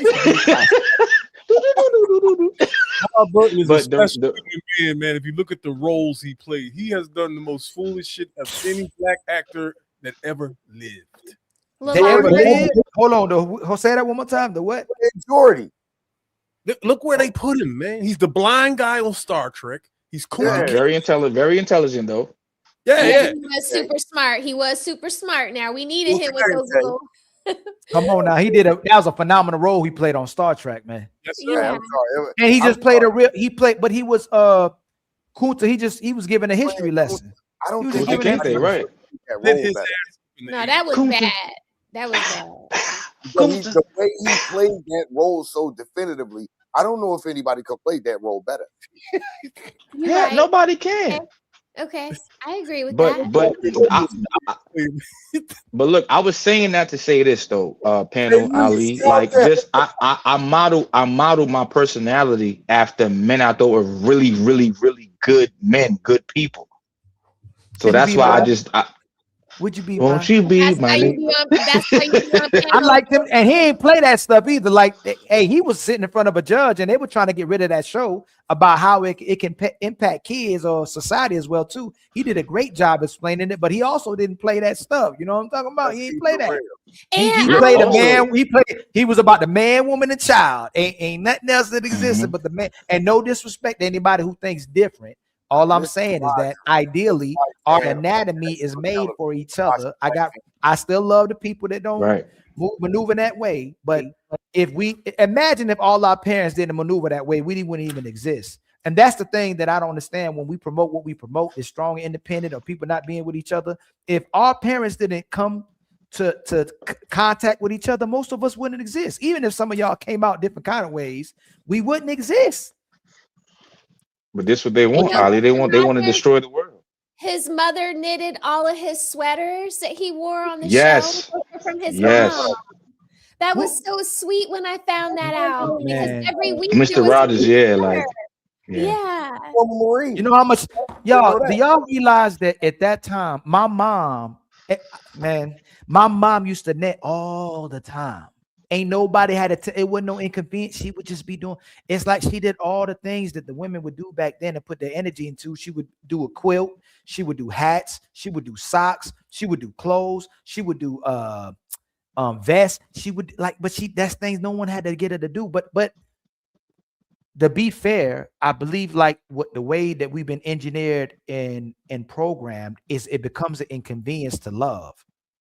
Burton is a special man. If you look at the roles he played, he has done the most foolish shit of any black actor that ever lived. Hold on, say that one more time. The what? Jordy. Look where they put him, man. He's the blind guy on Star Trek. He's cool. Yeah, very intelligent though. Yeah. He was super smart. He was super smart. Now we needed him with those little. Come on now, that was a phenomenal role he played on Star Trek, man. Yes, sir. Yeah. And he just played but he was Kunta. He was given a history lesson. I don't think right. No, that was bad. That was bad. The way he played that role so definitively, I don't know if anybody could play that role better. Right. Nobody can. Okay, I agree with that. But look, I was saying that to say this though, panel Ali, like this, I model my personality after men I thought were really, really, really good men, good people. So that's why would you be? Won't you be my? I liked him, and he ain't play that stuff either. Like, hey, he was sitting in front of a judge, and they were trying to get rid of that show about how it can impact kids or society as well too. He did a great job explaining it, but he also didn't play that stuff. You know what I'm talking about? He didn't play that. He played a man. He was about the man, woman, and child. Ain't nothing else that existed but the man. And no disrespect to anybody who thinks different. All I'm saying is that ideally our anatomy is made for each other. I still love the people that don't maneuver that way. But if we imagine if all our parents didn't maneuver that way, we wouldn't even exist. And that's the thing that I don't understand when we promote what we promote is strong and independent or people not being with each other. If our parents didn't come to contact with each other, most of us wouldn't exist. Even if some of y'all came out different kind of ways, we wouldn't exist. But this is what they want, Ali. They want to destroy the world. his mother knitted all of his sweaters that he wore on the Yes. show from his Yes. mom. That was so sweet when I found that out because Man. every week there Mr. was a Rogers, new yeah, sweater. like, yeah. Yeah. You know how much, y'all, do y'all realize that at that time, my mom, man, my mom used to knit all the time. Ain't nobody had it wasn't no inconvenience. She would just be doing, it's like she did all the things that the women would do back then and put their energy into. She would do a quilt, she would do hats, she would do socks, she would do clothes, she would do vests, she would that's things no one had to get her to do. But to be fair, I believe like what the way that we've been engineered and programmed is it becomes an inconvenience to love.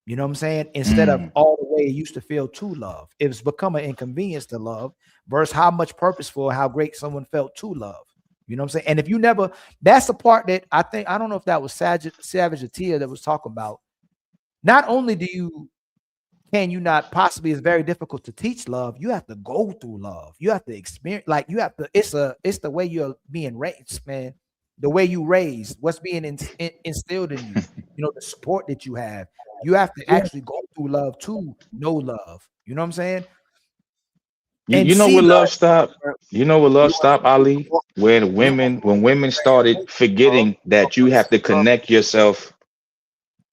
You know what I'm saying? Instead of all the way it used to feel to love, it's become an inconvenience to love versus how much purposeful, how great someone felt to love. You know what I'm saying? And if you never, that's the part that I think, I don't know if that was Savage Atia that was talking about. Not only can you not possibly, it's very difficult to teach love. You have to go through love. You have to experience, like you have to, it's the way you're being raised, man. The way you raised, what's being instilled in you, you know, the support that you have. You have to actually go through love to know love. You know what I'm saying? You know what love stopped? You know what love stopped, Ali? When women started forgetting that you have to connect yourself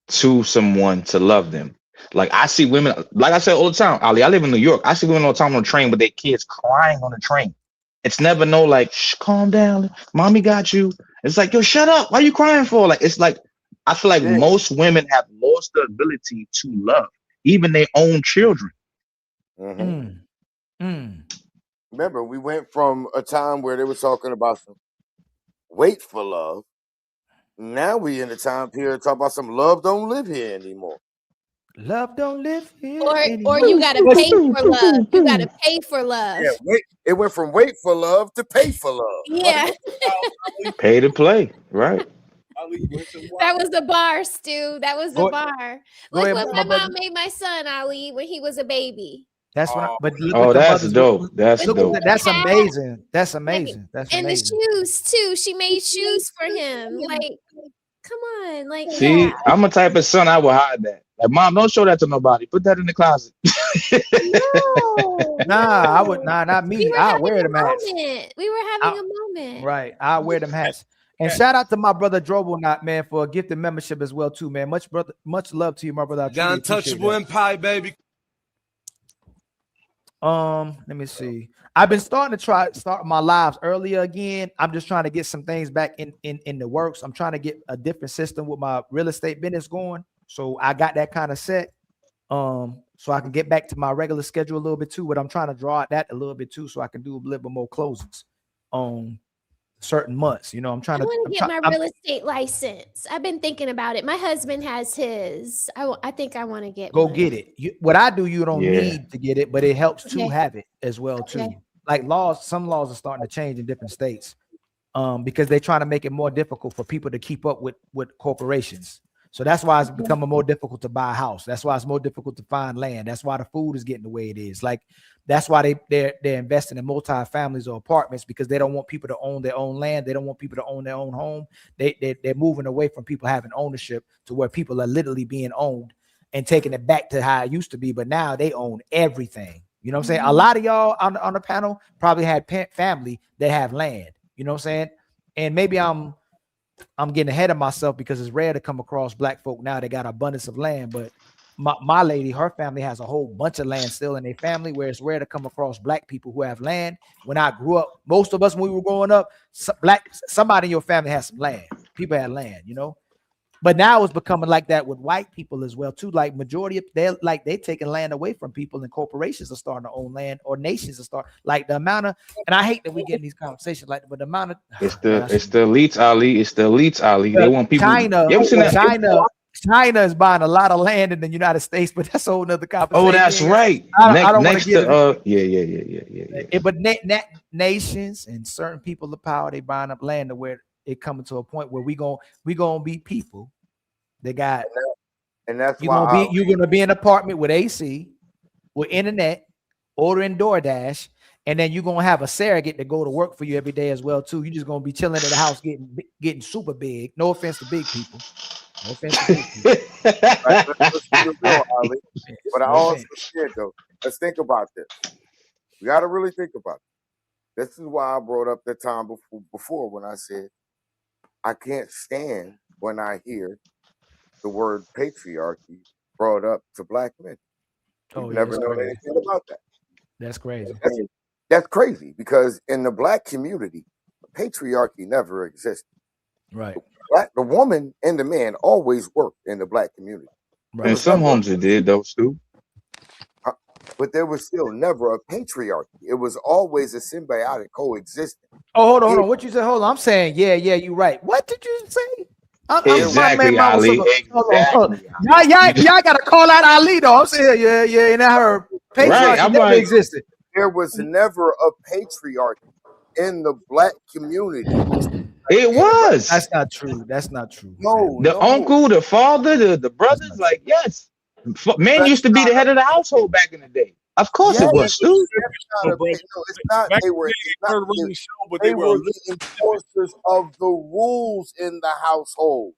to someone to love them. Like I see women, like I said all the time, Ali, I live in New York. I see women all the time on the train with their kids crying on the train. It's never no like, shh, calm down, mommy got you. It's like, yo, shut up. Why are you crying for? Like, it's like, I feel like most women have lost the ability to love, even their own children. Remember, we went from a time where they were talking about some wait for love. Now we in the time period talking about some love don't live here anymore. Love don't live here or you gotta pay for love. You gotta pay for love. Yeah, it went from wait for love to pay for love. Yeah. Pay to play, right? That was the bar, Stu. That was the Go- bar. go Look ahead, what my my brother. mom made my son, Ali, when he was a baby. That's what. But look Oh, what the that's mothers dope. do. That's Look dope. at that's amazing. That's amazing. That's And amazing. the shoes too. She made shoes for him. Like, come on. Like, See, yeah. I'm a type of son I will hide that. Like, mom, don't show that to nobody. Put that in the closet. Nah, I would not We me. were I having wear a them hats. moment. We were having a moment. Right. I wear them hats. And shout out to my brother Drobonot, man, for a gifted membership as well, too, man. Much love to you, my brother. I The truly appreciate Untouchable that. Empire, baby. Let me see. I've been starting to start my lives earlier again. I'm just trying to get some things back in the works. I'm trying to get a different system with my real estate business going. So I got that kind of set. So I can get back to my regular schedule a little bit too, but I'm trying to draw out that a little bit too, so I can do a little bit more closings on certain months. You know, I'm trying I to want to get my real estate license. I've been thinking about it. My husband has his. I think I want to get go one. get it. What I do, you don't Yeah. need to get it, but it helps to Okay. have it as well too. Okay. Like some laws are starting to change in different states, because they're trying to make it more difficult for people to keep up with corporations. So that's why it's becoming more difficult to buy a house. That's why it's more difficult to find land. That's why the food is getting the way it is. Like that's why they're investing in multi-families or apartments, because they don't want people to own their own land. They don't want people to own their own home. They're moving away from people having ownership to where people are literally being owned and taking it back to how it used to be. But now they own everything. You know what I'm saying? A lot of y'all on the panel probably had family that have land. You know what I'm saying? And maybe I'm getting ahead of myself because it's rare to come across black folk now. They got abundance of land, but my lady, her family has a whole bunch of land still in their family, where it's rare to come across black people who have land. When I grew up, most of us, when we were growing up, somebody in your family has some land. People had land, you know. But now it's becoming like that with white people as well too. Like majority of they're taking land away from people, and corporations are starting to own land, or nations are starting, like the amount of, and I hate that we get in these conversations like that, but the amount of It's the elites, Ali. It's the elites, Ali. They want people. China, You ever seen that? China is buying a lot of land in the United States, but that's a whole nother conversation. Oh, that's right. I don't want Next to get to yeah. But nations and certain people of power, they buying up land to where it coming to a point where we gonna be people. They got, and that's you're gonna be in an apartment with AC, with internet, ordering DoorDash, And then you're gonna have a surrogate to go to work for you every day as well too. You're just gonna be chilling at the house getting super big. No offense to big people. No offense to big people. Right, let's be real, Ali. But I also said though, let's think about this. We got to really think about it. This is why I brought up the time before when I said I can't stand when I hear the word patriarchy brought up to black men. We've never known anything about that. That's crazy. That's crazy because in the black community, patriarchy never existed. Right. The woman and the man always worked in the black community. Right. In some homes it did though, Stu. But there was still never a patriarchy. It was always a symbiotic coexistence. Oh, hold on. What you said? Hold on. I'm saying, yeah, you're right. What did you say? Exactly, Ali. Hold on. Y'all got to call out Ali though. I'm saying, yeah, and I heard patriarchy never existed. There was never a patriarchy in the black community. It was. That's not true. That's not true. No, the uncle, the father, the brothers, like yes. Men used to be the head of the household back in the day. Of course it was, Stu. It's not. They were the enforcers of the rules in the household.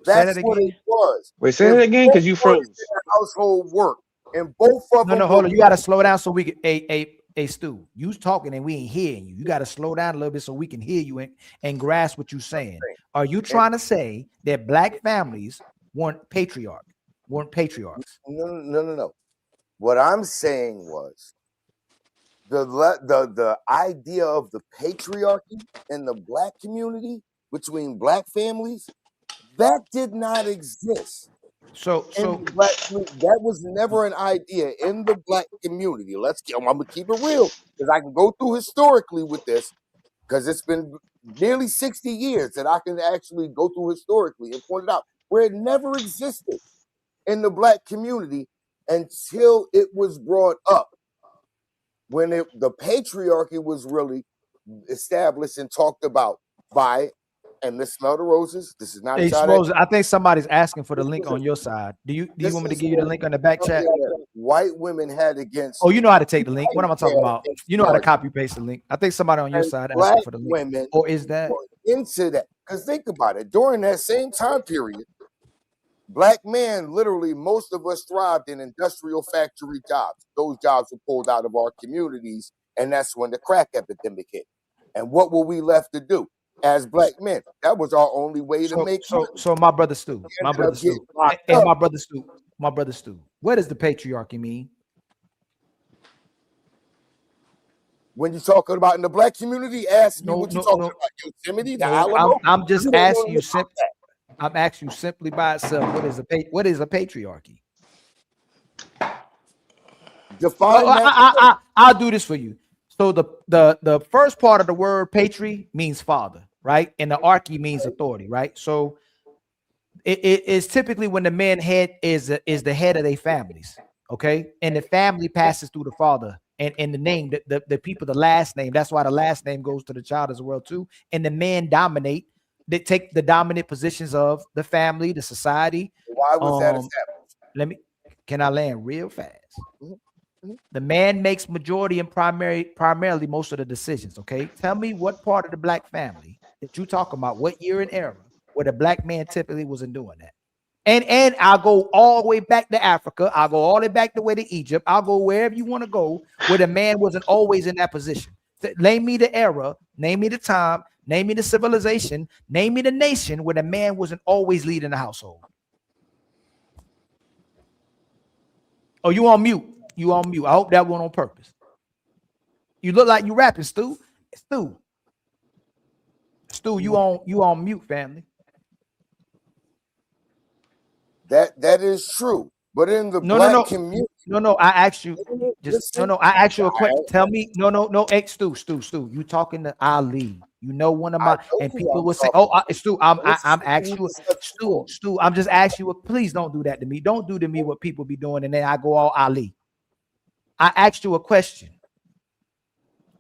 That's what it was. Wait, say that again, because you froze. Household work, and both of them. No, hold on. You got to slow down so we can. Hey, Stu, you talking and we ain't hearing you. You got to slow down a little bit so we can hear you and grasp what you're saying. Are you trying to say that black families weren't patriarchs? No. What I'm saying was the idea of the patriarchy in the black community between black families, that did not exist. So that was never an idea in the black community. I'm gonna keep it real because I can go through historically with this because it's been nearly 60 years that I can actually go through historically and point it out where it never existed in the black community until it was brought up when the patriarchy was really established and talked about by and Miss Smell the Roses. This is not I think somebody's asking for the link on your side. Do you want me to give you the link on the back chat? White women had against. Oh, you know how to take the link. What am I talking about? You know how to copy paste the link. I think somebody on your side asking for the link. Women or is that into that? Because think about it. During that same time period, black men, literally, most of us thrived in industrial factory jobs. Those jobs were pulled out of our communities, and that's when the crack epidemic hit. And what were we left to do? As black men, that was our only way to make money. So my brother Stu, my brother Stu, what does the patriarchy mean? When you're talking about in the black community, ask me what you're talking about. Yosemite, the Alamo? I'm just asking you simply. I'm asking you simply by itself. What is a patriarchy? Define I'll do this for you. So the first part of the word patri means father, right? And the archy means authority, right? So it is typically when the man head is the head of their families, okay? And the family passes through the father and the name, the people, the last name. That's why the last name goes to the child as well too. And the men dominate. They take the dominant positions of the family, the society. Why was that established? Can I land real fast? The man makes majority and primarily most of the decisions. Okay, tell me what part of the black family that you talking about, what year and era where the black man typically wasn't doing that. And I'll go all the way back to Africa. I'll go all the way back the way to Egypt. I'll go wherever you want to go where the man wasn't always in that position. Name me the era, name me the time, name me the civilization, name me the nation where the man wasn't always leading the household. Oh, you on mute. You on mute. I hope that went on purpose. You look like you rapping, Stu. Stu, you on mute, family. That is true. But in the black community. I asked you I asked you a question. Tell me, hey, Stu, you talking to Ali. You know one of my and people will say, Stu, I'm asking you, Stu, I'm just asking you, please don't do that to me. Don't do to me what people be doing, and then I go all Ali. I asked you a question.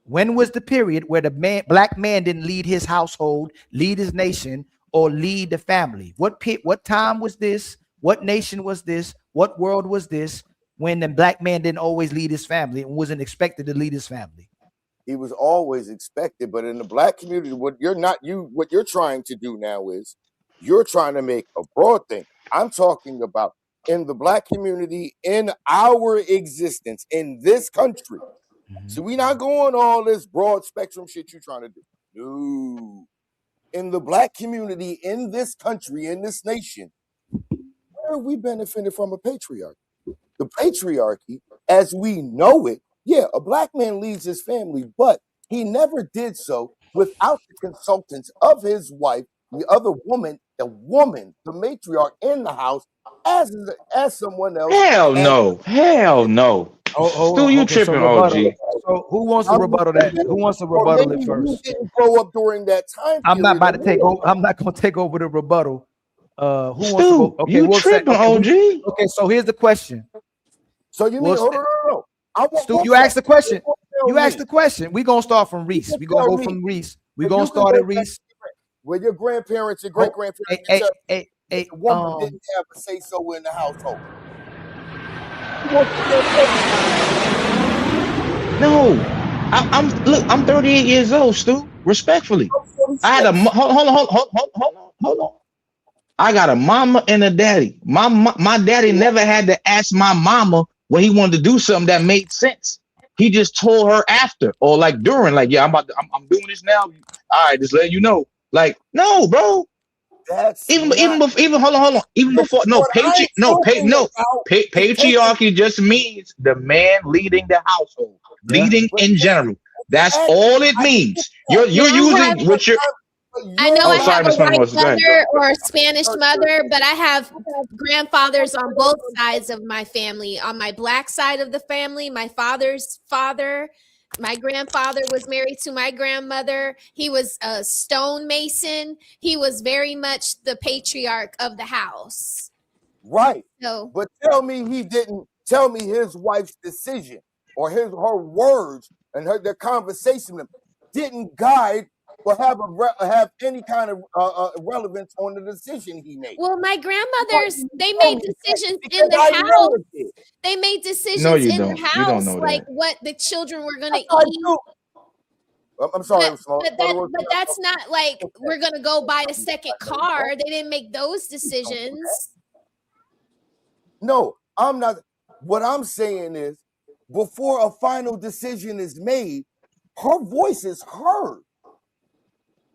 When was the period where the black man didn't lead his household, lead his nation, or lead the family? What time was this? What nation was this? What world was this when the black man didn't always lead his family and wasn't expected to lead his family? He was always expected. But in the black community, what you're trying to do now is you're trying to make a broad thing. I'm talking about in the black community, in our existence, in this country. So we're not going all this broad spectrum shit you're trying to do. No. In the black community, in this country, in this nation, where are we benefiting from a patriarchy? The patriarchy, as we know it, yeah, a black man leads his family, but he never did so without the consultance of his wife, the other woman, the matriarch in the house, as someone else. Hell no. Stu, you tripping, OG. So who wants to rebuttal that? Who wants to rebuttal it first? You didn't grow up during that time. I'm not about to take over. I'm not going to take over the rebuttal. Who wants to go? Okay, you tripping, OG. Okay, so here's the question. So you mean, no. Stu, you asked the question. You asked the question. We're going to start from Reese. We're going to go from Reese. We're going to start at Reese. Where your grandparents, your great-grandparents, the woman didn't have a say-so in the household. No, I'm 38 years old, Stu. Respectfully, I had a hold on. I got a mama and a daddy. My daddy never had to ask my mama when he wanted to do something that made sense. He just told her after or like during, like, yeah, I'm doing this now. All right, just let you know. Like, no, bro. Even hold on. Even before patriarchy just means the man leading the household, leading in general. That's all it means. You're using what you're. I know I have a white mother or a Spanish mother, but I have grandfathers on both sides of my family. On my black side of the family, my father's father, my grandfather was married to my grandmother. He was a stonemason. He was very much the patriarch of the house. Right. So, but tell me he didn't tell me his wife's decision or her words and their conversation didn't guide or have any kind of relevance on the decision he made. Well, my grandmothers, they made decisions in the house. They made decisions in their house, like what the children were going to eat. I'm sorry, but that's not like we're going to go buy a second car. They didn't make those decisions. No, I'm not. What I'm saying is, before a final decision is made, her voice is heard.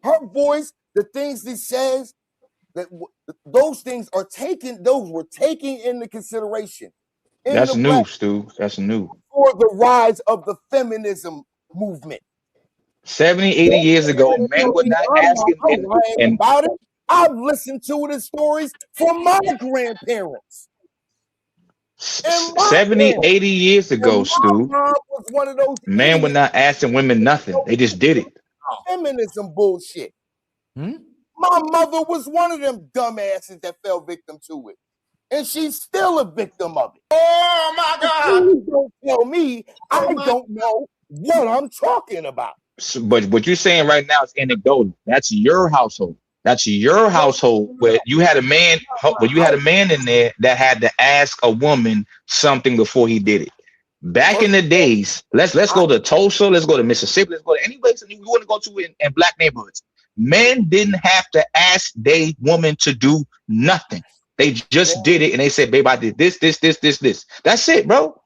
Her voice, the things he says, those things are taken. Those were taken into consideration. That's new, Stu. That's new. For the rise of the feminism movement. 70, 80 years ago, men were not asking about it. I've listened to the stories from my grandparents. 70, 80 years ago, Stu, men were not asking women nothing. They just did it. Feminism bullshit. My mother was one of them dumbasses that fell victim to it. And she's still a victim of it. Oh my God. Please don't tell me I don't know what I'm talking about. So, but what you're saying right now is anecdotal. That's your household. That's your household where you had a man, in there that had to ask a woman something before he did it. Back in the days, let's go to Tulsa, let's go to Mississippi, let's go to any place you want to go to in black neighborhoods. Men didn't have to ask their woman to do nothing. They just did it, and they said, "Babe, I did this. That's it, bro.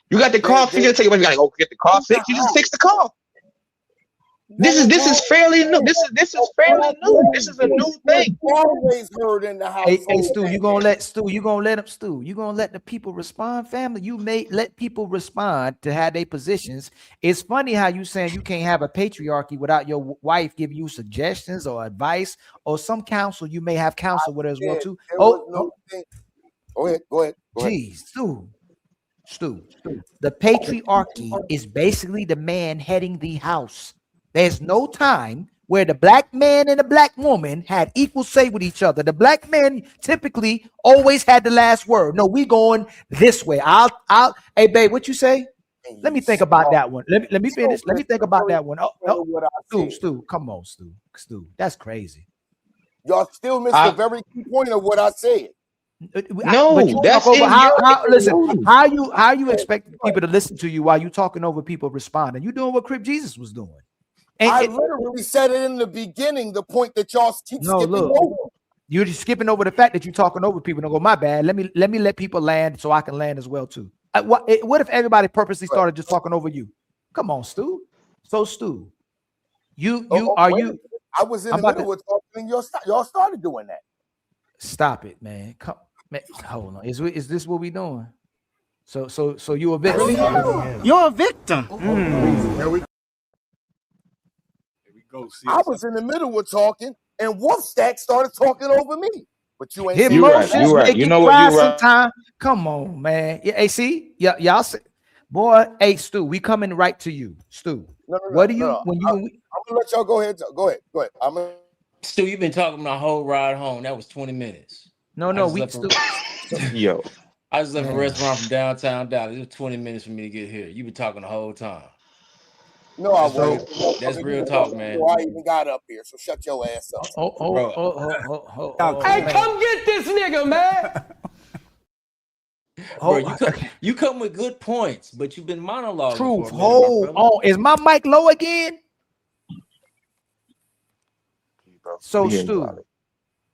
You got the car fixed. You gotta go get the car fixed. You just fix the car." This is fairly new. This is fairly new. This is a new thing. Always heard in the house. Hey, Stu, you gonna let the people respond, family. You may let people respond to have their positions. It's funny how you saying you can't have a patriarchy without your wife giving you suggestions or advice or some counsel. You may have counsel with her as well too. Go ahead. Geez, Stu. The patriarchy is basically the man heading the house. There's no time where the black man and the black woman had equal say with each other. The black man typically always had the last word. No, we going this way. Hey, babe, what you say? Let me think about that one. Let me finish. Let me think about that one. Stu, come on, Stu. That's crazy. Y'all still missed the very key point of what I said. But you that's talk over in how your listen, room. how you expect people to listen to you while you talking over people responding? You doing what Crip Jesus was doing. I literally said it in the beginning, the point that y'all keep skipping over. You're just skipping over the fact that you're talking over people. Don't go, my bad. Let me let people land so I can land as well too. What if everybody purposely started just talking over you? Come on, Stu. So Stu, I was in the middle of talking and y'all started doing that. Stop it, man. Come, man. Hold on. Is this what we doing? So you a victim? You're a victim. There we go. I was in the middle of talking, and Wolfstack started talking over me. But you ain't. You're right. You know what? You're right. Sometime. Come on, man. Yeah, hey, see, y'all say, boy, hey, Stu, we coming right to you, Stu. What do you when you? I'm gonna let y'all go ahead. Go ahead. Stu, you've been talking my whole ride home. That was 20 minutes. No, we still. Yo, I just left a restaurant from downtown Dallas. It was 20 minutes for me to get here. You've been talking the whole time. No, I wasn't. That's real talk, man. I even got up here, so shut your ass up. Hey, come get this nigga, man. Bro, you come with good points, but you've been monologuing. Truth. Hold on. Is my mic low again? So, Stu,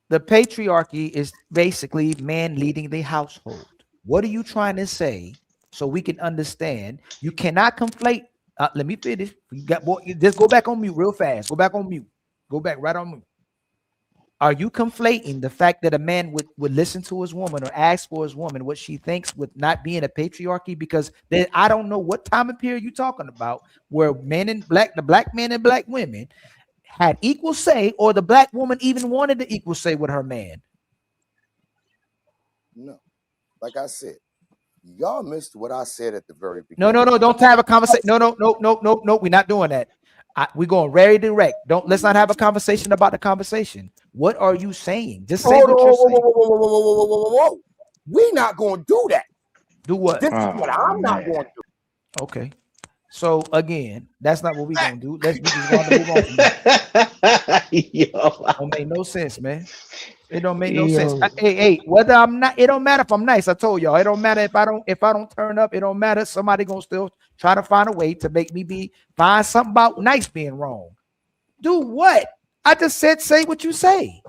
the patriarchy is basically man leading the household. What are you trying to say so we can understand? You cannot conflate. Let me finish. You got just go back on mute real fast. Go back on mute. Go back right on mute. Are you conflating the fact that a man would listen to his woman or ask for his woman what she thinks with not being a patriarchy? Because I don't know what time of period you're talking about where the black men and black women had equal say, or the black woman even wanted the equal say with her man. No, like I said, y'all missed what I said at the very beginning. No, don't have a conversation. No, we're not doing that. We're going very direct. Let's not have a conversation about the conversation. What are you saying? Just say what you're saying. Whoa. We're not going to do that. Do what? This is what I'm not going to do. Okay. So again, that's not what we're gonna do. We just gonna move on from that. Don't make no sense, man. It don't make no sense. Hey, whether I'm not, it don't matter if I'm nice. I told y'all, it don't matter if I don't turn up. It don't matter. Somebody gonna still try to find a way to make me find something about nice being wrong. Do what? I just said say what you say.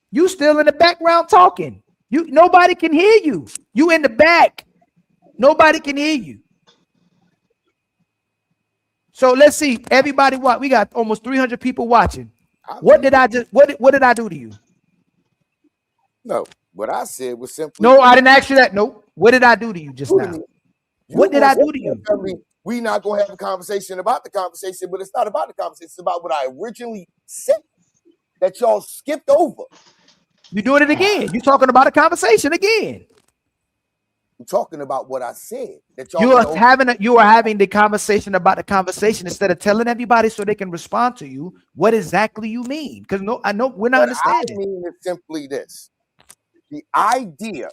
You still in the background talking. Nobody can hear you. You in the back. Nobody can hear you. So let's see. Everybody watch. We got almost 300 people watching. What did I do to you? No, what I said was simply. No, I didn't ask you that. No. What did I do to you just now? What did I do to you? We're not going to have a conversation about the conversation, but it's not about the conversation. It's about what I originally said that y'all skipped over. You're doing it again. You're talking about a conversation again. I'm talking about what I said. That You are having the conversation about the conversation instead of telling everybody so they can respond to you what exactly you mean. Because I know we're not understanding. I mean is simply this: the idea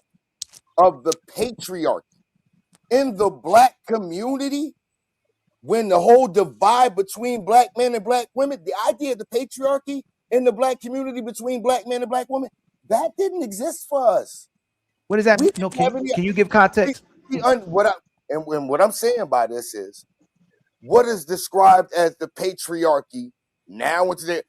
of the patriarchy in the black community, when the whole divide between black men and black women, the idea of the patriarchy in the black community between black men and black women, that didn't exist for us. What does that mean? No, can you give context? What I'm saying by this is what is described as the patriarchy now into the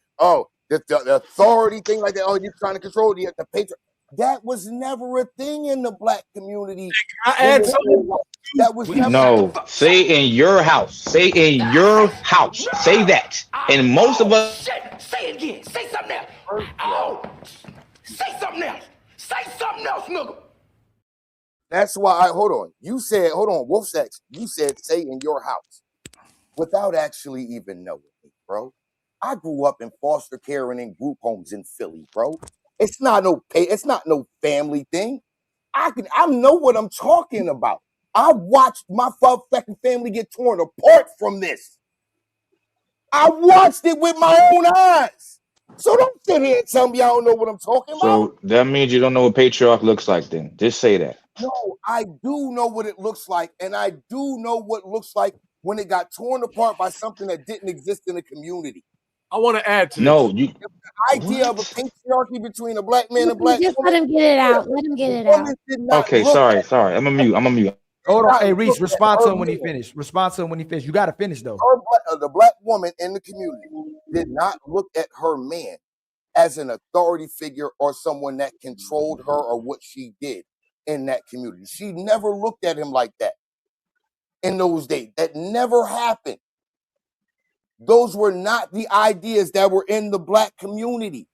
authority thing like that. Oh, you're trying to control the patriarchy. That was never a thing in the black community. That was never. No, say in your house. Say in your house. Say that. And most of us. Say it again. Say something else. Oh, say something else. Say something else, nigga. That's why hold on, Wolfsack, you said say in your house without actually even knowing me, bro. I grew up in foster care and in group homes in Philly, bro. It's not no family thing. I know what I'm talking about. I watched my fucking family get torn apart from this. I watched it with my own eyes. So don't sit here and tell me I don't know what I'm talking about. So that means you don't know what patriarch looks like then. Just say that. No, I do know what it looks like, and I do know what it looks like when it got torn apart by something that didn't exist in the community. I want to add to No, this. you. The idea of a patriarchy between a black man and a black Just let woman. him get it out. Let him get it out. Women did not Okay, look sorry. at I'm a mute. Hold on. not Hey, Reese, look at respond to her him when he man. finished. Respond to him when he finished. You got to finish, though. The black woman in the community did not look at her man as an authority figure or someone that controlled her or what she did in that community. She never looked at him like that in those days. That never happened. Those were not the ideas that were in the black community.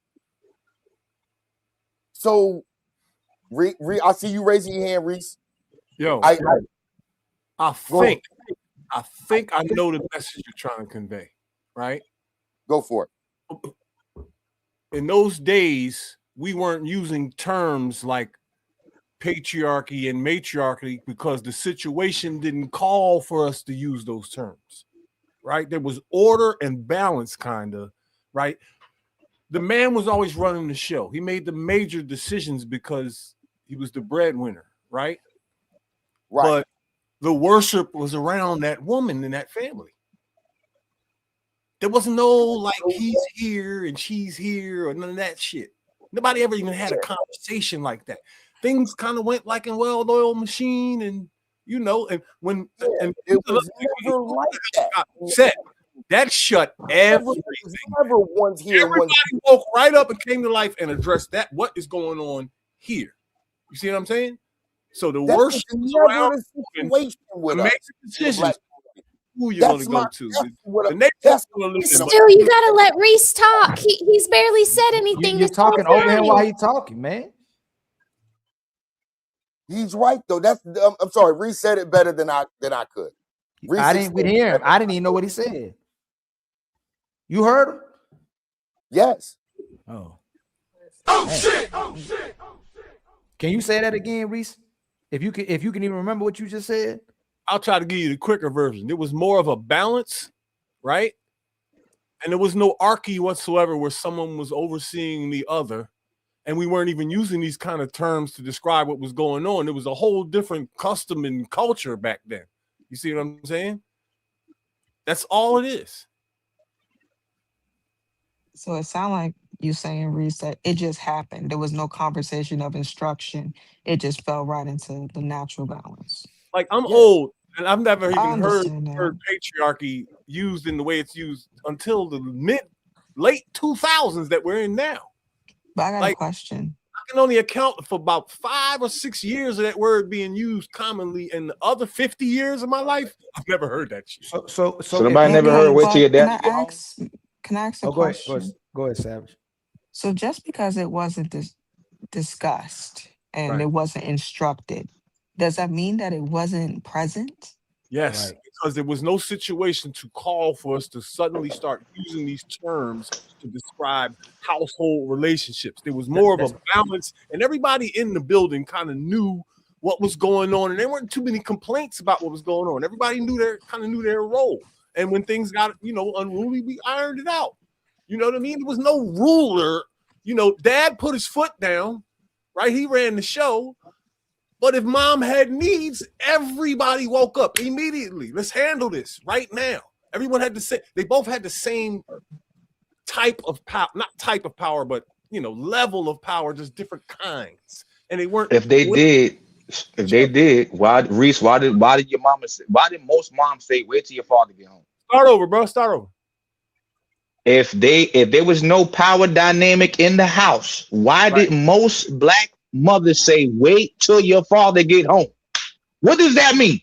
So, I see you raising your hand, Reese. Yo, I think I know the message you're trying to convey, right? Go for it. In those days, we weren't using terms like patriarchy and matriarchy because the situation didn't call for us to use those terms, right? There was order and balance, kind of, right? The man was always running the show. He made the major decisions because he was the breadwinner, right? Right. But the worship was around that woman in that family. There wasn't no like he's here and she's here or none of that shit. Nobody ever even had a conversation like that. Things kind of went like a well-oiled machine, and you know, and when and it was never like that. Set that shut everything. Never one's here. Everybody woke right up and came to life and addressed that. What is going on here? You see what I'm saying? So the That worst was never the situation with us. decisions. Who you gonna go to? The next Stu, you gotta let Reese talk. He's barely said anything. You're talking over him while he's talking, man. He's right though. That's I'm sorry. Reese said it better than I could. Reese I didn't hear him. I didn't even know what he said. You heard him? Yes. Oh. Oh shit! Oh shit! Can you say that again, Reese? If you can even remember what you just said. I'll try to give you the quicker version. It was more of a balance, right? And there was no archy whatsoever where someone was overseeing the other. And we weren't even using these kind of terms to describe what was going on. It was a whole different custom and culture back then. You see what I'm saying? That's all it is. So it sounds like you saying, Reese, that it just happened. There was no conversation of instruction. It just fell right into the natural balance. Like I'm old and I've never I even heard understand that. patriarchy used in the way it's used until the late 2000s that we're in now. But I got Like, a question. I can only account for about 5 or 6 years of that word being used commonly. In the other 50 years of my life, I've never heard that shit. So nobody never heard wait till your dad. Can I ask a Go ahead, question? go ahead, Savage. So just because it wasn't discussed and Right. it wasn't instructed, does that mean that it wasn't present? Yes, because there was no situation to call for us to suddenly start using these terms to describe household relationships. There was more of a balance, and everybody in the building kind of knew what was going on, and there weren't too many complaints about what was going on. Everybody knew their role, and when things got unruly, we ironed it out. You know what I mean? There was no ruler. Dad put his foot down, right? He ran the show. But if mom had needs, everybody woke up immediately. Let's handle this right now. Everyone had they both had the same type of power, not type of power, but level of power, just different kinds. And they weren't. If they did, why did your mama say? Why did most moms say, "Wait till your father get home"? Start over, bro. Start over. If there was no power dynamic in the house, why did most black mothers say, "Wait till your father get home"? What does that mean?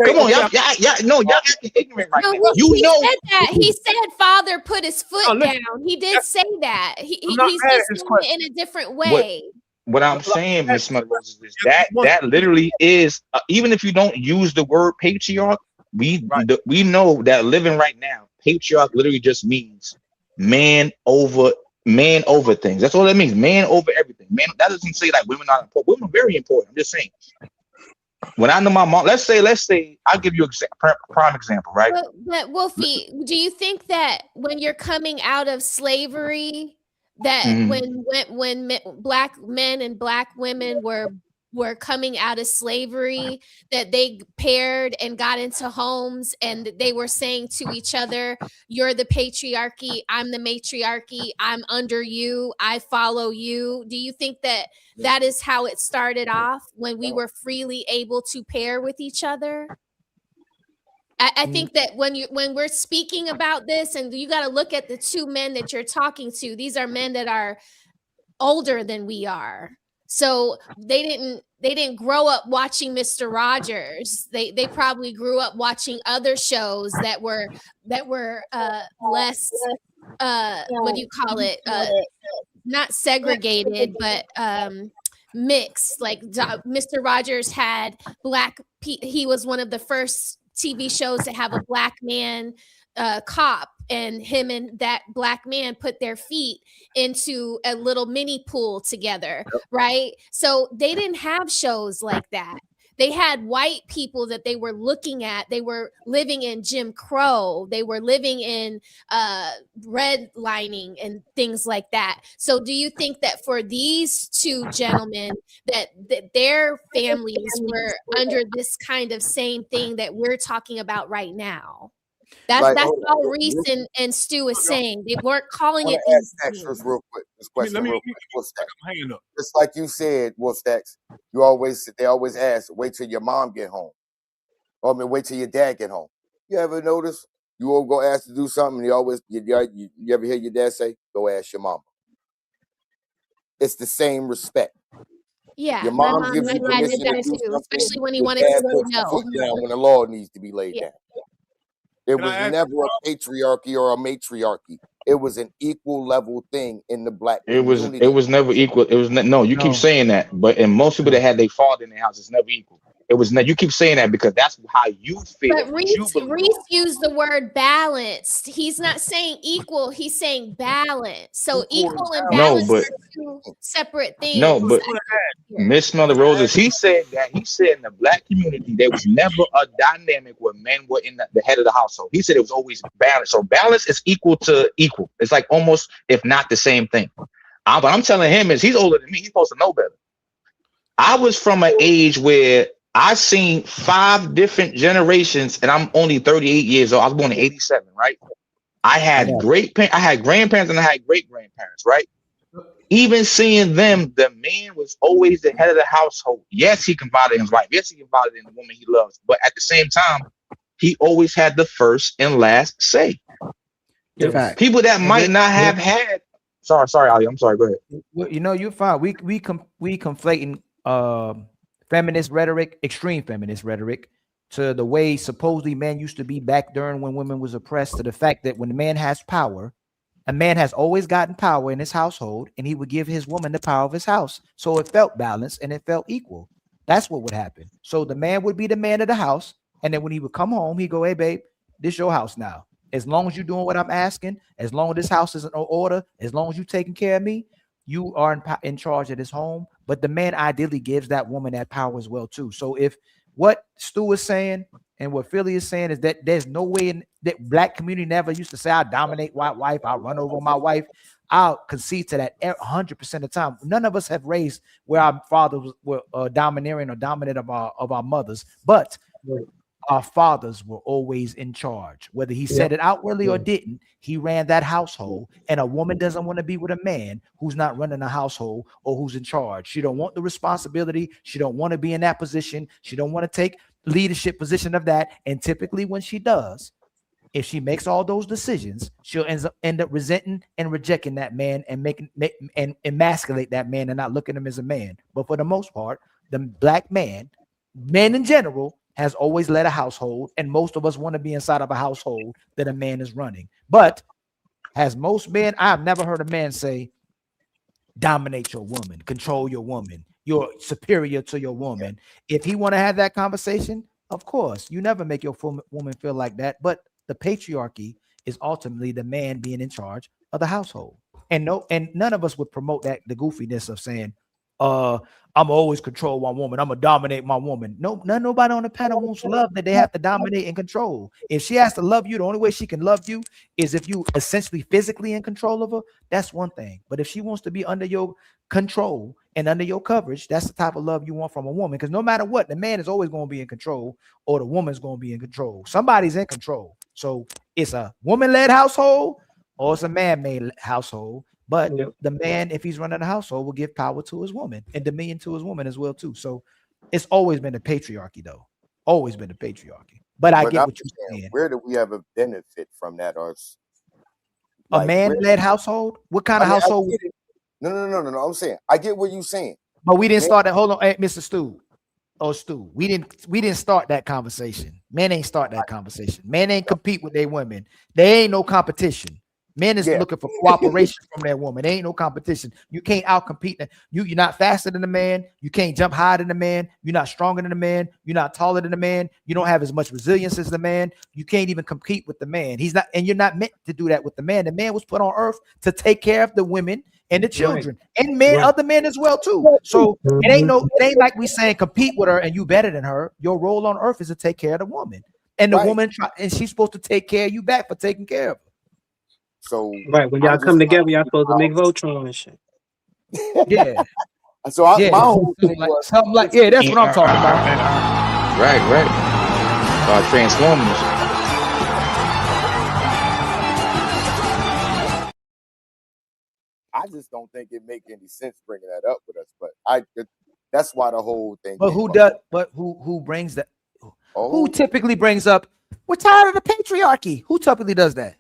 Come on, y'all acting ignorant right now. Said that. He said father put his foot down. He did say that. He's just doing it in a different way. What I'm saying, Miss Moses, is that literally is even if you don't use the word patriarch, we know that living right now, patriarch literally just means man over things. That's all that means. Man over everything. Man, that doesn't say like women are important. Women are very important. I'm just saying. When I know my mom, let's say, I'll give you a prime example, right? But Wolfie, do you think that when you're coming out of slavery, that when black men and black women were were coming out of slavery, that they paired and got into homes and they were saying to each other, you're the patriarchy, I'm the matriarchy, I'm under you, I follow you. Do you think that that is how it started off, when we were freely able to pair with each other? I think that when we're speaking about this, and you got to look at the two men that you're talking to, these are men that are older than we are. So they didn't grow up watching Mr. Rogers. They probably grew up watching other shows that were less what do you call it? Not segregated, but mixed. Like Mr. Rogers had he was one of the first TV shows to have a black man cop, and him and that black man put their feet into a little mini pool together, right? So they didn't have shows like that. They had white people that they were looking at. They were living in Jim Crow. They were living in redlining and things like that. So do you think that for these two gentlemen that their families were under this kind of same thing that we're talking about right now? That's all Reese and Stu is saying. They weren't calling it these things. Real quick. This question real quick. Just like you said, Wolf Stacks, they always ask, wait till your mom get home. Or wait till your dad get home. You ever notice you all go ask to do something, and you ever hear your dad say, go ask your mama? It's the same respect. Yeah, your mom gives you permission to do something, especially when he wanted to say no. Foot down when the law needs to be laid down. It was never a patriarchy or a matriarchy. It was an equal level thing in the black community. It was never equal. It was you keep saying that, but in most people that had their father in their house, it's never equal. It was you keep saying that because that's how you feel. But Reese used the word balanced. He's not saying equal, he's saying balance. So equal and balance are two separate things. No, but Miss Smelly Roses, he said in the black community there was never a dynamic where men were in the head of the household. He said it was always balanced. So balance is equal to equal. It's like almost, if not the same thing. But I'm telling him is he's older than me. He's supposed to know better. I was from an age where I seen 5 different generations, and I'm only 38 years old. I was born in 87, right? I had I had grandparents and I had great grandparents, right? Even seeing them, the man was always the head of the household. Yes, he confided in his wife. Yes, he confided in the woman he loves. But at the same time, he always had the first and last say. People that might not have had. Sorry, Ali. I'm sorry. Go ahead. Well, you're fine. We conflating feminist rhetoric, extreme feminist rhetoric, to the way supposedly men used to be back during when women was oppressed, to the fact that when a man has power, a man has always gotten power in his household, and he would give his woman the power of his house. So it felt balanced and it felt equal. That's what would happen. So the man would be the man of the house, and then when he would come home, he'd go, hey, babe, this your house now. As long as you're doing what I'm asking, as long as this house is in order, as long as you're taking care of me, you are in charge of this home. But the man ideally gives that woman that power as well too. So if what Stu is saying and what Philly is saying is that there's no way in that black community never used to say I dominate white wife, I run over my wife, I'll concede to that 100% of the time. None of us have raised where our fathers were domineering or dominant of our mothers, but our fathers were always in charge. Whether he said it outwardly or didn't, he ran that household. And a woman doesn't want to be with a man who's not running a household or who's in charge. She don't want the responsibility. She don't want to be in that position. She don't want to take leadership position of that. And typically when she does, if she makes all those decisions, she'll end up resenting and rejecting that man and and emasculate that man and not look at him as a man. But for the most part, the black man, men in general, has always led a household, and most of us want to be inside of a household that a man is running. But as most men, I've never heard a man say, dominate your woman, control your woman, you're superior to your woman. If he want to have that conversation, of course, you never make your woman feel like that. But the patriarchy is ultimately the man being in charge of the household. And none of us would promote that, the goofiness of saying, I'm always control my woman. I'm gonna dominate my woman. Nobody on the panel wants love that they have to dominate and control. If she has to love you, the only way she can love you is if you essentially physically in control of her. That's one thing. But if she wants to be under your control and under your coverage, that's the type of love you want from a woman. Because no matter what, the man is always going to be in control, or the woman's going to be in control. Somebody's in control. So it's a woman-led household or it's a man-made household. But the man, if he's running a household, will give power to his woman and dominion to his woman as well too. So it's always been the patriarchy, though. Always been the patriarchy. But I get what you're saying. Where do we ever benefit from that? Or a man-led household? What kind of household? No. I'm saying I get what you're saying. But we didn't start that. Hold on, hey, Mr. Stu. Oh, Stu. We didn't start that conversation. Men ain't start that conversation. Men ain't compete with their women. They ain't no competition. Men is looking for cooperation from their woman. There ain't no competition. You can't outcompete them. You're not faster than the man. You can't jump higher than the man. You're not stronger than the man. You're not taller than the man. You don't have as much resilience as the man. You can't even compete with the man. He's not, and you're not meant to do that with the man. The man was put on earth to take care of the women and the children, and men, other men as well too. So it ain't like we saying compete with her and you better than her. Your role on earth is to take care of the woman, and the woman, and she's supposed to take care of you back for taking care of her. So when y'all come together, y'all supposed to make Voltron and shit. Yeah. So my whole thing was something like that's what I'm talking about. Right. Transformers. I just don't think it make any sense bringing that up with us. But that's why the whole thing. But who does? But who brings that? Who typically brings up? We're tired of the patriarchy. Who typically does that?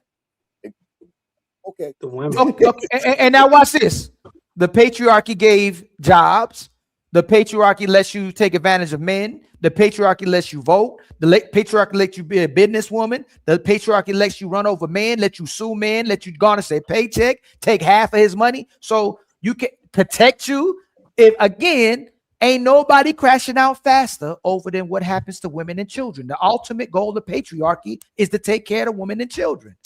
Okay. The women. Okay. And now watch this. The patriarchy gave jobs. The patriarchy lets you take advantage of men. The patriarchy lets you vote. The patriarchy lets you be a businesswoman. The patriarchy lets you run over men, let you sue men, let you garnish a paycheck, take half of his money. So you can protect you. If again, ain't nobody crashing out faster over than what happens to women and children. The ultimate goal of patriarchy is to take care of women and children.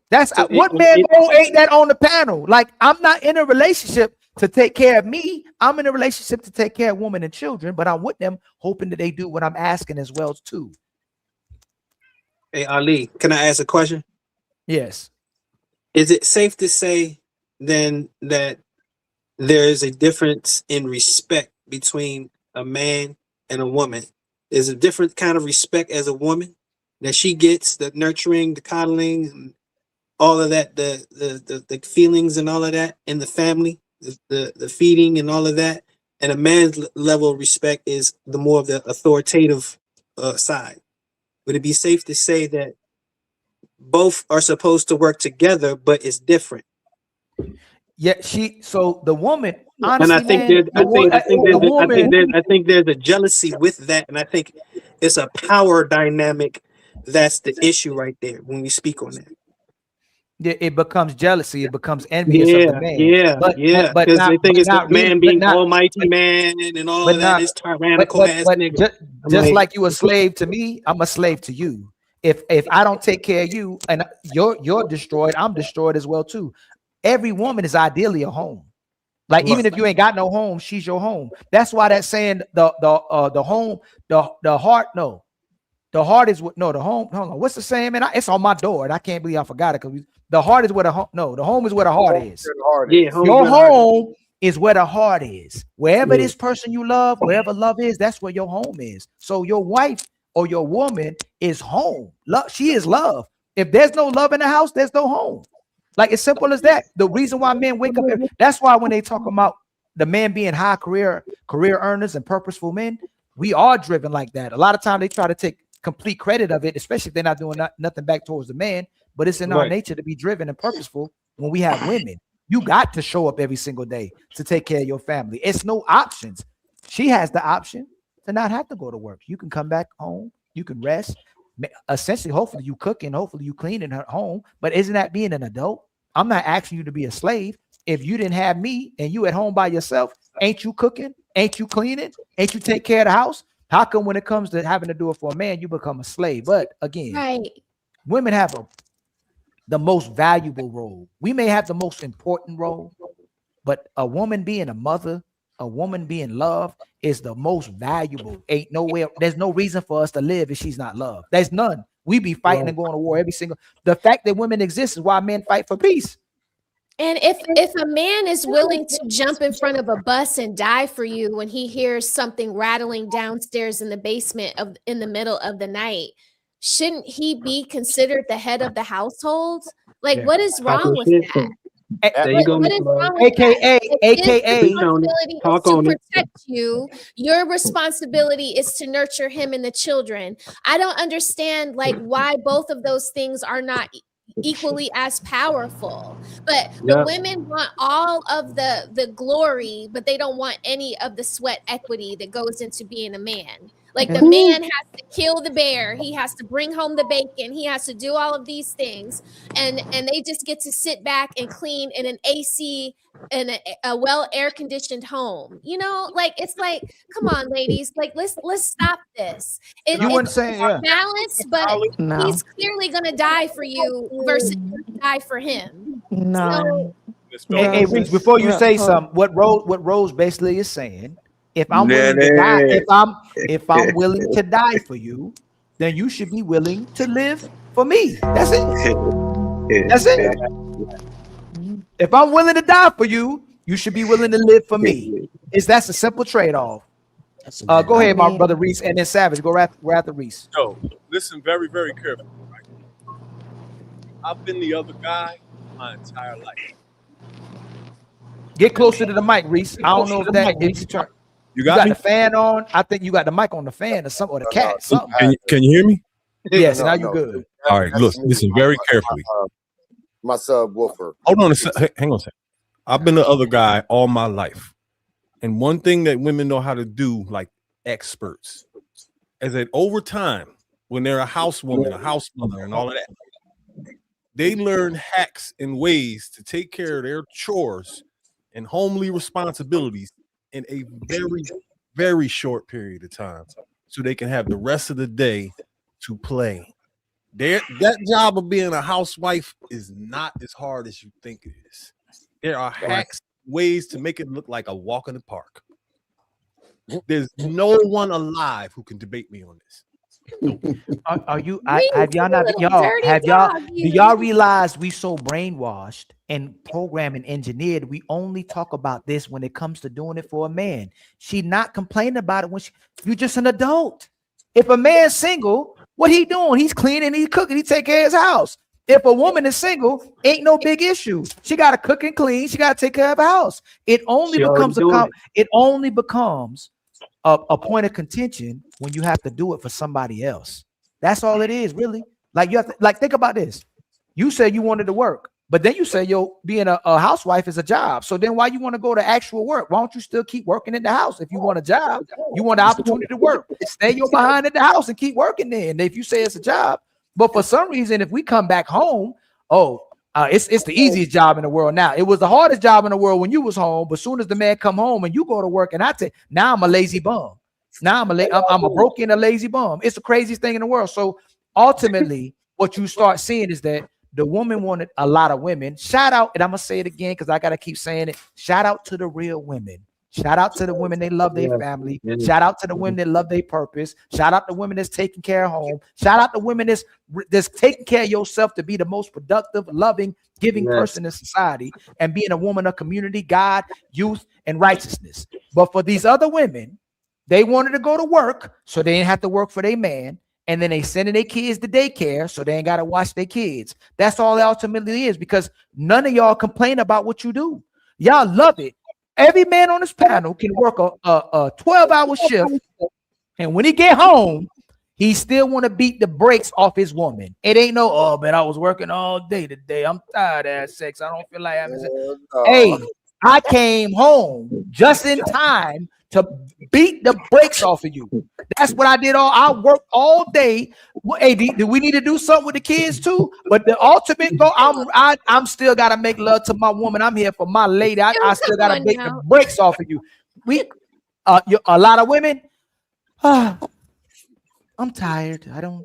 That's so what man ain't that on the panel. Like, I'm not in a relationship to take care of me. I'm in a relationship to take care of women and children, but I'm with them hoping that they do what I'm asking as well too. Hey Ali, can I ask a question? Yes. Is it safe to say then that there is a difference in respect between a man and a woman? There's a different kind of respect as a woman that she gets, the nurturing, the coddling, and all of that, the feelings and all of that in the family, the feeding and all of that. And a man's level of respect is the more of the authoritative side. Would it be safe to say that both are supposed to work together, but it's different? Yeah, so the woman, honestly, and I think there's a jealousy with that, and I think it's a power dynamic that's the issue right there when we speak on that. It becomes jealousy. It becomes envious of the man. But because they think it's the man being almighty man and all of that is tyrannical ass nigga. Just like you a slave to me, I'm a slave to you. If I don't take care of you and you're destroyed, I'm destroyed as well too. Every woman is ideally a home. Like even if you ain't got no home, she's your home. That's why that saying the home, the heart, no. The heart is what the home. Hold on. What's the saying, man? It's on my door, and I can't believe I forgot it because the heart is where the home. No, the home is where the heart is. Your home is where the heart is. Wherever this person you love, wherever love is, that's where your home is. So your wife or your woman is home. Love, she is love. If there's no love in the house, there's no home. Like it's simple as that. The reason why men wake up, that's why when they talk about the men being high career earners and purposeful men, we are driven like that. A lot of times they try to take complete credit of it, especially if they're not doing nothing back towards the man, but it's in our nature to be driven and purposeful. When we have women, you got to show up every single day to take care of your family. It's no options. She has the option to not have to go to work. You can come back home, you can rest. Essentially, hopefully you cooking, hopefully you cleaning her home, but isn't that being an adult? I'm not asking you to be a slave. If you didn't have me and you at home by yourself, ain't you cooking? Ain't you cleaning? Ain't you take care of the house? How come when it comes to having to do it for a man, you become a slave? But again, women have the most valuable role. We may have the most important role, but a woman being a mother, a woman being loved is the most valuable. Ain't nowhere. There's no reason for us to live if she's not loved. There's none. We be fighting and going to war every single. The fact that women exist is why men fight for peace. And if a man is willing to jump in front of a bus and die for you when he hears something rattling downstairs in the basement in the middle of the night, shouldn't he be considered the head of the household? Like, what is wrong with that? There you go, What is Mr. wrong Love. with that? If his AKA, responsibility talk is to on it. protect you, your responsibility is to nurture him and the children. I don't understand like why both of those things are not equally as powerful. But the Yeah. women want all of the glory, but they don't want any of the sweat equity that goes into being a man. Like the man has to kill the bear, he has to bring home the bacon, he has to do all of these things, and they just get to sit back and clean in an AC in a well air conditioned home. You know, like it's like, come on, ladies, like let's stop this. You wouldn't say, yeah. Balanced, but No. he's clearly gonna die for you versus die for him. No. Hey, Reese, before you say something, what Rose basically is saying, if I'm willing to die, if I'm willing to die for you, then you should be willing to live for me. That's it. That's it. If I'm willing to die for you, you should be willing to live for me. That's a simple trade-off. Go ahead, my brother Reese, and then Savage. We're after Reese. Yo, listen very, very carefully. Right? I've been the other guy my entire life. Get closer to the mic, Reese. I don't know if that is turn. You got me? the fan on. I think you got the mic on the fan or something, or the cat. Something. Can you hear me? Yes, now you're good. All right, look, listen very carefully. My subwoofer. Hold on a second. Hang on a second. I've been the other guy all my life. And one thing that women know how to do, like experts, is that over time, when they're a housewoman, a house mother, and all of that, they learn hacks and ways to take care of their chores and homely responsibilities in a very, very short period of time, so they can have the rest of the day to play. That job of being a housewife is not as hard as you think it is. There are hacks, ways to make it look like a walk in the park. There's no one alive who can debate me on this. Are you? Have y'all not? Do y'all realize we so brainwashed and programmed and engineered? We only talk about this when it comes to doing it for a man. She not complaining about it when you're just an adult. If a man's single, what he doing? He's cleaning, he's cooking, he take care of his house. If a woman is single, ain't no big issue. She got to cook and clean. She got to take care of her house. It only becomes a point of contention when you have to do it for somebody else. That's all it is, really. Like you have to, like, think about this. You said you wanted to work, but then you say being a housewife is a job. So then why you want to go to actual work? Why don't you still keep working in the house? If you want a job, you want the opportunity to work. Stay your behind in the house and keep working there. And if you say it's a job, but for some reason, if we come back home, it's the easiest job in the world now. It was the hardest job in the world when you was home, but as soon as the man come home and you go to work, and now I'm a lazy bum. Now I'm a broken, a lazy bum. It's the craziest thing in the world. So ultimately, what you start seeing is that the woman wanted a lot of women. Shout out, and I'm gonna say it again because I gotta keep saying it. Shout out to the real women. Shout out to the women that love their family. Shout out to the women that love their purpose. Shout out to women that's taking care of home. Shout out to women that's taking care of yourself to be the most productive, loving, giving person in society, and being a woman of community, God, youth, and righteousness. But for these other women, they wanted to go to work, so they didn't have to work for their man. And then they sending their kids to daycare, so they ain't got to watch their kids. That's all it ultimately is, because none of y'all complain about what you do. Y'all love it. Every man on this panel can work a 12-hour shift, and when he get home, he still want to beat the brakes off his woman. It ain't no, oh, man, I was working all day today. I'm tired of having sex. I don't feel like having sex. Hey, I came home just in time to beat the brakes off of you. That's what I did. I worked all day. Hey, do we need to do something with the kids too? But the ultimate goal, I'm still gotta make love to my woman. I'm here for my lady. I still gotta beat the brakes off of you. A lot of women. I'm tired. I don't.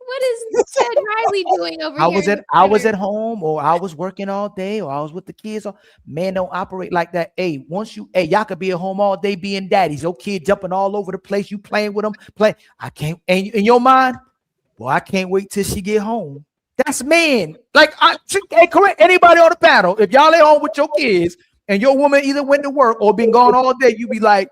What is Ted Riley doing over here? I was at home, or I was working all day, or I was with the kids. Man, don't operate like that. Hey, y'all could be at home all day being daddies. Your kid jumping all over the place. You playing with them. I can't. And in your mind, well, I can't wait till she get home. That's men. Like, hey, correct anybody on the panel. If y'all at home with your kids and your woman either went to work or been gone all day, you be like,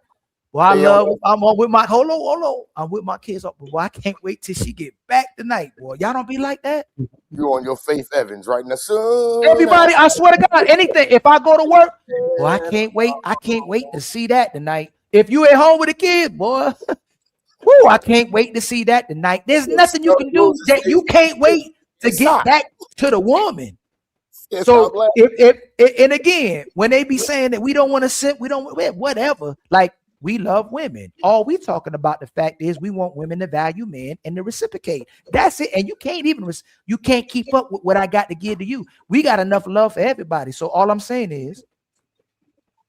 well, I'm on with my hold on. I'm with my kids. Boy, I can't wait till she get back tonight, boy. Y'all don't be like that. You on your Faith Evans right now, soon. Everybody, I swear to God, anything. If I go to work, boy, I can't wait. I can't wait to see that tonight. If you at home with the kids, boy, whoo, I can't wait to see that tonight. There's nothing you can do that you can't wait to get back to the woman. So if and again, when they be saying that we don't want to sit, we don't whatever, like. We love women. All we talking about the fact is we want women to value men and to reciprocate. That's it. And you can't even you can't keep up with what I got to give to you. We got enough love for everybody. So all I'm saying is,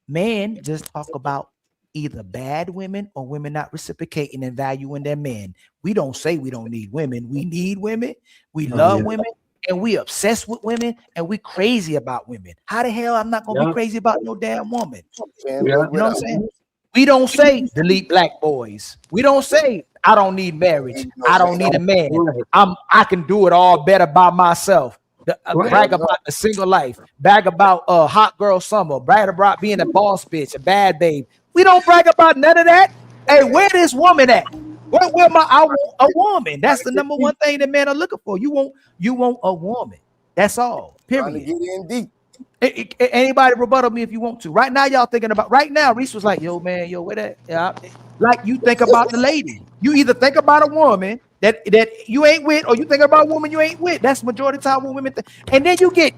men just talk about either bad women or women not reciprocating and valuing their men. We don't say we don't need women. We need women. We love women. And we obsessed with women and we crazy about women. How the hell I'm not gonna be crazy about no damn woman? You know what I'm saying? We don't say delete black boys. We don't say I don't need marriage. I don't need a man. I can do it all better by myself. Brag about the single life. Brag about hot girl summer. Brag about being a boss bitch, a bad babe. We don't brag about none of that. Hey, where this woman at? I want a woman. That's the number one thing that men are looking for. You want a woman. That's all. Period. Get in deep. Anybody rebuttal me if you want to. Right now, y'all thinking about right now. Reese was like, "Yo, man, yo, where that?" Yeah, like you think about the lady. You either think about a woman that you ain't with, or you think about a woman you ain't with. That's majority of the time what women think. And then you get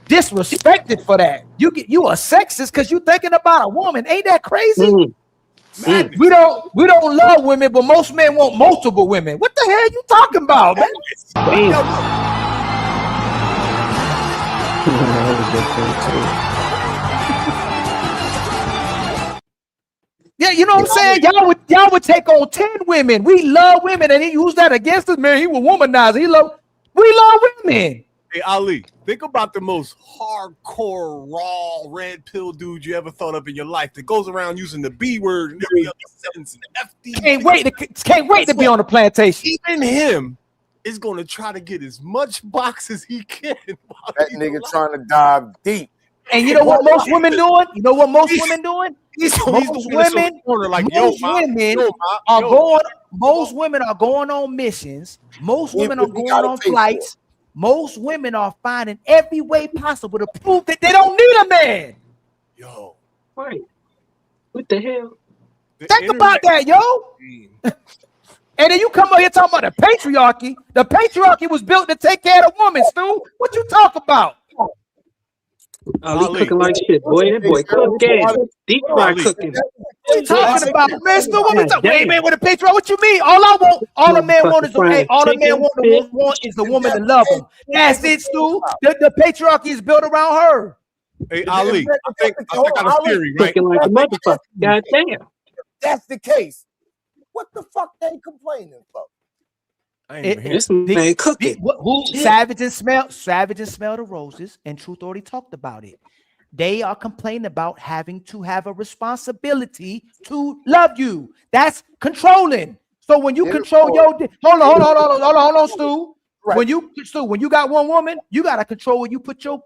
disrespected for that. You a sexist because you thinking about a woman. Ain't that crazy? Man, we don't love women, but most men want multiple women. What the hell you talking about, man? Yeah, you know what I'm saying? Y'all would take on 10 women. We love women, and he used that against us, man. He was womanizing. We love women. Hey, Ali, think about the most hardcore, raw, red pill dude you ever thought of in your life that goes around using the B word and every other sentence and FD. Can't wait to be on the plantation. Even him is going to try to get as much box as he can. That nigga trying to dive deep. And you know what most women doing? You know what most women doing? Most women are going on missions. Most women are going on flights. Most women are finding every way possible to prove that they don't need a man. Yo. Right. What the hell? Think about that, yo. And then you come up here talking about the patriarchy. The patriarchy was built to take care of the woman, Stu. What you talk about? Ali cooking like shit, boy. That boy cooking. Deep fry cooking. What you talking about, man? Stu, what we talking? Wait, man, with the patriarchy, what you mean? All the man want is the woman to love him. That's it, Stu. The patriarchy is built around her. Hey, Ali, I think I got a theory, right? Cooking like a motherfucker. God damn. That's the case. What the fuck they complaining for? This man cooking. Savage and smell the roses, and Truth already talked about it. They are complaining about having to have a responsibility to love you. That's controlling. So when you control your hold on, Stu. Right. When you got one woman, you gotta control where you put your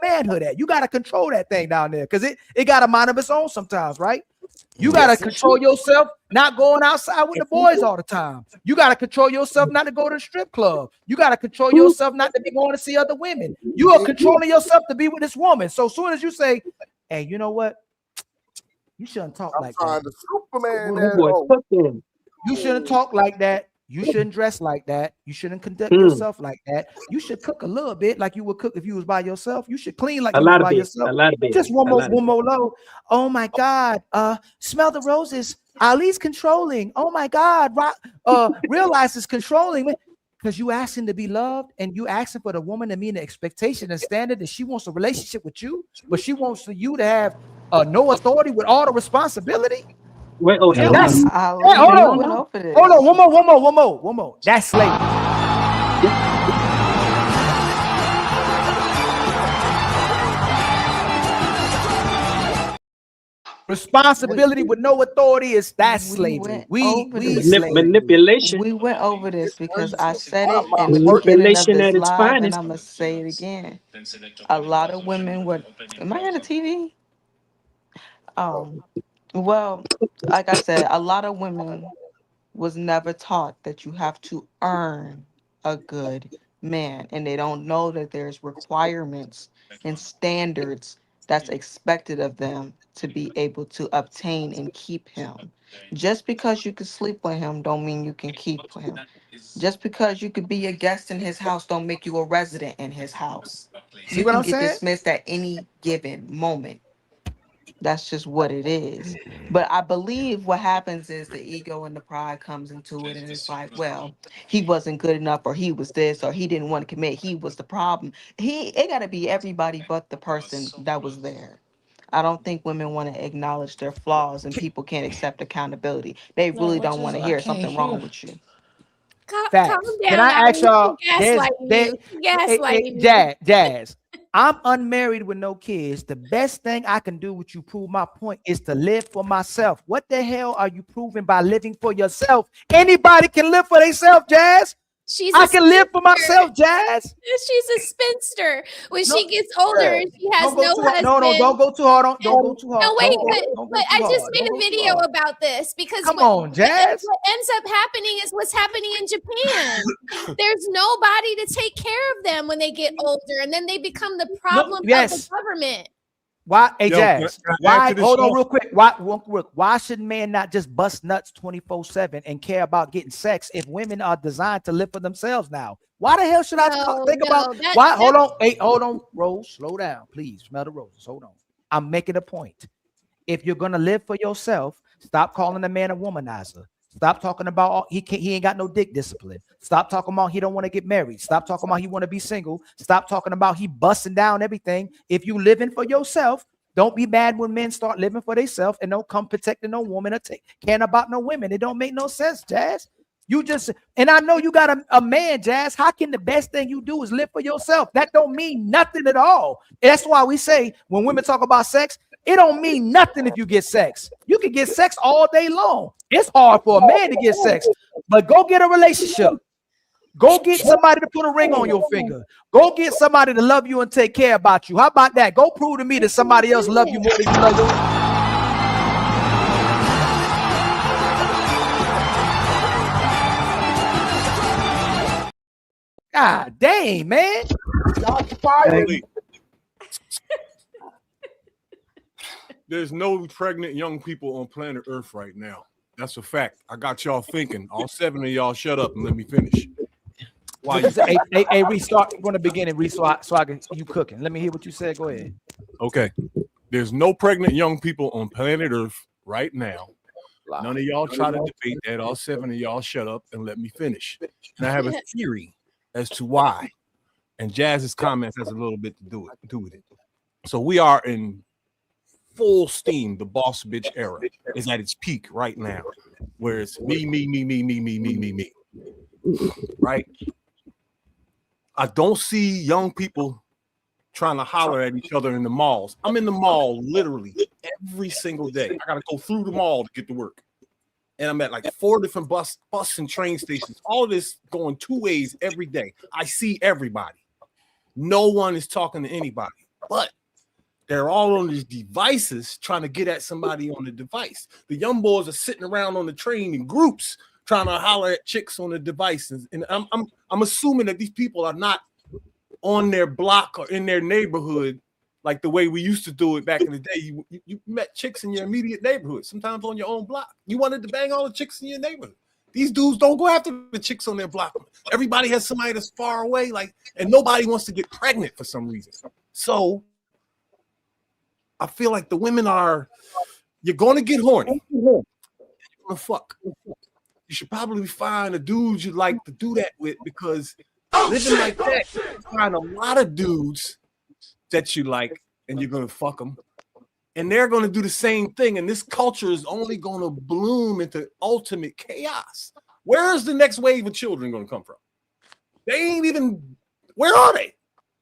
manhood at. You gotta control that thing down there because it got a mind of its own sometimes, right? You gotta control yourself, not going outside with the boys all the time. You gotta control yourself not to go to the strip club. You gotta control yourself not to be going to see other women. You are controlling yourself to be with this woman. So as soon as you say, "Hey, you know what? You shouldn't talk like that." You shouldn't talk like that. You shouldn't dress like that. You shouldn't conduct yourself like that. You should cook a little bit like you would cook if you was by yourself. You should clean like you was by yourself. A lot of bit. Just one more low. Oh my God. Smell the roses. Ali's controlling. Oh my God. Realize it's controlling. Because you asking to be loved and you asking for the woman to meet an expectation and standard that she wants a relationship with you, but she wants you to have no authority with all the responsibility. Wait, hold on. One more. That's slavery. Responsibility with no authority is slavery. We manipulation. We went over this because I said it My in the beginning of Manipulation this at its live, and finest. I'm gonna say it again. A lot of women would. Am I on the TV? Well, like I said, a lot of women was never taught that you have to earn a good man, and they don't know that there's requirements and standards that's expected of them to be able to obtain and keep him. Just because you can sleep with him don't mean you can keep him. Just because you could be a guest in his house don't make you a resident in his house. See You what can I'm get saying? dismissed at any given moment. That's just what it is. But I believe what happens is the ego and the pride comes into it, and it's like, well, he wasn't good enough, or he was this, or he didn't want to commit. He was the problem. It got to be everybody but the person that was there. I don't think women want to acknowledge their flaws, and people can't accept accountability. They really don't want to hear something wrong with you. Calm Facts. Can down, I ask Ali. y'all? She gaslighting you. She gaslighting you. Jazz. I'm unmarried with no kids. The best thing I can do with you prove my point is to live for myself. What the hell are you proving by living for yourself? Anybody can live for themselves, Jazz. I can live for myself, Jazz. She's a spinster. When No, she gets older and she has Don't go no too hard. husband. No, don't go too hard. Don't go too hard. No, wait, Don't go but too I just hard. made Don't a go too video hard. about this because Come on, Jazz. what ends up happening is what's happening in Japan. There's nobody to take care of them when they get older, and then they become the problem of yes. the government. Why, hey Yo, Jazz? can I add Why? to this, Hold on, yo? real quick. Why should men not just bust nuts 24/7 and care about getting sex if women are designed to live for themselves now? Why the hell should I think about why? Hold on, hey, hold on, Rose, slow down, please. Smell the roses. Hold on. I'm making a point. If you're gonna live for yourself, stop calling a man a womanizer. Stop talking about he ain't got no dick discipline. Stop talking about he don't want to get married. Stop talking about he want to be single. Stop talking about he busting down everything. If you living for yourself, don't be mad when men start living for themselves and don't come protecting no woman or caring about no women. It don't make no sense, Jazz. You just, and I know you got a man, Jazz. How can the best thing you do is live for yourself? That don't mean nothing at all. That's why we say when women talk about sex, it don't mean nothing if you get sex. You can get sex all day long. It's hard for a man to get sex, but go get a relationship. Go get somebody to put a ring on your finger. Go get somebody to love you and take care about you. How about that? Go prove to me that somebody else love you more than you love yourself. God dang, man. There's no pregnant young people on planet Earth right now. That's a fact. I got y'all thinking. All 7 of y'all shut up and let me finish. Why you Hey, restart from the beginning, so I can you cooking. Let me hear what you said. Go ahead. Okay. There's no pregnant young people on planet Earth right now. None of y'all try to debate that. All 7 of y'all shut up and let me finish. And I have a theory as to why. And Jazz's comments has a little bit to do with it. So we are in full steam. The boss bitch era is at its peak right now, where it's me. Right? I don't see young people trying to holler at each other in the malls. I'm in the mall literally every single day. I gotta go through the mall to get to work. And I'm at like 4 different bus and train stations. All of this going 2 ways every day. I see everybody. No one is talking to anybody, but they're all on these devices trying to get at somebody on the device. The young boys are sitting around on the train in groups trying to holler at chicks on the devices. And I'm assuming that these people are not on their block or in their neighborhood like the way we used to do it back in the day. You met chicks in your immediate neighborhood, sometimes on your own block. You wanted to bang all the chicks in your neighborhood. These dudes don't go after the chicks on their block. Everybody has somebody that's far away, and nobody wants to get pregnant for some reason. So I feel like the women you're going to get horny. You're going to fuck. You should probably find a dude you'd like to do that with, because living like that, you find a lot of dudes that you like and you're going to fuck them. And they're going to do the same thing. And this culture is only going to bloom into ultimate chaos. Where is the next wave of children going to come from? They ain't even, where are they?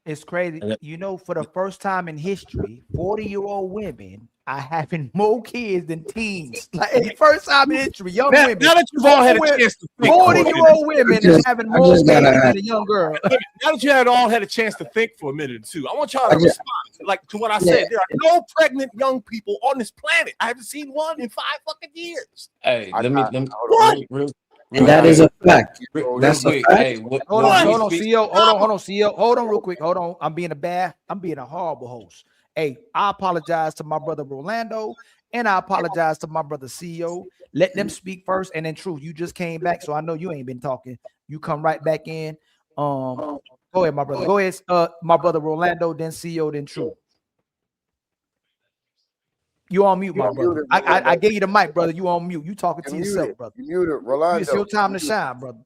It's crazy. You know, for the first time in history, 40-year-old women are having more kids than teens. Like first time in history, young Now, women. now that you've all had a chance to think for a 40-year-old women is having more babies than a young girl. Now that you had all had a chance to think for a minute or two, I want y'all to I just- respond like to what I Yeah. said. There are no pregnant young people on this planet. I haven't seen one in 5 fucking years. Hey, let me What? real And that is a fact. real That's a quick. fact. Hey, what Hold on, we hold on, speak? CEO. Hold on, CEO. Hold on, real quick. Hold on. I'm being a horrible host. Hey, I apologize to my brother Rolando, and I apologize to my brother CEO. Let them speak first, and then Truth, you just came back, so I know you ain't been talking. You come right back in. Go ahead, my brother. Go ahead, my brother Rolando, then CEO, then Truth. You on mute, my You're brother. muted, I Rolando. gave you the mic, brother. You on mute. You talking to You're yourself, muted. brother. You're muted, Rolando. It's your time to shine, brother.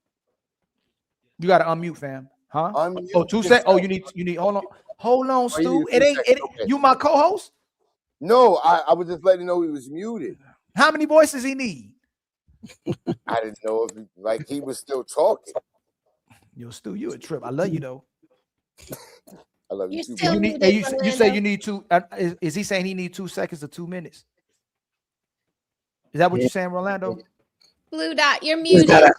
You got to unmute, fam. Huh? Oh, 2 Unmute seconds. Oh, yourself. you need. Hold on, Oh, you Stu. need It 2 ain't. seconds. Okay. You my co-host. No, I was just letting you know he was muted. How many voices he need? I didn't know if he was still talking. Yo, Stu, you a trip. I love you though. I love you You're too, still bro. You say Rolando. you need 2. Is he saying he need 2 seconds or 2 minutes? Is that what Yeah. you're saying, Rolando? Blue Dot, you're Just muted. gotta,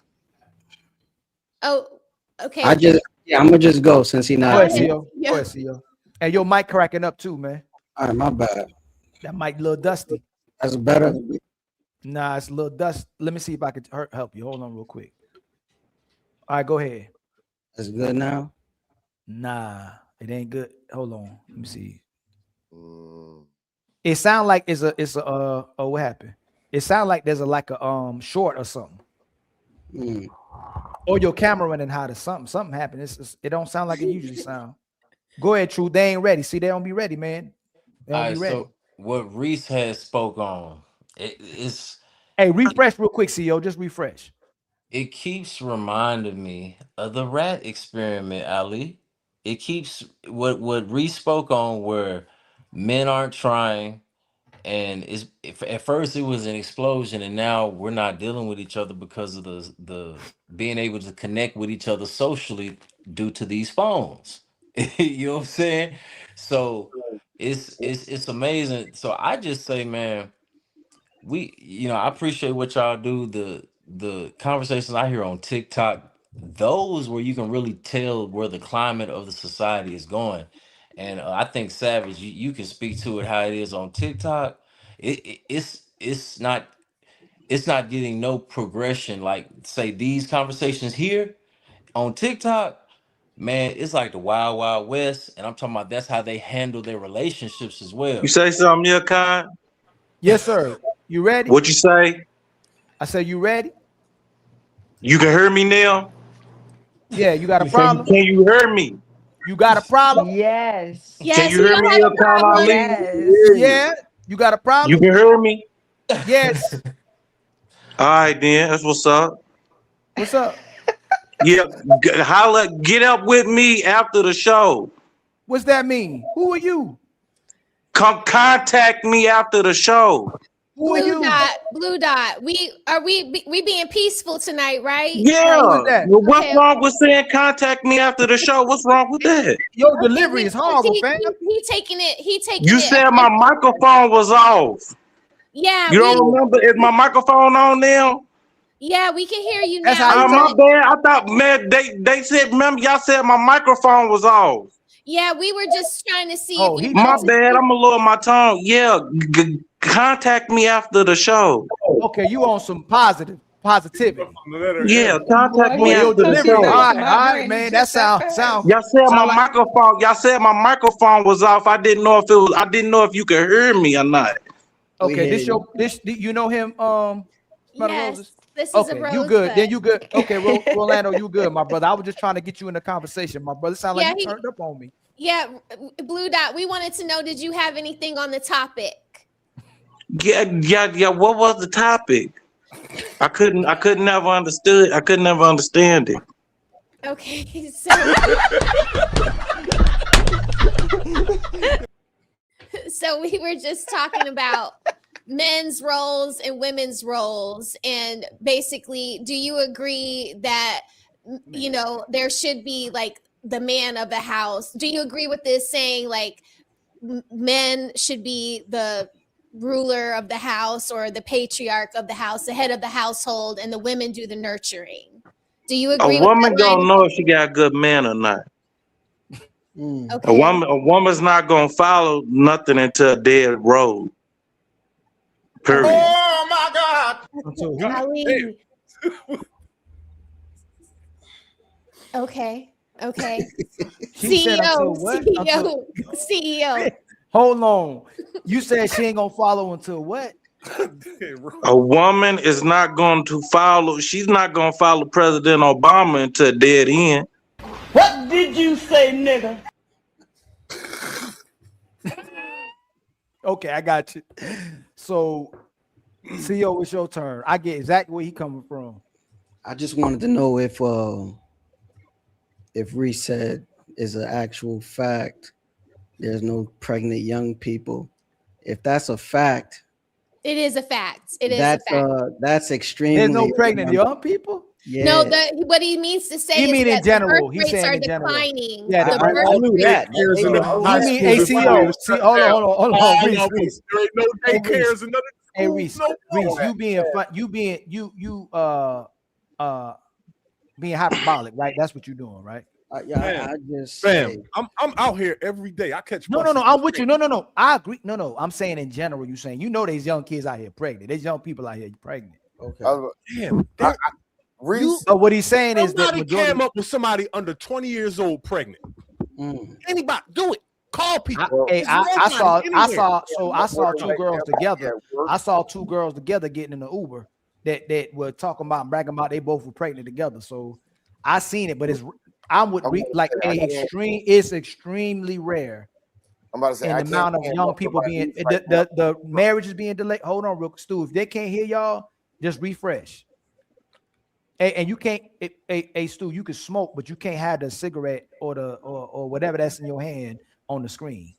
Oh, okay. I'm gonna just go since he Go not. ahead, CEO. Go Yeah. ahead, CEO. And your mic cracking up too, man. All right, my bad. That mic a little dusty. That's better. Nah, it's a little dust. Let me see if I can help you. Hold on real quick. All right, go ahead. That's good now. Nah, it ain't good. Hold on. Let me see. It sound like it's a what happened? It sound like there's a short or something. Or your camera running hot or something. Something happened. It don't sound like it usually sound. Go ahead, True. They ain't ready. See, they don't be ready, man. They don't All be right, ready. so what Reese has spoke on, it's Hey, refresh real quick, CEO. Just refresh. it keeps reminding me of the rat experiment, Ali. It keeps what Reese spoke on, where men aren't trying, and at first it was an explosion, and now we're not dealing with each other because of the being able to connect with each other socially due to these phones. You know what I'm saying? So it's amazing. So I just say, man, I appreciate what y'all do. The conversations I hear on TikTok, those where you can really tell where the climate of the society is going. And I think Savage, you can speak to it how it is on TikTok. It's not getting no progression like say these conversations here on TikTok. Man, it's like the wild wild west, and I'm talking about that's how they handle their relationships as You well. say something, yeah, Kai? Yes, sir. You ready? What you say? I said, you ready? You can hear me now? Yeah, you got a problem? Can you hear me? You got a problem? Yes. Can Yes, you we hear don't me, have a Ilkan problem. Ali? Yes. Yeah. You got a You problem? can hear me? Yes. All right, then. That's what's up. What's up? Yeah, holla, get up with me after the show. What's that mean? Who are you? Come contact me after the show. Who are you? Blue Dot. We being peaceful tonight, right? Yeah. Who is that? Well, what's Okay. wrong with saying contact me after the show? What's wrong with that? Your delivery is horrible, fam. He taking it. He taking You it. said my microphone was off. Yeah, You don't remember? Is my microphone on now? Yeah, we can hear you That's now. how you My talk. bad. I thought, man, they said, remember, y'all said my microphone was off. Yeah, we were just trying to see Oh, if you My wanted to bad. speak. I'm gonna lower my tone. Yeah, contact me after the show. Okay, you on some positivity. Yeah, contact Oh, me your after the delivery. show. All right, man. That sound Y'all said my like microphone. Y'all said my microphone was off. I didn't know if it was. I didn't know if you could hear me or not. okay. You know him, Smell the Yes, Roses? this is Okay, a you rose good. bud. Then you good. Okay, Rolando, you good, my brother. I was just trying to get you in the conversation, my brother. Sound like Yeah, you turned up on me. Yeah, Blue Dot. We wanted to know, did you have anything on the topic? Yeah. What was the topic? I couldn't never understood. I could never understand it. Okay, so we were just talking about men's roles and women's roles, and basically, do you agree that there should be like the man of the house? Do you agree with this saying like men should be the ruler of the house or the patriarch of the house, the head of the household, and the women do the nurturing. Do you A agree with woman that line? gonna know if she got a good man or not. Okay. A woman's not gonna follow nothing into a dead road. Period. Oh my God! Ali. Okay. She said until what? CEO. Hold on. You said she ain't gonna follow until what? A woman is not going to follow. She's not gonna follow President Obama into a dead end. What did you say, nigga? Okay, I got you. So, CEO, it's your turn. I get exactly where he coming from. I just wanted to know if Reese said is an actual fact. There's no pregnant young people. If that's a fact, It is a fact. It is a fact. That's extremely. There's no pregnant young people. Yeah. No, what he means to say He is mean in that general. the He's birth rates saying are in general. declining. Yeah, The I birth knew rates- that. You mean ACO? See, hold on, Reese. There ain't no daycares and nothing. Hey, Reese, you being fun, you being being hyperbolic, right? That's what you're doing, right? Fam, I'm out here every day. I catch No, buses. I'm with you. No. I agree. No. I'm saying in general, you saying there's young kids out here pregnant. There's young people out here pregnant. Okay. Damn. But what he's saying is that Somebody came up with somebody under 20 years old pregnant. Anybody do it. Call people. I saw Nobody two girls together. I saw two girls together getting in the Uber that were talking about bragging about they both were pregnant together. So I seen it, but it's extremely rare. I'm about to say, and I the amount of can't young look people somebody being who's the marriage is being delayed. Hold on, real Stu. If they can't hear y'all, just refresh. And you can't, Stu, you can smoke, but you can't have the cigarette or whatever that's in your hand on the screen.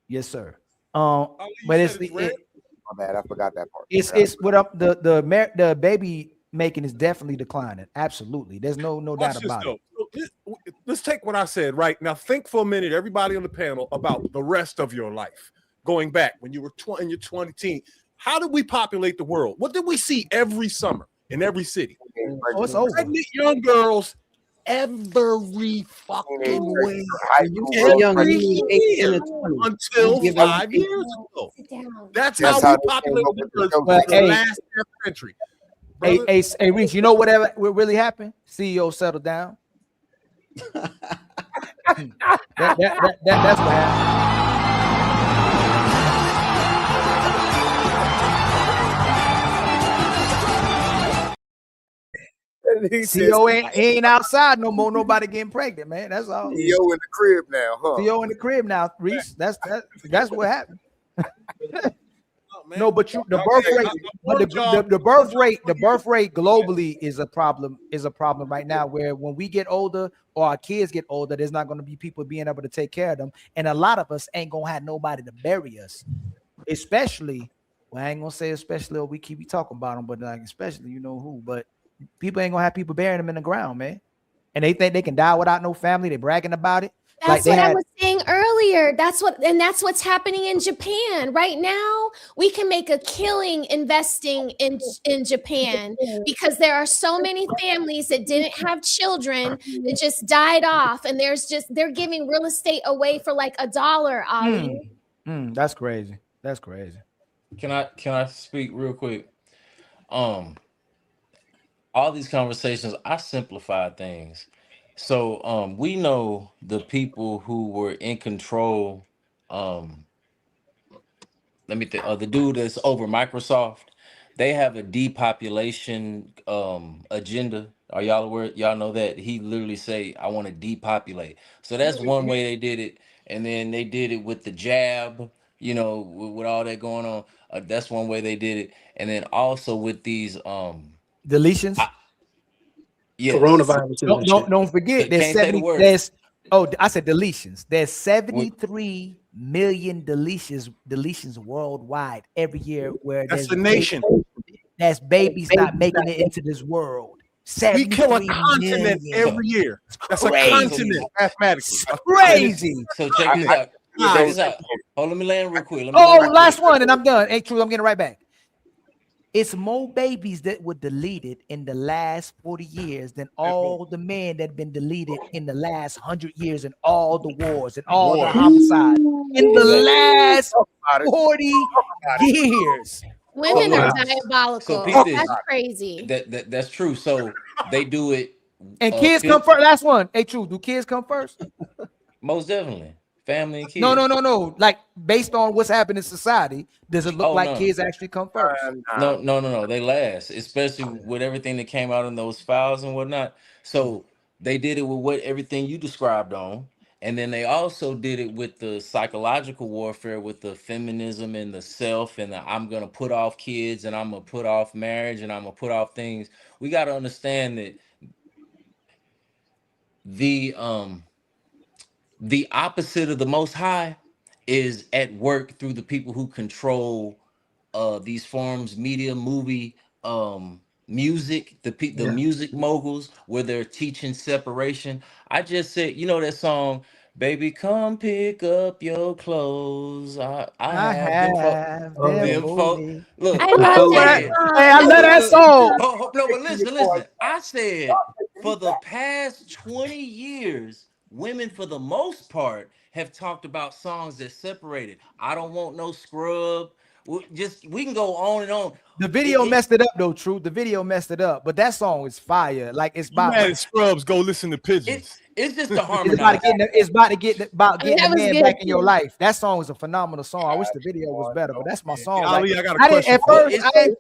Yes, sir. But it's my bad. I forgot that part. it's what up the baby making is definitely declining. Absolutely, there's no doubt about it. Let's take what I said right now. Think for a minute, everybody on the panel, about the rest of your life. Going back when you were in your 20 how did we populate the world? What did we see every summer in every city? Oh, it's over. Pregnant young girls every fucking way. Every year until 5 years ago. That's how we populated the earth for the last half century. Hey, Reese, you know what really happened? CEO settled down. That's what happened. CEO ain't outside no more. Nobody getting pregnant, man. That's all. CEO in the crib now, huh? CEO in the crib now, Reese. That's what happened. No, but the birth rate globally is a problem right now, where when we get older or our kids get older, there's not going to be people being able to take care of them. And a lot of us ain't going to have nobody to bury us, especially, well, I ain't going to say especially, or we keep talking about them, but like, especially, you know who, but people ain't going to have people burying them in the ground, man. And they think they can die without no family. They're bragging about it. That's what I was saying earlier. That's what's happening in Japan right now. We can make a killing investing in Japan because there are so many families that didn't have children that just died off, and they're giving real estate away for like $1. Ali. That's crazy. That's crazy. Can I speak real quick? All these conversations, I simplify things. So we know the people who were in control. Let me think. The dude that's over Microsoft, they have a depopulation agenda. Are y'all aware? Y'all know that he literally say, "I want to depopulate." So that's one way they did it, and then they did it with the jab. You know, with all that going on, that's one way they did it, and then also with these deletions. Yes. Coronavirus. Don't forget, there's 70. I said deletions. There's 73 million deletions worldwide every year. Where that's a nation. That's babies not making it into this world. We kill a continent every year. That's a continent mathematically. Crazy. So check this out. Oh, let me land real quick. Let me land real last quick. one, and I'm done. Ain't true. I'm getting right back. It's more babies that were deleted in the last 40 years than all the men that have been deleted in the last 100 years and all the wars and all the homicides in the last 40 years. Women So are look, diabolical. So peep this. That's crazy. That's true. So they do it. And kids come first. Last one. Hey, true. Do kids come first? Most definitely. Family and kids. No. Like based on what's happened in society, does it look like kids actually come first? No. They last, especially with everything that came out in those files and whatnot. So they did it with everything you described on. And then they also did it with the psychological warfare, with the feminism and the self, and I'm gonna put off kids, and I'm gonna put off marriage, and I'm gonna put off things. We gotta understand that the opposite of the Most High is at work through the people who control these forms, media, movie, music, the music moguls, where they're teaching separation. I just said, you know that song, "Baby, come pick up your clothes. I have them folks." Look, I love that Hey, song. I love that song. no, but listen. I said for the past 20 years, women for the most part have talked about songs that separated. I don't want no scrub. We can go on and on. The video messed it up though, True. The video messed it up, but that song is fire. Like it's You about mad at Scrubs? Go listen to Pigeons. It's just the it's harmonize. about getting that the was man good. back in your life. That song is a phenomenal song. I wish the video was better, but that's my song. Ali, Like, I got a I didn't question at for you. first.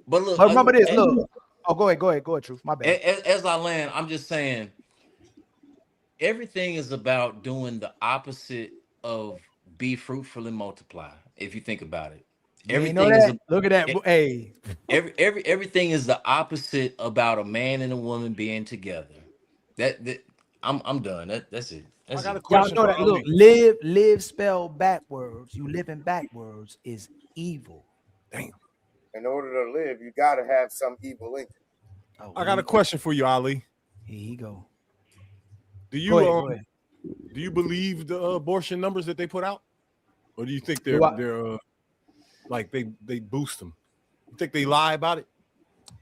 But look, But remember this. Look. Oh, go ahead, Truth. My bad. As I land, I'm just saying, everything is about doing the opposite of be fruitful and multiply. If you think about it, You ain't know that? Look at that. Hey, everything is the opposite about a man and a woman being together. That I'm done. That's it. That's I got a it. question y'all know for that. Look, Ali. live spelled backwards. You living backwards is evil. Damn. In order to live, you got to have some evil in you. Oh, I got a question for you, Ali. Here you go. Do you Go ahead. do you believe the abortion numbers that they put out, or do you think they're like they boost them? You think they lie about it?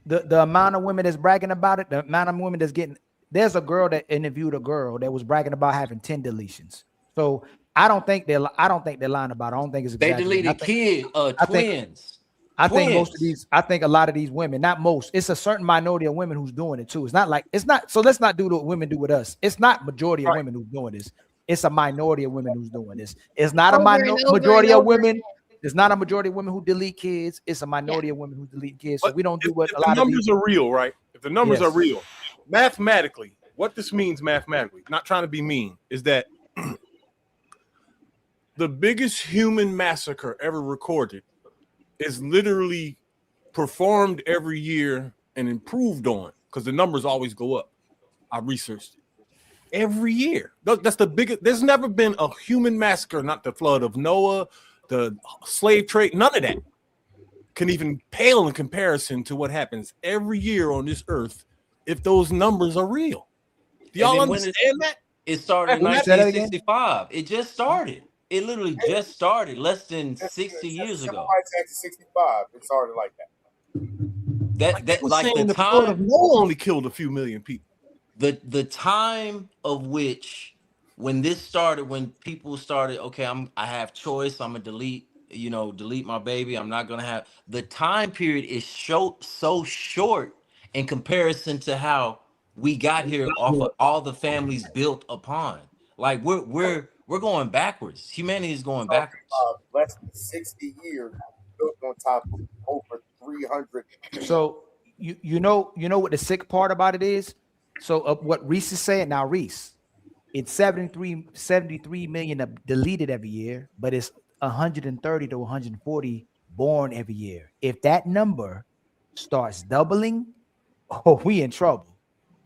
The amount of women that's bragging about it, the amount of women that's getting. There's a girl that interviewed a girl that was bragging about having 10 deletions. So I don't think they're lying about it. I don't think it's They exaggerated. deleted twins. I think most of these, I think a lot of these women, not most, it's a certain minority of women who's doing it too. It's not, so let's not do what women do with us. It's not majority of women who's doing this. It's a minority of women who's doing this. It's not a majority of women. It's not a majority of women who delete kids. It's a minority of women who delete kids. So we don't do what a lot of the numbers are real, right? If the numbers are real, mathematically, what this means mathematically, not trying to be mean, is that the biggest human massacre ever recorded is literally performed every year and improved on, because the numbers always go up. I researched it. Every year. That's the biggest. There's never been a human massacre, not the flood of Noah, the slave trade, none of that can even pale in comparison to what happens every year on this earth if those numbers are real. Do y'all understand that? It started in 1965. It just started. It literally just started less than 60 years ago. 65. It started like that. That was like saying the flood of time Noah only killed a few million people. The time of which when this started, when people started, okay, I have choice, I'm gonna delete my baby. I'm not gonna have, the time period is so short in comparison to how we got here off of all the families built upon. Like we're going backwards. Humanity is going backwards. Less than 60 years built on top of over 300. So you know what the sick part about it is? So what Reese is saying now, Reese, it's 73 million deleted every year, but it's 130 to 140 born every year. If that number starts doubling, we in trouble.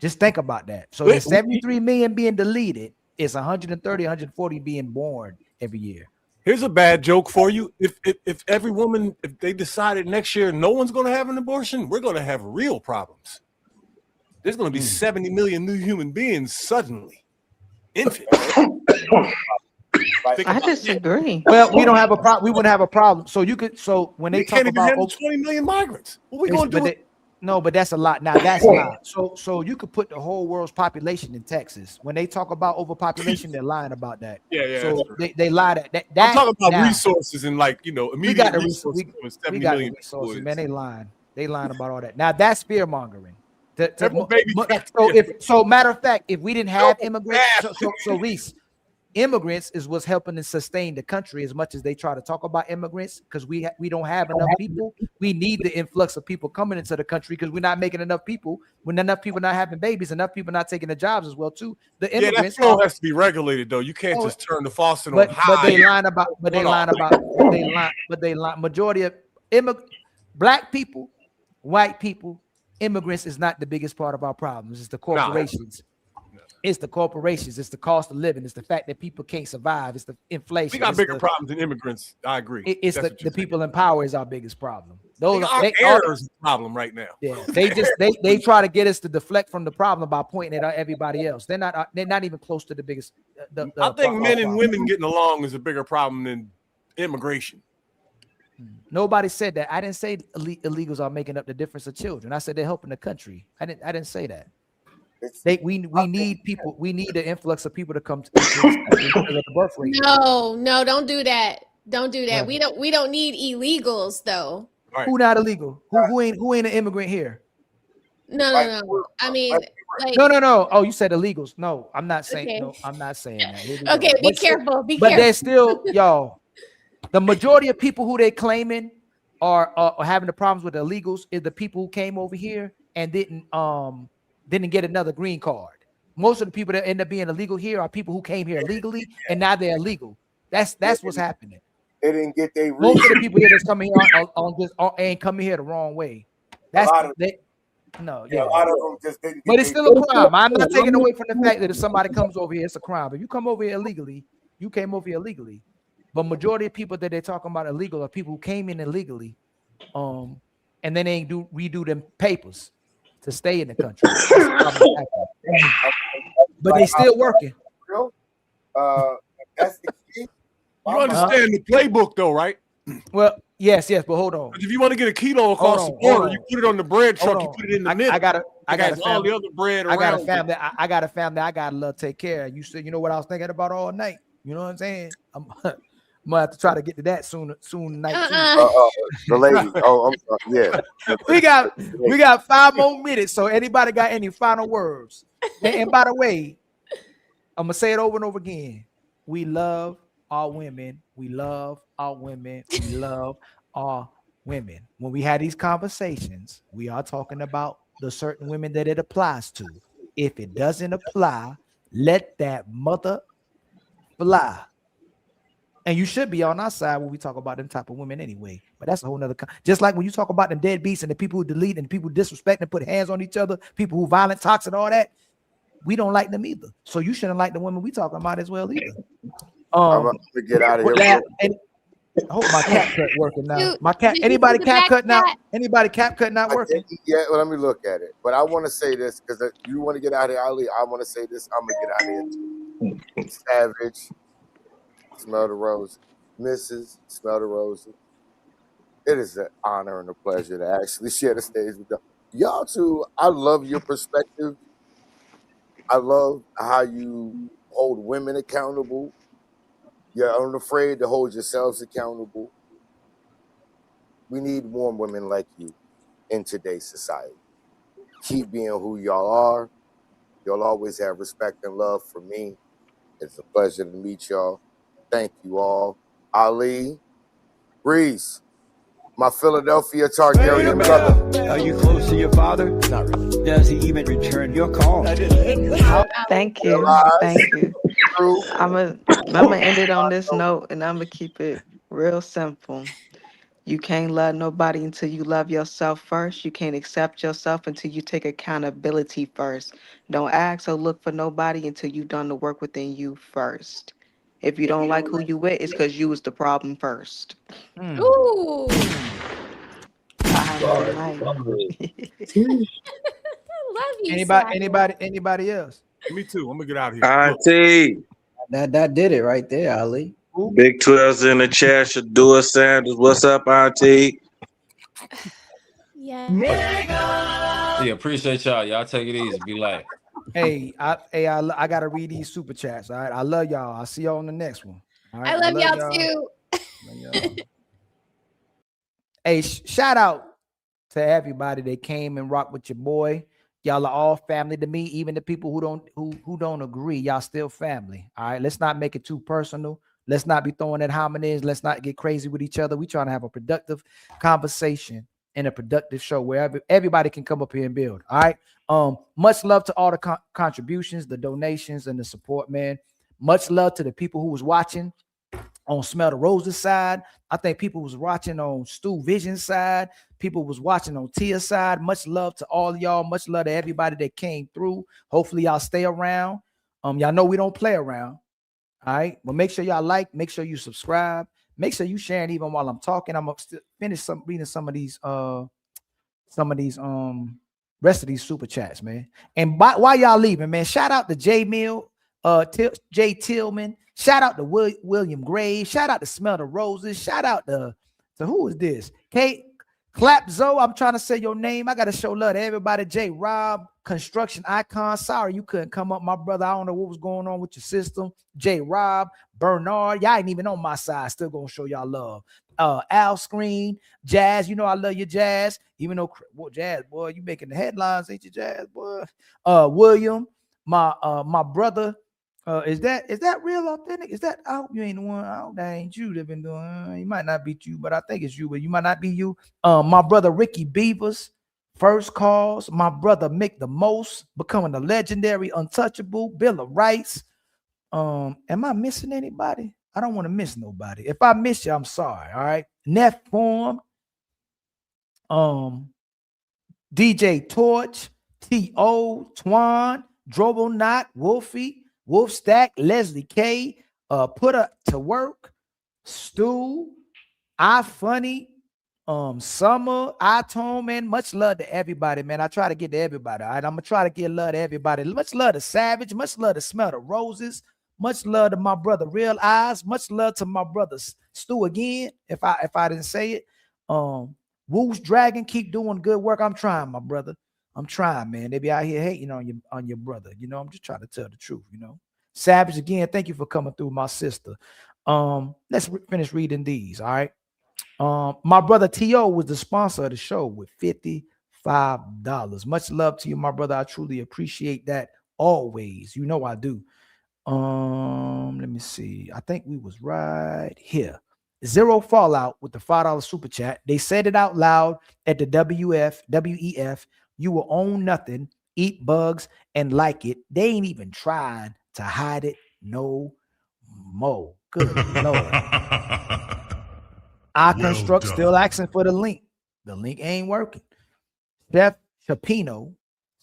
Just think about that. So there's 73 million being deleted. It's 130, 140 being born every year. Here's a bad joke for you. If every woman, if they decided next year no one's going to have an abortion, we're going to have real problems. There's going to be 70 million new human beings suddenly. Infants. Like, I disagree. Well, we don't have a problem. We wouldn't have a problem. So you could. So when they We talk can't even about handle 20 million migrants. What we gonna do? no, but that's a lot. Now that's a lot. So you could put the whole world's population in Texas. When they talk about overpopulation, they're lying about that. Yeah. So they lie that. I'm talking about now, resources and like immediate we got the resources. we, with we 70 got the million resources, people man. is- They lying about all that. Now that's fear mongering. Every So matter of fact, if we didn't have immigrants, so Reese, immigrants is what's helping to sustain the country as much as they try to talk about immigrants because we don't have enough people. We need the influx of people coming into the country because we're not making enough people. When enough people not having babies, enough people not taking the jobs as well too. The Yeah, that immigrants flow has to be regulated though. You can't just turn the faucet on high. but they lie. Majority of black people, white people, immigrants is not the biggest part of our problems. It's the corporations. It's the corporations. It's the cost of living. It's the fact that people can't survive. It's the inflation. We got bigger problems than immigrants. I agree. It's the people in power is our biggest problem. Those our air is the problem right now. Yeah, they try to get us to deflect from the problem by pointing at everybody else. They're not even close to the biggest. I think men and women getting along is a bigger problem than immigration. Nobody said that. I didn't say illegals are making up the difference of children. I said they're helping the country. I didn't say that. We need people. We need the influx of people to come to the birth rate. No, don't do that. Don't do that. We don't need illegals though. Right. Who not illegal? Who ain't an immigrant here? No. I mean, like, no. Oh, you said illegals. No, I'm not saying. Okay. No, I'm not saying that. Okay, be careful. Be but careful. there's still y'all. The majority of people who they claiming are having the problems with the illegals is the people who came over here and didn't get another green card. Most of the people that end up being illegal here are people who came here illegally and now they're illegal. That's what's happening. They didn't get their most of the people here that's coming here ain't coming here the wrong way. That's a lot of them just didn't. But it's still a crime. I'm not taking away from the fact that if somebody comes over here, it's a crime. If you come over here illegally, you came over here illegally. But majority of people that they're talking about illegal are people who came in illegally, and then they redo them papers to stay in the country. But they still working. That's the key. You understand the playbook though, right? Well, yes, but hold on. If you want to get a kilo across the border, you put it on the bread truck, you put it in the middle. I got a all the other bread around. I got a family. I got a family. I got to love take care of. You said, you know what I was thinking about all night. You know what I'm saying? I'm gonna have to try to get to that soon night. The lady. Oh, I'm sorry. Yeah. we got 5 more minutes. So anybody got any final words? And by the way, I'm gonna say it over and over again. We love our women. We love our women. We love our women. When we had these conversations, we are talking about the certain women that it applies to. If it doesn't apply, let that mother fly. And you should be on our side when we talk about them type of women anyway. But that's a whole nother. Just like when you talk about them deadbeats and the people who delete and the people who disrespect and put hands on each other, people who violent, toxic, all that, we don't like them either. So you shouldn't like the women we talking about as well either. I'm about to get out of here. I hope my cap cut working now. My cap. Anybody cap cut now? Anybody cap cut not working? Yeah. Well, let me look at it. But I want to say this because you want to get out of here, Ali. I want to say this. I'm gonna get out of here too. Savage. Smell the rose. Mrs. Smell the Roses. It is an honor and a pleasure to actually share the stage with y'all too. I love your perspective. I love how you hold women accountable. You're unafraid to hold yourselves accountable. We need more women like you in today's society. Keep being who y'all are. You'll always have respect and love for me. It's a pleasure to meet y'all. Thank you all. Ali, Breeze, my Philadelphia Targaryen brother. Are you close to your father? Not really. Does he even return your call? Thank you. Thank you. I'm gonna end it on this note, and I'm gonna keep it real simple. You can't love nobody until you love yourself first. You can't accept yourself until you take accountability first. Don't ask or look for nobody until you've done the work within you first. If you don't like who you with, it's because you was the problem first. Ooh. Love you. Anybody else? Me too. I'm gonna get out of here. Auntie. That did it right there, Ali. Big 12's in the chat. Shadua Sanders, what's up, Auntie? Yeah. Yeah, appreciate y'all. Y'all take it easy. Be like, Hey, I gotta read these super chats. All right, I love y'all. I'll see y'all on the next one. All right, I love y'all too. Love y'all. Hey, shout out to everybody that came and rocked with your boy. Y'all are all family to me. Even the people who don't agree, y'all still family. All right, let's not make it too personal. Let's not be throwing at homonyms. Let's not get crazy with each other. We trying to have a productive conversation and a productive show where everybody can come up here and build. All right. Much love to all the contributions, the donations, and the support, man. Much love to the people who was watching on Smell the Roses side. I think people was watching on Stu Vision side. People was watching on Tia side. Much love to all y'all. Much love to everybody that came through. Hopefully y'all stay around. Y'all know we don't play around. All right. But make sure y'all like, make sure you subscribe, make sure you sharing even while I'm talking. I'm gonna finish reading some of these rest of these super chats, man. And while y'all leaving, man, shout out to J Mill, Jay Tillman. Shout out to William Gray. Shout out to Smell the Roses. Shout out to who is this? Kate Clapzo. I'm trying to say your name. I gotta show love to everybody. J Rob, Construction Icon. Sorry you couldn't come up, my brother. I don't know what was going on with your system. J Rob, Bernard. Y'all ain't even on my side. Still gonna show y'all love. Al Screen, Jazz. You know I love you, Jazz. Even though Jazz, boy, you making the headlines, ain't you, Jazz, boy? William, my brother. Is that real authentic? Is that, I hope you ain't the one. I hope that ain't you that been doing. He might not be you, but I think it's you, but you might not be you. My brother Ricky Beavers, First Cause, my brother Mick the Most, becoming a legendary untouchable, Bill of Rights. Am I missing anybody? I don't want to miss nobody. If I miss you, I'm sorry. All right. Neff Form, DJ Torch, T.O., Twan, Drobo Knot, Wolfie, Wolf Stack, Leslie K, Put Her to Work, Stu, I Funny, Summer, I Tone, man. Much love to everybody, man. I try to get to everybody. All right. I'm gonna try to get love to everybody. Much love to Savage, much love to Smell the Roses, much love to my brother Real Eyes, much love to my brother Stu again. If I didn't say it. Woo's Dragon, keep doing good work. I'm trying, my brother. I'm trying, man. They be out here hating on your brother. You know, I'm just trying to tell the truth, you know. Savage again, thank you for coming through, my sister. Let's finish reading these. All right. My brother T.O. was the sponsor of the show with $55. Much love to you, my brother. I truly appreciate that always. You know I do. Let me see. I think we was right here. Zero Fallout with the $5 super chat. They said it out loud at the WEF. You will own nothing, eat bugs, and like it. They ain't even trying to hide it no more. Good Lord. I Construct still asking for the link. The link ain't working. Chef Chapino,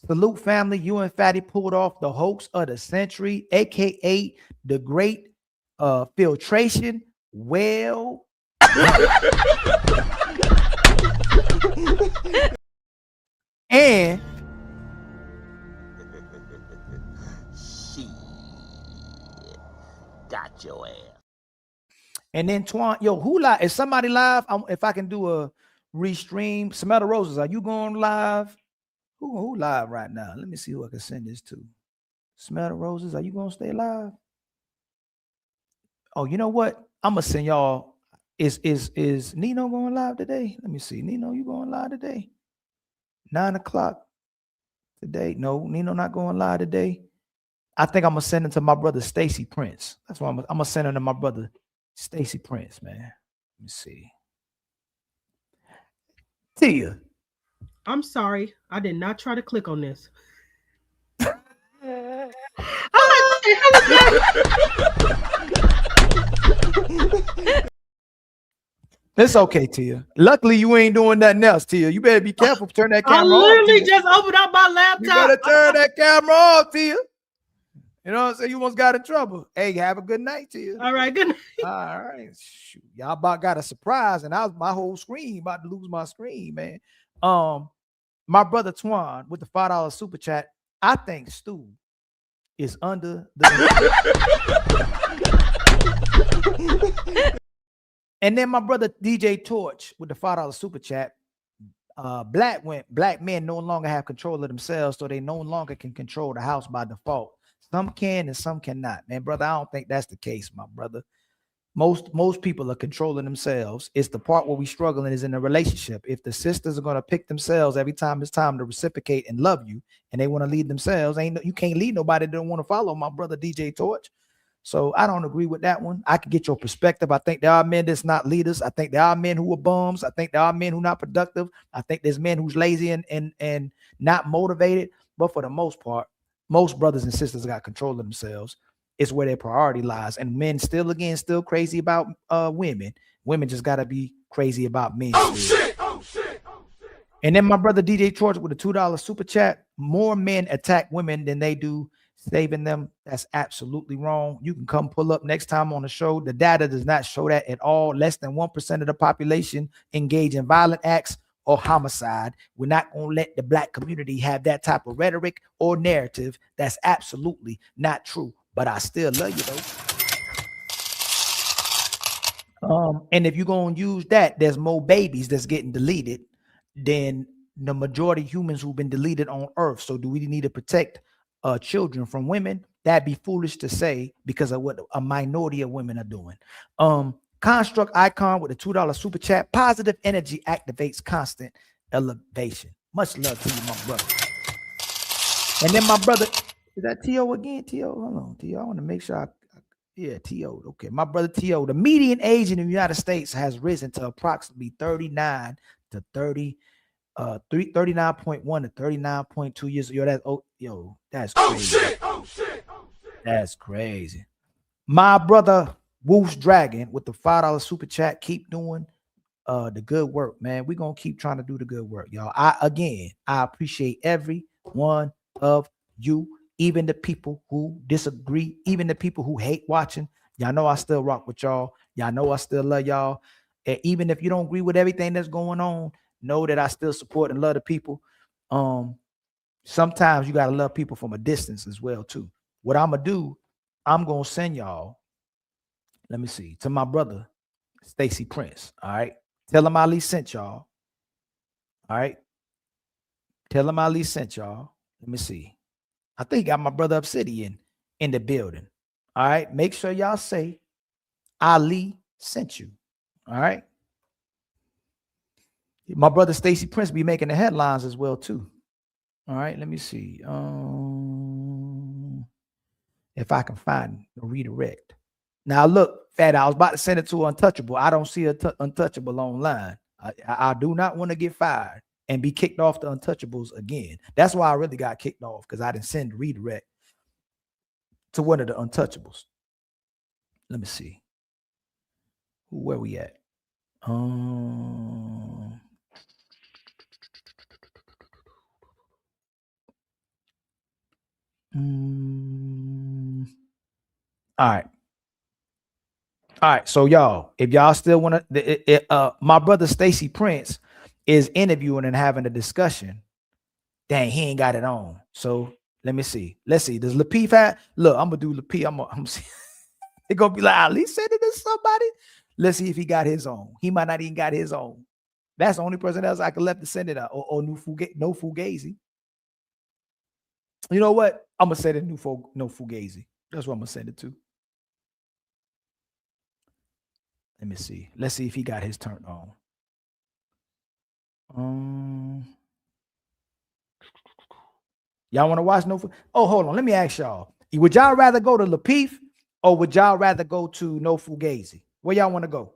salute family. You and Fatty pulled off the hoax of the century, aka the great filtration. Well, and Got your ass. And then Twan, yo, who live? Is somebody live? If I can do a restream, Smell the Roses, are you going live? Who live right now? Let me see who I can send this to. Smell the Roses, are you gonna stay live? Oh, you know what? I'm gonna send y'all. Is Nino going live today? Let me see. Nino, you going live today? 9 o'clock today. No, Nino not going live today. I think I'm gonna send it to my brother Stacy Prince. That's why I'm gonna send it to my brother Stacy Prince, man. Let me see. Tia. I'm sorry. I did not try to click on this. It's okay, Tia. Luckily, you ain't doing nothing else, Tia. You better be careful. Turn that camera off. I literally just opened up my laptop. You better turn that camera off, Tia. You know what I'm saying? You almost got in trouble. Hey, have a good night, Tia. All right, good night. All right. Shoot. Y'all about got a surprise, and I was my whole screen about to lose my screen, man. My brother Twan with the $5 super chat. I think Stu is under the. And then my brother DJ Torch with the $5 super chat. Black men no longer have control of themselves, so they no longer can control the house by default. Some can and some cannot. Man, brother, I don't think that's the case, my brother. Most people are controlling themselves. It's the part where we struggling is in a relationship. If the sisters are going to pick themselves every time it's time to reciprocate and love you, and they want to lead themselves, you can't lead nobody that don't want to follow, my brother DJ Torch. So I don't agree with that one. I can get your perspective. I think there are men that's not leaders. I think there are men who are bums. I think there are men who are not productive. I think there's men who's lazy and not motivated. But for the most part, most brothers and sisters got control of themselves. It's where their priority lies. And men still crazy about women. Women just got to be crazy about men. Oh, shit. Oh, shit. Oh, shit. And then my brother DJ Torch with a $2 super chat. More men attack women than they do saving them. That's absolutely wrong. You can come pull up next time on the show. The data does not show that at all. Less than 1% of the population engage in violent acts or homicide. We're not going to let the black community have that type of rhetoric or narrative. That's absolutely not true. But I still love you though. And if you're going to use that, there's more babies that's getting deleted than the majority of humans who've been deleted on Earth. So do we need to protect children from women? That'd be foolish to say because of what a minority of women are doing. Construct Icon with a $2 super chat. Positive energy activates constant elevation. Much love to you, my brother. And then my brother, is that T.O. again? T.O. Hold on, T.O. I want to make sure yeah, T.O. Okay, my brother T.O. The median age in the United States has risen to approximately 39 to 30. 39.1 to 39.2 years. That's crazy. Oh shit. That's crazy. My brother Wolf's Dragon with the $5 super chat. Keep doing the good work, man. We're gonna keep trying to do the good work, y'all. I appreciate every one of you, even the people who disagree, even the people who hate watching. Y'all know I still rock with y'all. Y'all know I still love y'all. And even if you don't agree with everything that's going on, know that I still support and love the people. Sometimes you gotta love people from a distance as well too. What I'm gonna do, I'm gonna send y'all, let me see, to my brother Stacy Prince. All right, tell him Ali sent y'all. All right, tell him Ali sent y'all. Let me see. I think got my brother Obsidian in the building. All right, make sure y'all say Ali sent you. All right. My brother Stacy Prince be making the headlines as well too. All right, let me see. If I can find a redirect. Now look, Fat, I was about to send it to Untouchable. I don't see Untouchable online. I do not want to get fired and be kicked off the Untouchables again. That's why I really got kicked off, because I didn't send the redirect to one of the Untouchables. Let me see. Where we at? All right. So y'all, if y'all still want to, my brother Stacy Prince is interviewing and having a discussion. Dang, he ain't got it on. So let me see. Let's see. Does Lapeef have? Look, I'm gonna do Lapeef. I'm see. It's gonna be like Ali said it to somebody. Let's see if he got his own. He might not even got his own. That's the only person else I could left to send it out. Or no Fugazi. You know what? I'm gonna send it no Fugazi. That's what I'm gonna send it to. Let me see. Let's see if he got his turned on. Y'all want to watch no? Oh, hold on. Let me ask y'all. Would y'all rather go to Lapeef or would y'all rather go to No Fugazi? Where y'all want to go?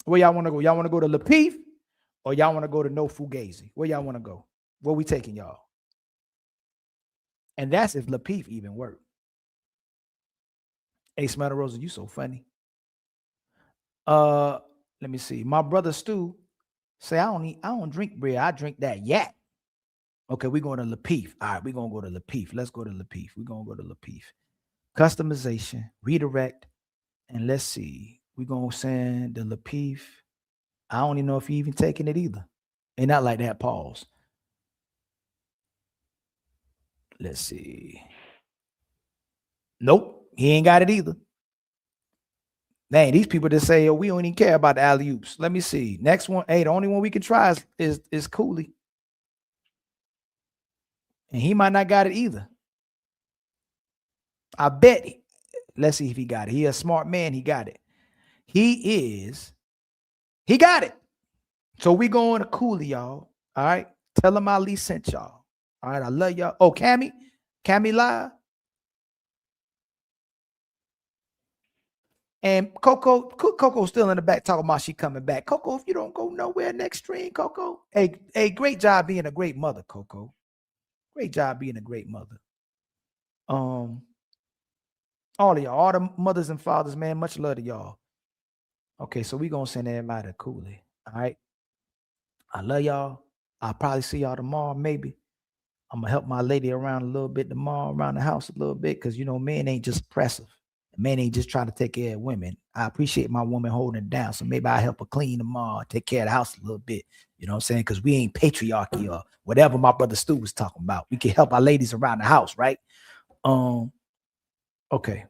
Where y'all want to go? Y'all want to go to Lapeef or y'all want to go to No Fugazi? Where y'all want to go? Where we taking y'all? And that's if Lapeef even worked. Hey, Smelter Rosa, you so funny. Let me see. My brother Stu say I don't drink beer. I drink that yak. Okay, we're going to Lapeef. All right, we're gonna go to Lapeef. Let's go to Lapeef. We're gonna go to Lapeef. Customization, redirect, and let's see. We're gonna send the Lapeef. I don't even know if he even taking it either. Ain't not like that. Pause. Let's see. Nope, he ain't got it either. Man, these people that say, oh, we don't even care about the alley-oops. Let me see. Next one. Hey, the only one we can try is Cooley. And he might not got it either. I bet. Let's see if he got it. He a smart man. He got it. He got it. So we going to Cooley, y'all. All right. Tell him Ali sent y'all. All right. I love y'all. Oh, Cammy live. And Coco's still in the back talking about she coming back. Coco, if you don't go nowhere next stream, Coco. Hey, great job being a great mother, Coco. Great job being a great mother. All of y'all, all the mothers and fathers, man, much love to y'all. Okay, so we gonna send everybody to Cooley. All right. I love y'all. I'll probably see y'all tomorrow, maybe. I'm gonna help my lady around a little bit tomorrow, around the house a little bit, because you know, men ain't just oppressive. Men ain't just trying to take care of women. I appreciate my woman holding it down. So maybe I help her clean tomorrow, take care of the house a little bit. You know what I'm saying? Because we ain't patriarchy or whatever my brother Stu was talking about. We can help our ladies around the house, right? Okay.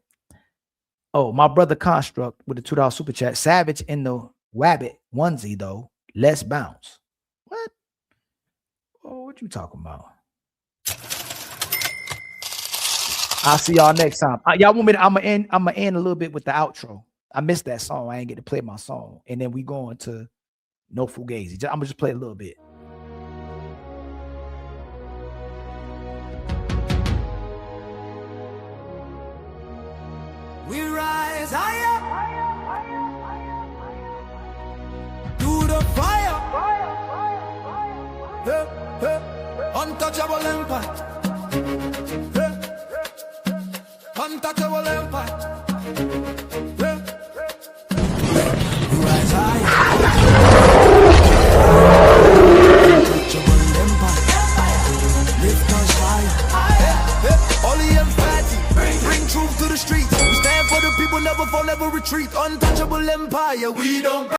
Oh, my brother Construct with the $2 super chat. Savage in the Wabbit onesie, though. Let's bounce. What? Oh, what you talking about? I'll see y'all next time. Y'all want me to, I'm gonna end a little bit with the outro. I missed that song. I ain't get to play my song. And then we going to No Fugazi. I'm gonna just play a little bit. We rise higher to the fire. Untouchable empire. Untouchable empire. We rise higher. Untouchable empire. Lift us higher. Only empathy. Bring truth to the streets. We stand for the people, never fall, never retreat. Untouchable empire. We don't